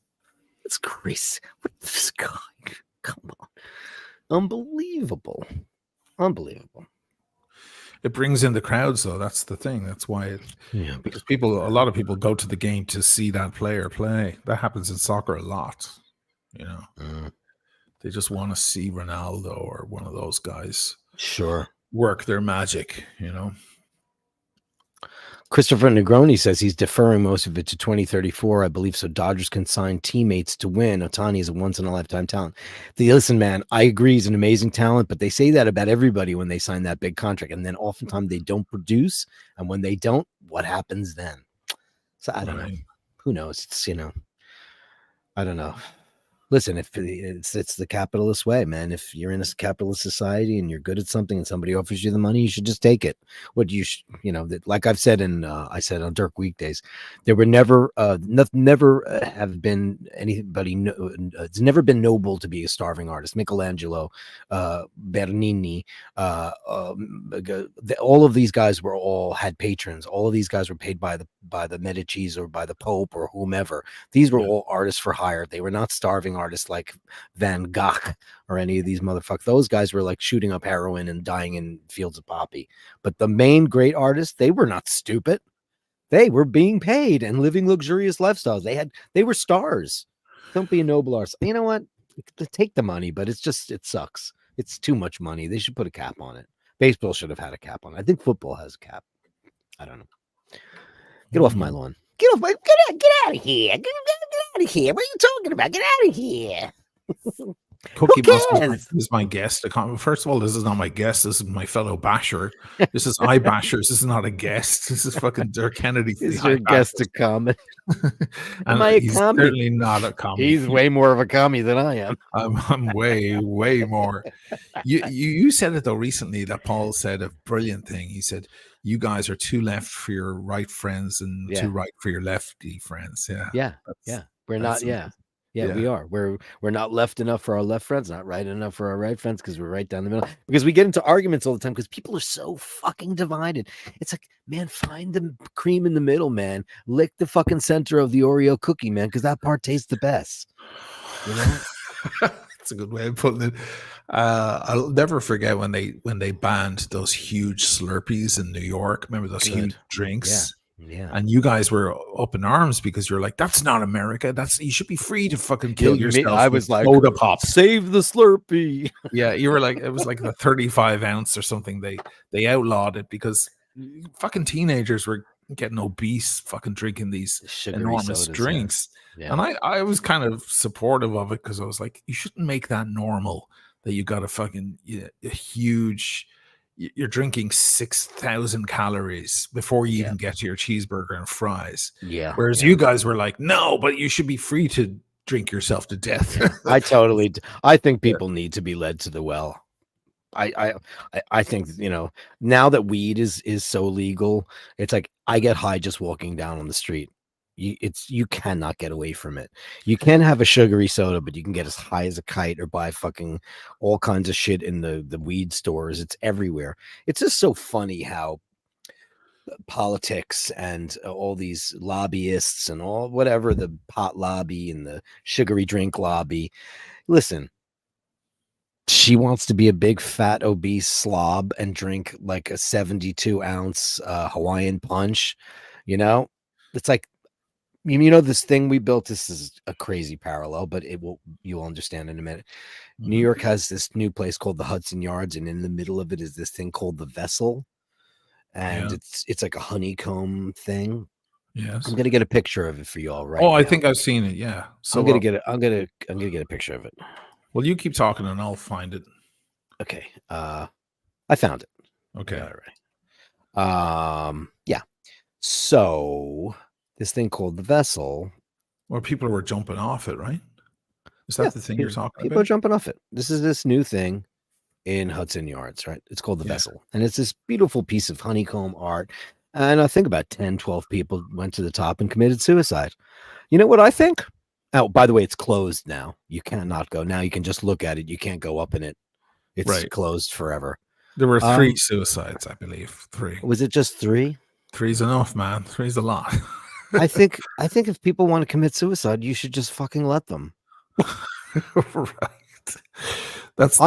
It's crazy. What this guy? Come on. Unbelievable. It brings in the crowds, though. That's the thing. That's why because a lot of people go to the game to see that player play. That happens in soccer a lot. They just want to see Ronaldo or one of those guys work their magic, Christopher Negroni says he's deferring most of it to 2034, I believe, so Dodgers can sign teammates to win. Ohtani is a once-in-a-lifetime talent. Listen, man, I agree he's an amazing talent, but they say that about everybody when they sign that big contract, and then oftentimes they don't produce, and when they don't, what happens then? So I don't know. Who knows? It's, I don't know. Listen, if it's the capitalist way, man. If you're in a capitalist society and you're good at something and somebody offers you the money, you should just take it. Like I've said I said on Dirk Weekdays, there were never have been anybody. It's never been noble to be a starving artist. Michelangelo, Bernini, all of these guys had patrons. All of these guys were paid by the Medicis or by the Pope or whomever. These were all artists for hire. They were not starving artists like Van Gogh or any of these motherfuckers. Those guys were like shooting up heroin and dying in fields of poppy. But the main great artists, they were not stupid. They were being paid and living luxurious lifestyles. They were stars. Don't be a noble artist. You know what? Take the money, but it sucks. It's too much money. They should put a cap on it. Baseball should have had a cap on it. I think football has a cap. I don't know. Get off my lawn. Get out of here. Get out of here. What are you talking about? Get out of here. Cookie Monster is my guest. First of all, this is not my guest. This is my fellow basher. This is iBashers. This is not a guest. This is fucking Dirk Kennedy. He's your guest to comment. Am I a commie? Certainly not a commie. He's way more of a commie than I am. I'm way more. You said it though recently that Paul said a brilliant thing. He said, "You guys are too left for your right friends and too right for your lefty friends." Yeah. We're not. We are. We're not left enough for our left friends, not right enough for our right friends, because we're right down the middle. Because we get into arguments all the time because people are so fucking divided. It's like, man, find the cream in the middle, man. Lick the fucking center of the Oreo cookie, man, because that part tastes the best. That's a good way of putting it. I'll never forget when they banned those huge Slurpees in New York. Remember those huge drinks? Yeah. And you guys were up in arms because you're like, that's not America. You should be free to fucking kill yourself I with was like, soda pop. save the Slurpee. Yeah, you were like, it was like the 35 ounce or something. They outlawed it because fucking teenagers were getting obese, fucking drinking these Sugary enormous sodas. drinks. Yeah. And I was kind of supportive of it because I was like, you shouldn't make that normal that you got a fucking a huge. You're drinking 6,000 calories before you even get to your cheeseburger and fries. Yeah. Whereas you guys were like, no, but you should be free to drink yourself to death. I think people need to be led to the well. I think, now that weed is so legal, it's like I get high just walking down on the street. You cannot get away from it. You can have a sugary soda, but you can get as high as a kite or buy fucking all kinds of shit in the weed stores. It's everywhere. It's just so funny how politics and all these lobbyists and all whatever, the pot lobby and the sugary drink lobby. Listen, she wants to be a big fat obese slob and drink like a 72-ounce Hawaiian punch. It's like, this thing we built. This is a crazy parallel, but you'll understand in a minute. New York has this new place called the Hudson Yards, and in the middle of it is this thing called the Vessel, and it's like a honeycomb thing. Yes, I'm gonna get a picture of it for y'all right now. I think I've seen it. Yeah, so I'm gonna get it. I'm gonna get a picture of it. Well, you keep talking and I'll find it. Okay. I found it. Okay. All right. Yeah. So this thing called the Vessel. Well, people were jumping off it, right? Is that the thing you're talking about? People are jumping off it. This is this new thing in Hudson Yards, right? It's called the Vessel. And it's this beautiful piece of honeycomb art. And I think about 10, 12 people went to the top and committed suicide. You know what I think? Oh, by the way, it's closed now. You cannot go. Now you can just look at it. You can't go up in it. It's closed forever. There were 3 suicides, I believe. 3. Was it just 3? 3's enough, man. 3's a lot. I think if people want to commit suicide, you should just fucking let them. Right. That's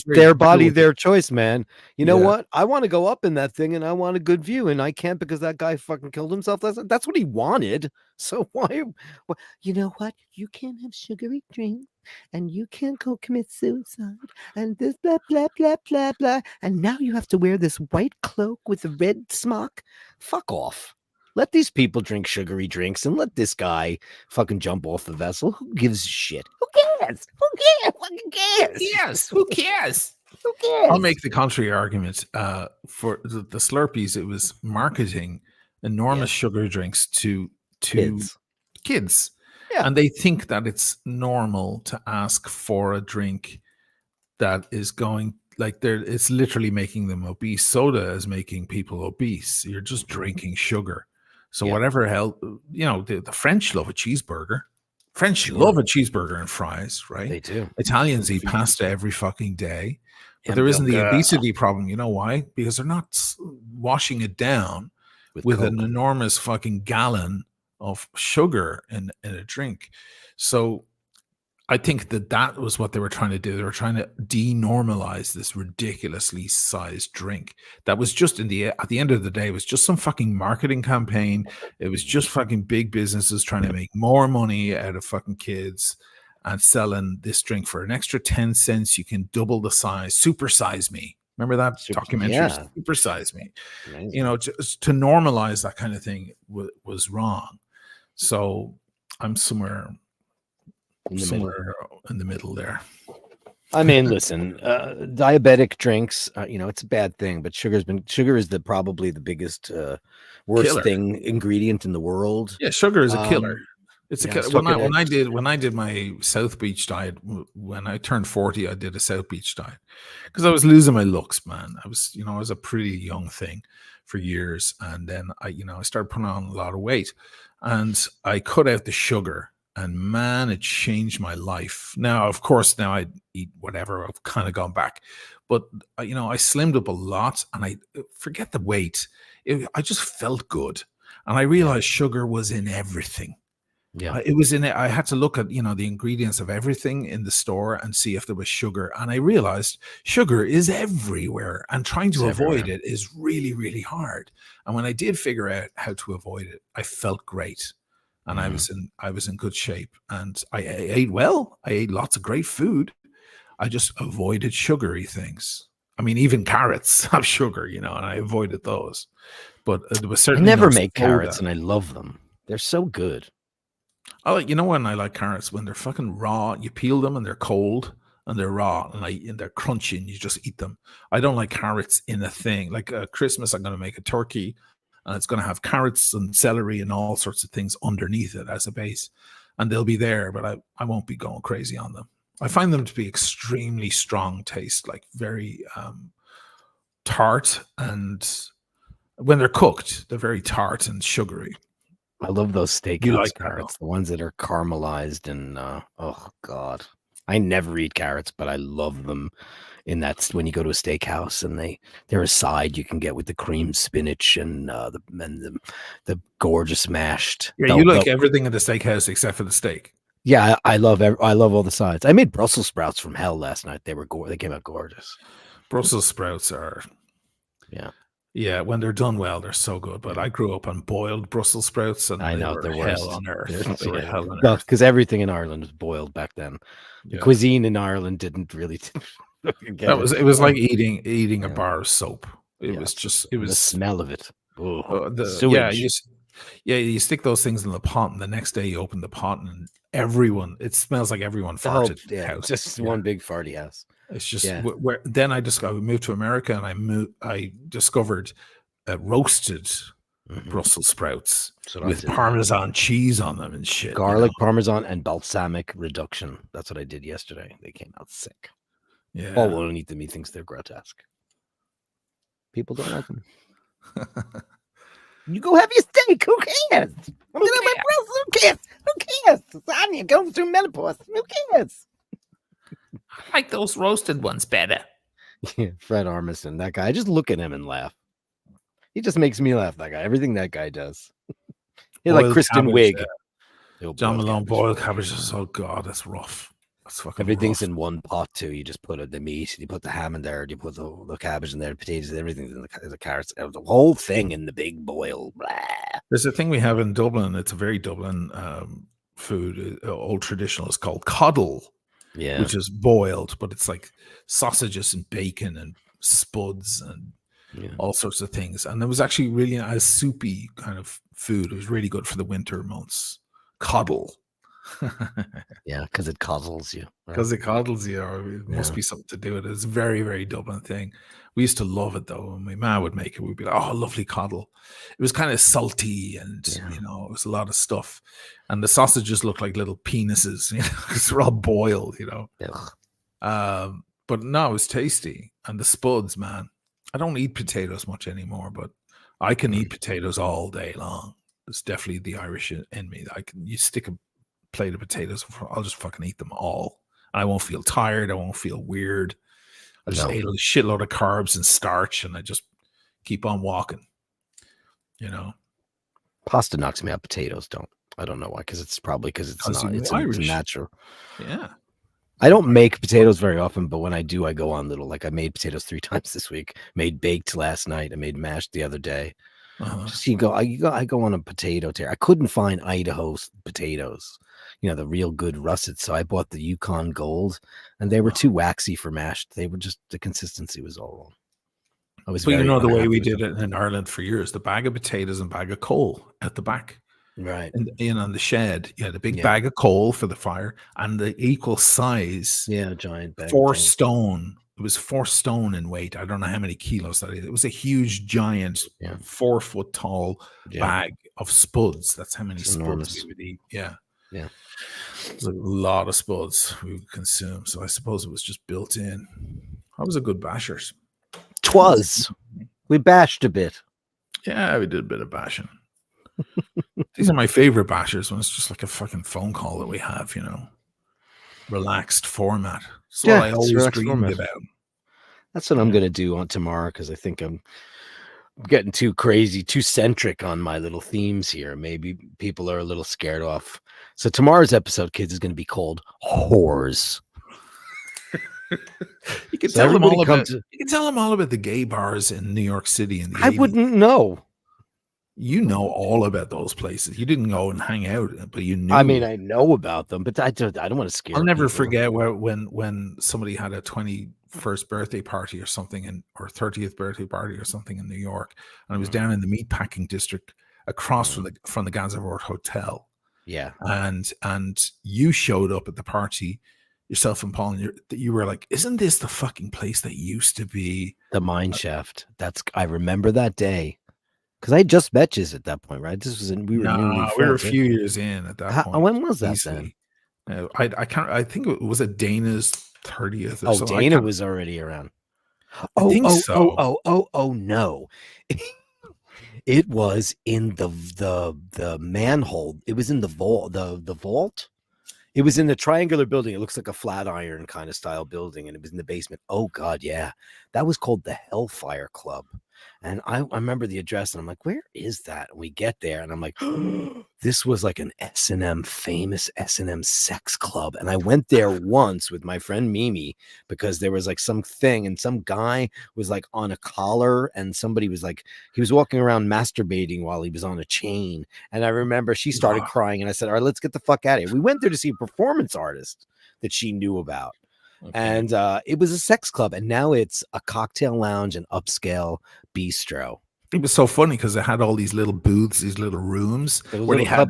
their body, their choice, man. You know what? I want to go up in that thing and I want a good view, and I can't because that guy fucking killed himself. That's what he wanted. So why? You know what? You can't have sugary drinks and you can't go commit suicide and this blah blah blah blah blah. And now you have to wear this white cloak with a red smock. Fuck off. Let these people drink sugary drinks and let this guy fucking jump off the Vessel. Who gives a shit? Who cares? Who cares? Who cares? Yes, who cares? Who cares? I'll make the contrary argument. For the Slurpees, it was marketing enormous sugar drinks to kids. Yeah. And they think that it's normal to ask for a drink that is going it's literally making them obese. Soda is making people obese. You're just drinking sugar. So whatever hell, the French love a cheeseburger. French love a cheeseburger and fries, right? They do. Italians eat pasta every fucking day. But there isn't the obesity problem. You know why? Because they're not washing it down with an enormous fucking gallon of sugar in a drink. So I think that was what they were trying to do. They were trying to denormalize this ridiculously sized drink. That was just at the end of the day, it was just some fucking marketing campaign. It was just fucking big businesses trying to make more money out of fucking kids and selling this drink for an extra 10 cents. You can double the size, super size me. Remember that documentary? Yeah. Super size me. Amazing. Just to normalize that kind of thing was wrong. So I'm somewhere in the middle there. I mean, listen, diabetic drinks, it's a bad thing, but sugar is probably the biggest, worst ingredient in the world. Yeah, sugar is a killer. It's a killer. When I did my South Beach diet, when I turned 40, I did a South Beach diet because I was losing my looks, man. I was a pretty young thing for years, and then I started putting on a lot of weight, and I cut out the sugar. And man, it changed my life. Now, of course, now I eat whatever. I've kind of gone back. But, I slimmed up a lot. And I forget the weight. I just felt good. And I realized sugar was in everything. Yeah. It was in it. I had to look at, the ingredients of everything in the store and see if there was sugar. And I realized sugar is everywhere, and trying It's to avoid everywhere. it is really, really hard. And when I did figure out how to avoid it, I felt great. And Mhm. I was in good shape, and I ate well. I ate lots of great food. I just avoided sugary things. I mean, even carrots have sugar, and I avoided those. But there was I certainly no never make soda. carrots, and I love them. They're so good. When I like carrots when they're fucking raw. You peel them and they're cold and they're raw and they're crunchy and you just eat them. I don't like carrots in a thing. Like Christmas, I'm going to make a turkey and it's going to have carrots and celery and all sorts of things underneath it as a base, and they'll be there, but I won't be going crazy on them. I find them to be extremely strong taste, like very tart, and when they're cooked, they're very tart and sugary. I love those You steakhouse like that though? carrots, the ones that are caramelized and, oh god. I never eat carrots, but I love them when you go to a steakhouse and they're a side you can get with the cream spinach and, the gorgeous mashed. Yeah, you They'll like everything in the steakhouse except for the steak. Yeah, I love all the sides. I made Brussels sprouts from hell last night. They came out gorgeous. Brussels sprouts are, Yeah, yeah, when they're done well, they're so good. But yeah. I grew up on boiled Brussels sprouts, and I they know, were they're hell worst. on earth. They were hell on Well, earth. because everything in Ireland was boiled back then. The Yeah, cuisine in Ireland didn't really get it. it was like eating a Yeah, bar of soap. It was yes, just it and the was smell of it. Oh, the the yeah sewage. you stick those things in the pot, and the next day you open the pot, and it smells like everyone The whole farted in the yeah, house. just Yeah, one big farty house. it's just Yeah, where then I moved to America, and I discovered roasted mhm. Brussels sprouts That's what I with did. Parmesan cheese on them and shit. Garlic, Parmesan, and balsamic reduction. That's what I did yesterday. They came out sick. Paul Yeah. won't eat them. He thinks they're grotesque. People don't like them. You go have your steak. Who cares? I'm gonna have my Brussels. Who cares? Who cares? It's Anya going through menopause. Who cares? I like those roasted ones better. Yeah, Fred Armisen, that guy. I just look at him and laugh. He just makes me laugh. That guy. Everything that guy does. He's like Boiled Kristen cabbage. Wiig. Oh, John boiled Malone cabbage. boiled cabbages. Oh god, that's rough. That's fucking Everything's rough. in one pot too. You just put the meat, you put the ham in there, you put the cabbage in there, potatoes, everything's in the carrots, the whole thing in the big boil. Blah. There's a thing we have in Dublin. It's a very Dublin food, old traditional. It's called coddle, Yeah, which is boiled, but it's like sausages and bacon and spuds and yeah, all sorts of things. And it was actually really a soupy kind of food. It was really good for the winter months. Coddle. yeah, because it coddles you. Right? Because it coddles you, or it must Yeah. be something to do with it. It's a very, very Dublin thing. We used to love it though. When my ma would make it, we'd be like, "Oh, lovely coddle." It was kind of salty, and Yeah. it was a lot of stuff. And the sausages looked like little penises, because they're all boiled, Ugh. But no, it was tasty. And the spuds, man. I don't eat potatoes much anymore, but I can eat potatoes all day long. It's definitely the Irish in me. You stick a plate of potatoes, I'll just fucking eat them all. I won't feel tired. I won't feel weird. I just No. ate a shitload of carbs and starch, and I just keep on walking. Pasta knocks me out. Potatoes don't. I don't know why. Because it's Because not. you're It's Irish. natural. Yeah. I don't make potatoes very often, but when I do, I go on little. Like I made potatoes 3 times this week. Made baked last night. I made mashed the other day. Just I go on a potato tear. I couldn't find Idaho potatoes, the real good russet. So I bought the Yukon Gold, and they were too waxy for mashed. They were just the consistency was all wrong. I was But very the way unhappy we with did them. it in Ireland for years, the bag of potatoes and bag of coal at the back. Right. And on the shed, the big Yeah. bag of coal for the fire, and the equal size Yeah, giant bag. 4 stone. It was 4 stone in weight. I don't know how many kilos that is. It was a huge, giant, Yeah. 4 foot tall bag of spuds. That's how many It's spuds enormous. we would eat. Yeah. Yeah. It's a lot of spuds we would consume. So I suppose it was just built in. I was a good bashers. 'Twas. We bashed a bit. Yeah, we did a bit of bashing. These are my favorite bashers when it's just like a fucking phone call that we have, relaxed format. It's what I always dreamed about. That's what I'm going to do on tomorrow because I think I'm getting too crazy, too centric on my little themes here. Maybe people are a little scared off So tomorrow's episode, kids, is going to be called Whores. You can So tell them everybody all come about. to. You can tell them all about the gay bars in New York City in the I 80s. wouldn't know. You know all about those places. You didn't go and hang out, but you knew. I mean, I know about them, but I don't want to scare I'll never people. forget when somebody had a 21st birthday party or something, or 30th birthday party or something in New York, and I was down in the meatpacking district across from the Gansevoort Hotel. Yeah. And you showed up at the party, yourself and Paul, and you were like, "Isn't this the fucking place that used to be The mine shaft? I remember that day because I just met you at that point, right? This was we were newly we were a friends. few years in at that point. When was that Easily. I can't. I think it was at Dana's 30th. Or Oh, so. Dana was already around. I think so. Oh no. It was in the manhole. It was in the vault. The vault. It was in the triangular building. It looks like a Flatiron kind of style building, and it was in the basement. Oh God, yeah, that was called the Hellfire Club. And I remember the address, and I'm like, where is that? And we get there, and I'm like, this was like an S&M, famous S&M sex club. And I went there once with my friend Mimi because there was like some thing, and some guy was like on a collar, and somebody was like, he was walking around masturbating while he was on a chain. And I remember she started crying, and I said, all right, let's get the fuck out of here. We went there to see a performance artist that she knew about. Okay. And it was a sex club, and now it's a cocktail lounge and upscale bistro. It was so funny because they had all these little booths, these little rooms where they had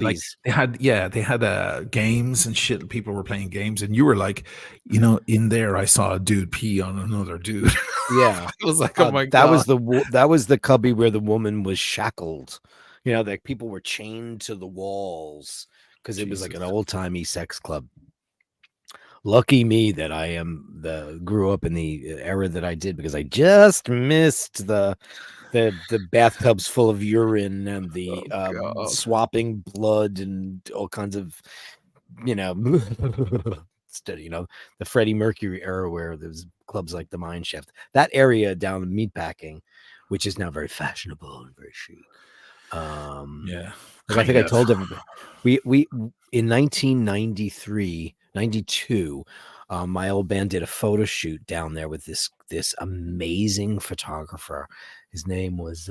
games and shit. People were playing games, and you were like, in there, I saw a dude pee on another dude. Yeah, it was like, oh my god, that was the cubby where the woman was shackled. Like people were chained to the walls because it was like an old timey sex club. Lucky me that I grew up in the era that I did, because I just missed the bathtubs full of urine and the swapping blood and all kinds of, the Freddie Mercury era where there's clubs like the Mine Shaft, that area down in Meatpacking, which is now very fashionable and very chic. Yeah, I think I told everybody we in 1993. 92, my old band did a photo shoot down there with this amazing photographer. His name was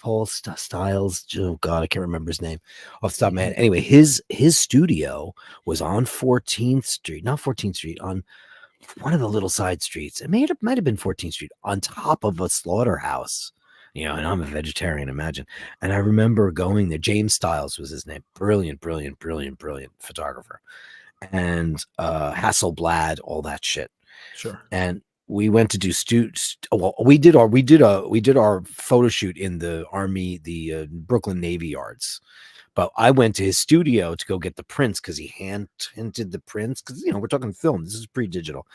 Paul Styles. Oh God, I can't remember his name off the top of my head. Anyway, his studio was on 14th Street, not 14th Street, on one of the little side streets. It might have been 14th Street, on top of a slaughterhouse. And I'm a vegetarian, imagine. And I remember going there. James Stiles was his name. Brilliant photographer. And Hasselblad, all that shit. Sure. And we went to do we did our photo shoot in the Army, the Brooklyn Navy Yards. But I went to his studio to go get the prints because he hand tinted the prints. Because we're talking film. This is pre-digital.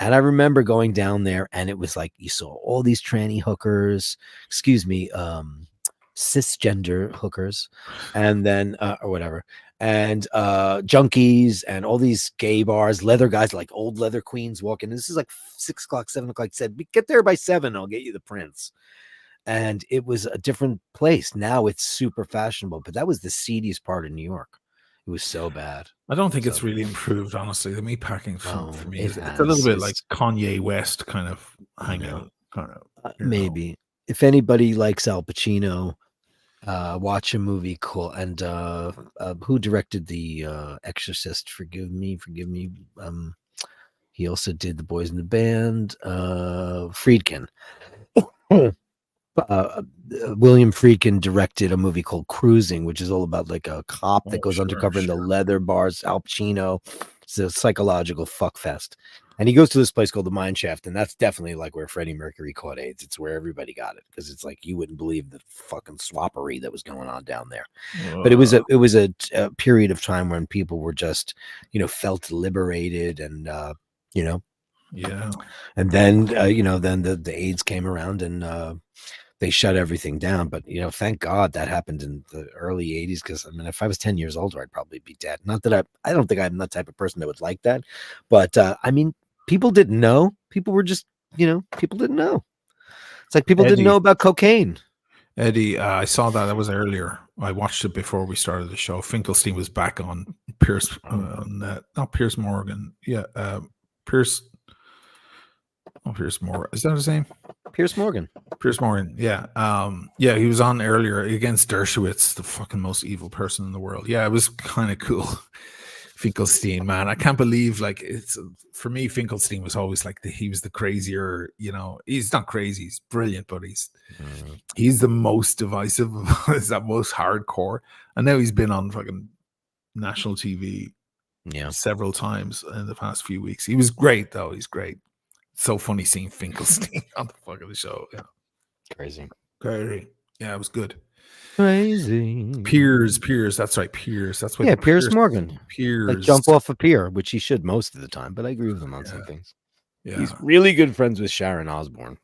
And I remember going down there, and it was like you saw all these tranny hookers, cisgender hookers, and then or whatever, and junkies, and all these gay bars, leather guys, like old leather queens walking. This is like 6 o'clock, 7 o'clock. Said, get there by 7, I'll get you the prints. And it was a different place. Now it's super fashionable, but that was the seediest part of New York. It was so bad. I don't think it's really improved, honestly. The meatpacking for me, it's a little bit like Kanye West kind of hangout. Maybe. If anybody likes Al Pacino, watch a movie called, and who directed The Exorcist? Forgive me. He also did The Boys in the Band. Friedkin. William Friedkin directed a movie called Cruising, which is all about like a cop that goes undercover in the leather bars. Al Pacino. It's a psychological fuckfest. And he goes to this place called the Mine Shaft, and that's definitely like where Freddie Mercury caught AIDS. It's where everybody got it, because it's like you wouldn't believe the fucking swappery that was going on down there. But it was a period of time when people were just, felt liberated, and yeah. And then then the AIDS came around, and they shut everything down. But thank God that happened in the early 80s, because I mean, if I was 10 years older, I'd probably be dead. Not that I don't think I'm that type of person that would like that, but I mean, people didn't know. People were just people didn't know. It's like people didn't know about cocaine. Eddie, I saw that. That was earlier. I watched it before we started the show. Finkelstein was back on Pierce, not Pierce Morgan. Yeah, Pierce. Oh, Pierce Morgan. Is that his name? Pierce Morgan. Pierce Morgan. Yeah. Yeah, he was on earlier against Dershowitz, the fucking most evil person in the world. Yeah, it was kind of cool. Finkelstein, man, I can't believe, like, it's for me, Finkelstein was always like he was the crazier, he's not crazy, he's brilliant, but he's the most divisive, he's that most hardcore. And now he's been on fucking national TV several times in the past few weeks. He was great, though. He's great. So funny seeing Finkelstein on the fucking show. Yeah. Crazy. Yeah, it was good. Crazy. Piers. That's right. Piers. That's what. Yeah, Pierce Morgan. Piers. Like jump off a pier, which he should most of the time, but I agree with him on some things. Yeah. He's really good friends with Sharon Osbourne,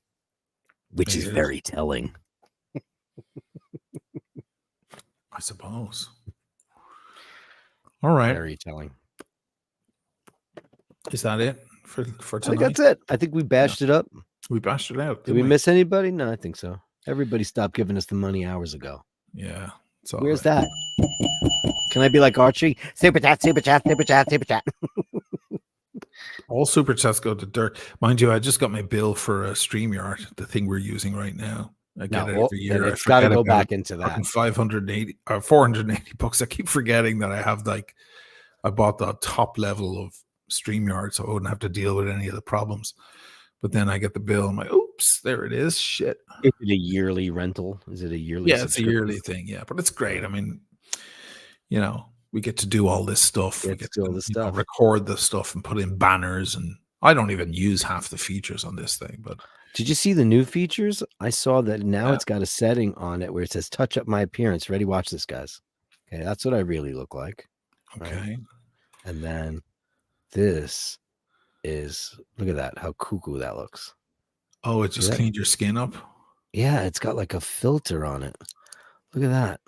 which is very telling. I suppose. All right. Very telling. Is that it for tonight? I think that's it. I think we bashed it up. We bashed it out. Did we miss anybody? No, I think so. Everybody stopped giving us the money hours ago. Yeah. Where's that? Can I be like Archie? Super chat, super chat, super chat, super chat. All super chats go to Dirk. Mind you, I just got my bill for a StreamYard, the thing we're using right now. I get it every year. It's got to go back into that. 580 or 480 bucks. I keep forgetting that I have, like, I bought the top level of StreamYard, so I wouldn't have to deal with any of the problems. But then I get the bill. I'm like, oops, there it is. Shit. Is it a yearly rental? Is it a yearly? Yeah, it's a yearly thing. Yeah, but it's great. I mean, we get to do all this stuff. We get to do all this stuff. Record the stuff and put in banners, and I don't even use half the features on this thing. But did you see the new features? I saw that now it's got a setting on it where it says "Touch up my appearance." Ready? Watch this, guys. Okay, that's what I really look like. Okay, right? And then this is, look at that, how cuckoo that looks. Oh, it just cleaned your skin up? Yeah, it's got like a filter on it. Look at that.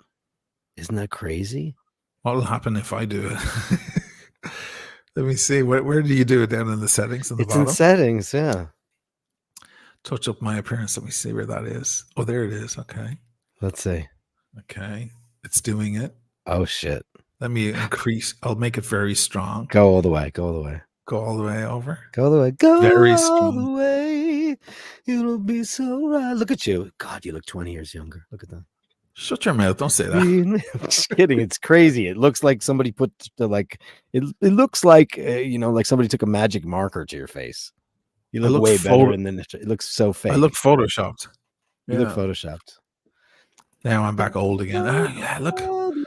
Isn't that crazy? What'll happen if I do it? Let me see. Where do you do it? Down in the settings on the bottom? It's in settings, yeah. Touch up my appearance. Let me see where that is. Oh, there it is. Okay. Let's see. Okay. It's doing it. Oh, shit. Let me increase. I'll make it very strong. Go all the way. Go all the way. Go all the way over. Go all the way. Go very all strong. the way. It'll be so right. Look at you. God, you look 20 years younger. Look at that. Shut your mouth. Don't say that. I'm just kidding. It's crazy. It looks like somebody put it looks like, like somebody took a magic marker to your face. You look way better. And then it looks so fake. I look photoshopped. You look photoshopped. Now I'm back old again. Yeah, look.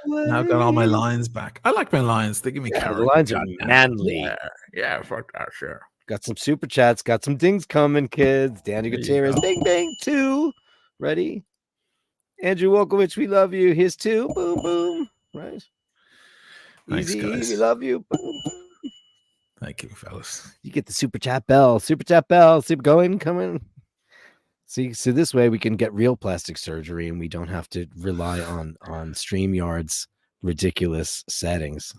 Now I've got all my lines back. I like my lines. They give me character. The lines are manly. Yeah, fuck that, sure. Got some super chats. Got some dings coming, kids. Danny Gutierrez. Bing, bang, 2. Ready? Andrew Wolkowicz, we love you. Here's 2. Boom, boom. Right. Thanks, Easy, guys. we love you. Boom, boom. Thank you, fellas. You get the super chat bell. Super chat bell. Super going, coming. See, so this way we can get real plastic surgery and we don't have to rely on StreamYard's ridiculous settings.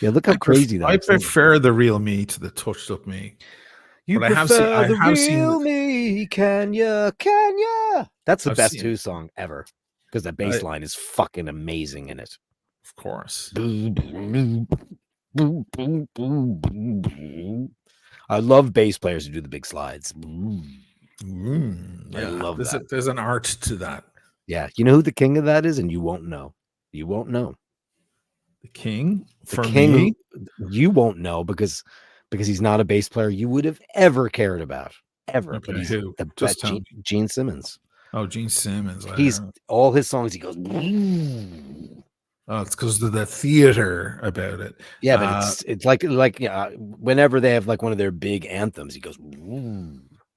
Yeah, look how crazy that is. I prefer the real me to the touched up me. You prefer the real me, can ya? That's the best Who song ever because the bass line is fucking amazing in it. Of course. I love bass players who do the big slides. I love that. There's an art to that. Yeah. You know who the king of that is? And you won't know. You won't know. The king? For me? You won't know because he's not a bass player you would have ever cared about. Ever. Okay, but he's who? the best. Gene Simmons. Oh, Gene Simmons. He's all his songs, he goes. Oh, it's because of the theater about it. Yeah, but it's like whenever they have like one of their big anthems, he goes.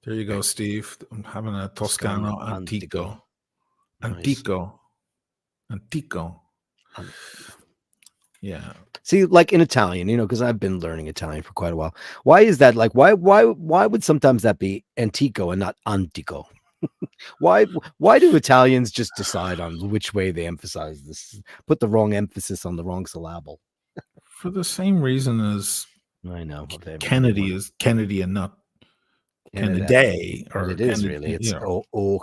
There you go, Steve. I'm having a Toscano Antico. Nice. Antico. Yeah. See, like in Italian, because I've been learning Italian for quite a while. Why is that? Like, why would sometimes that be Antico and not Antico? Why do Italians just decide on which way they emphasize this? Put the wrong emphasis on the wrong syllable. For the same reason as I know Kennedy is Kennedy and not Kennedy. Or it is really. It's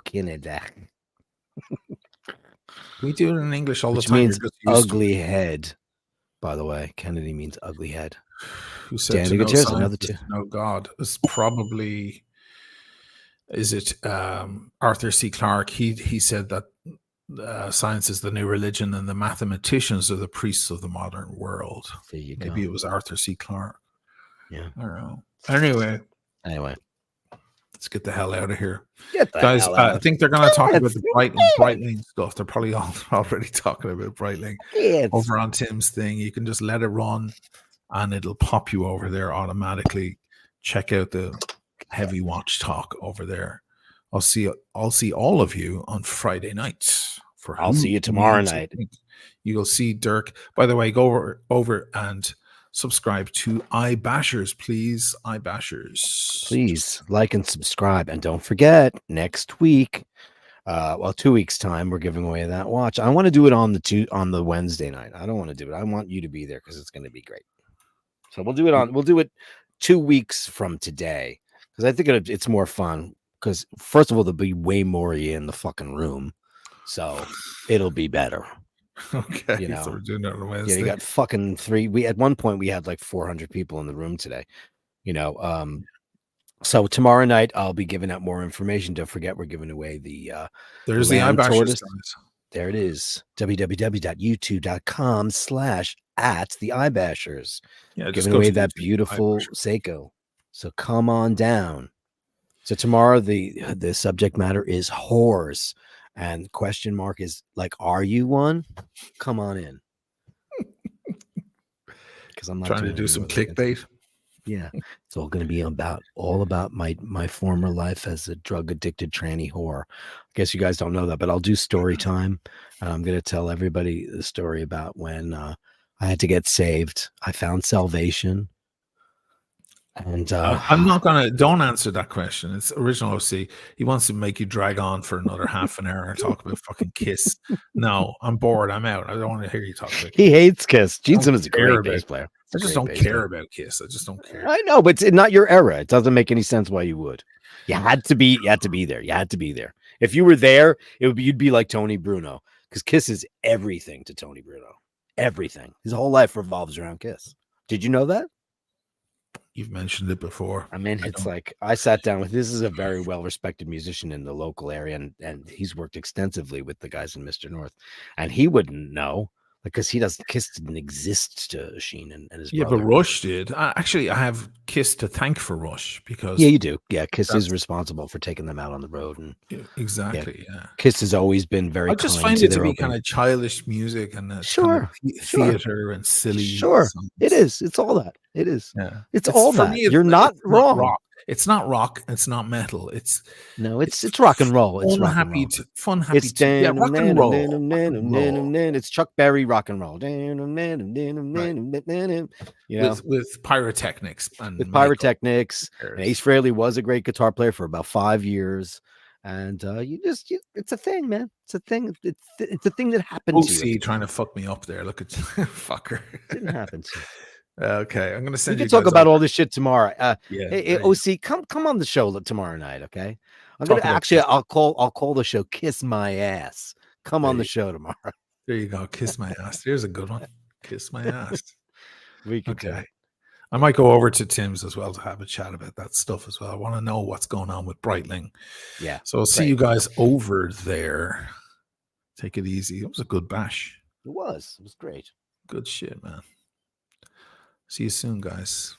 Kennedy. We do it in English all the which time. means You're just used to ugly it. head. By the way, Kennedy means ugly head. Who said to Danny know Gutierrez, science another is two. to know God? Is probably is it Arthur C. Clarke? He said that science is the new religion and the mathematicians are the priests of the modern world. There you Maybe go. it was Arthur C. Clarke. Yeah. I don't know. Anyway, let's get the hell out of here. Get the Guys, hell I out. think they're going to talk about the Yes. Breitling stuff. They're probably already talking about Breitling over on Tim's thing. You can just let it run and it'll pop you over there automatically. Check out the Heavy Watch Talk over there. I'll see all of you on Friday night. I'll see you tomorrow night. You'll see Dirk. By the way, go over and subscribe to iBashers, please. iBashers. Please like and subscribe. And don't forget, next week, 2 weeks time, we're giving away that watch. I want to do it on the Wednesday night. I don't want to do it. I want you to be there because it's going to be great. So we'll do it 2 weeks from today because I think it's more fun. Because first of all, there'll be way more of you in the fucking room, so it'll be better. Okay, so we're doing it on Wednesday. Yeah, you got fucking 3. We at one point we had like 400 people in the room today. So tomorrow night I'll be giving out more information. Don't forget we're giving away the there's the iBashers, guys. There it is. www.youtube.com/@the-ibashers. Yeah, giving away that beautiful Seiko. So come on down. So tomorrow the subject matter is whores, and question mark is like, are you one? Come on in. Because I'm not trying to do some clickbait. Yeah, it's all going to be all about my former life as a drug addicted tranny whore. I guess you guys don't know that, but I'll do story time, and I'm going to tell everybody the story about when I had to get saved. I found salvation. And I'm not gonna. Don't answer that question. It's original OC. He wants to make you drag on for another half an hour and talk about fucking Kiss. No, I'm bored. I'm out. I don't want to hear you talk about Kiss. He hates Kiss. Gene Simmons is a great bass player. I just don't care about Kiss. I just don't care. I know, but it's not your era. It doesn't make any sense why you would. You had to be there. You had to be there. If you were there, you'd be like Tony Bruno, because Kiss is everything to Tony Bruno. Everything. His whole life revolves around Kiss. Did you know that? You've mentioned it before. I mean, it's like I sat down with this is a very well-respected musician in the local area, and he's worked extensively with the guys in Mr. North, and he wouldn't know because Kiss didn't exist to Sheen and his brother. But Rush did. Actually, I have Kiss to thank for Rush because you do. Yeah, Kiss is responsible for taking them out on the road, and exactly. Yeah. Kiss has always been very. I just find it to be kind of childish music and kind of theater and silly. Sure, it is. It's all that. It is. Yeah, it's all that. You're not wrong. Rock. It's not rock. It's not metal. It's rock and roll. It's fun, rock happy. And roll. Fun, happy. It's rock and roll. It's Chuck Berry rock and roll. With pyrotechnics and And Ace Frehley was a great guitar player for about 5 years. And it's a thing, man. It's a thing. It's a thing that happened to you. Trying to fuck me up there. Look at fucker. Didn't happen to you. Okay, I'm gonna send you. We can talk about all this shit tomorrow. Hey, OC, come on the show tomorrow night, okay? I'll call the show "Kiss My Ass." Come on the show tomorrow. There you go. Kiss my ass. There's a good one. Kiss my ass. Okay. I might go over to Tim's as well to have a chat about that stuff as well. I want to know what's going on with Breitling. Yeah. So I'll see you guys over there. Take it easy. It was a good bash. It was great. Good shit, man. See you soon, guys.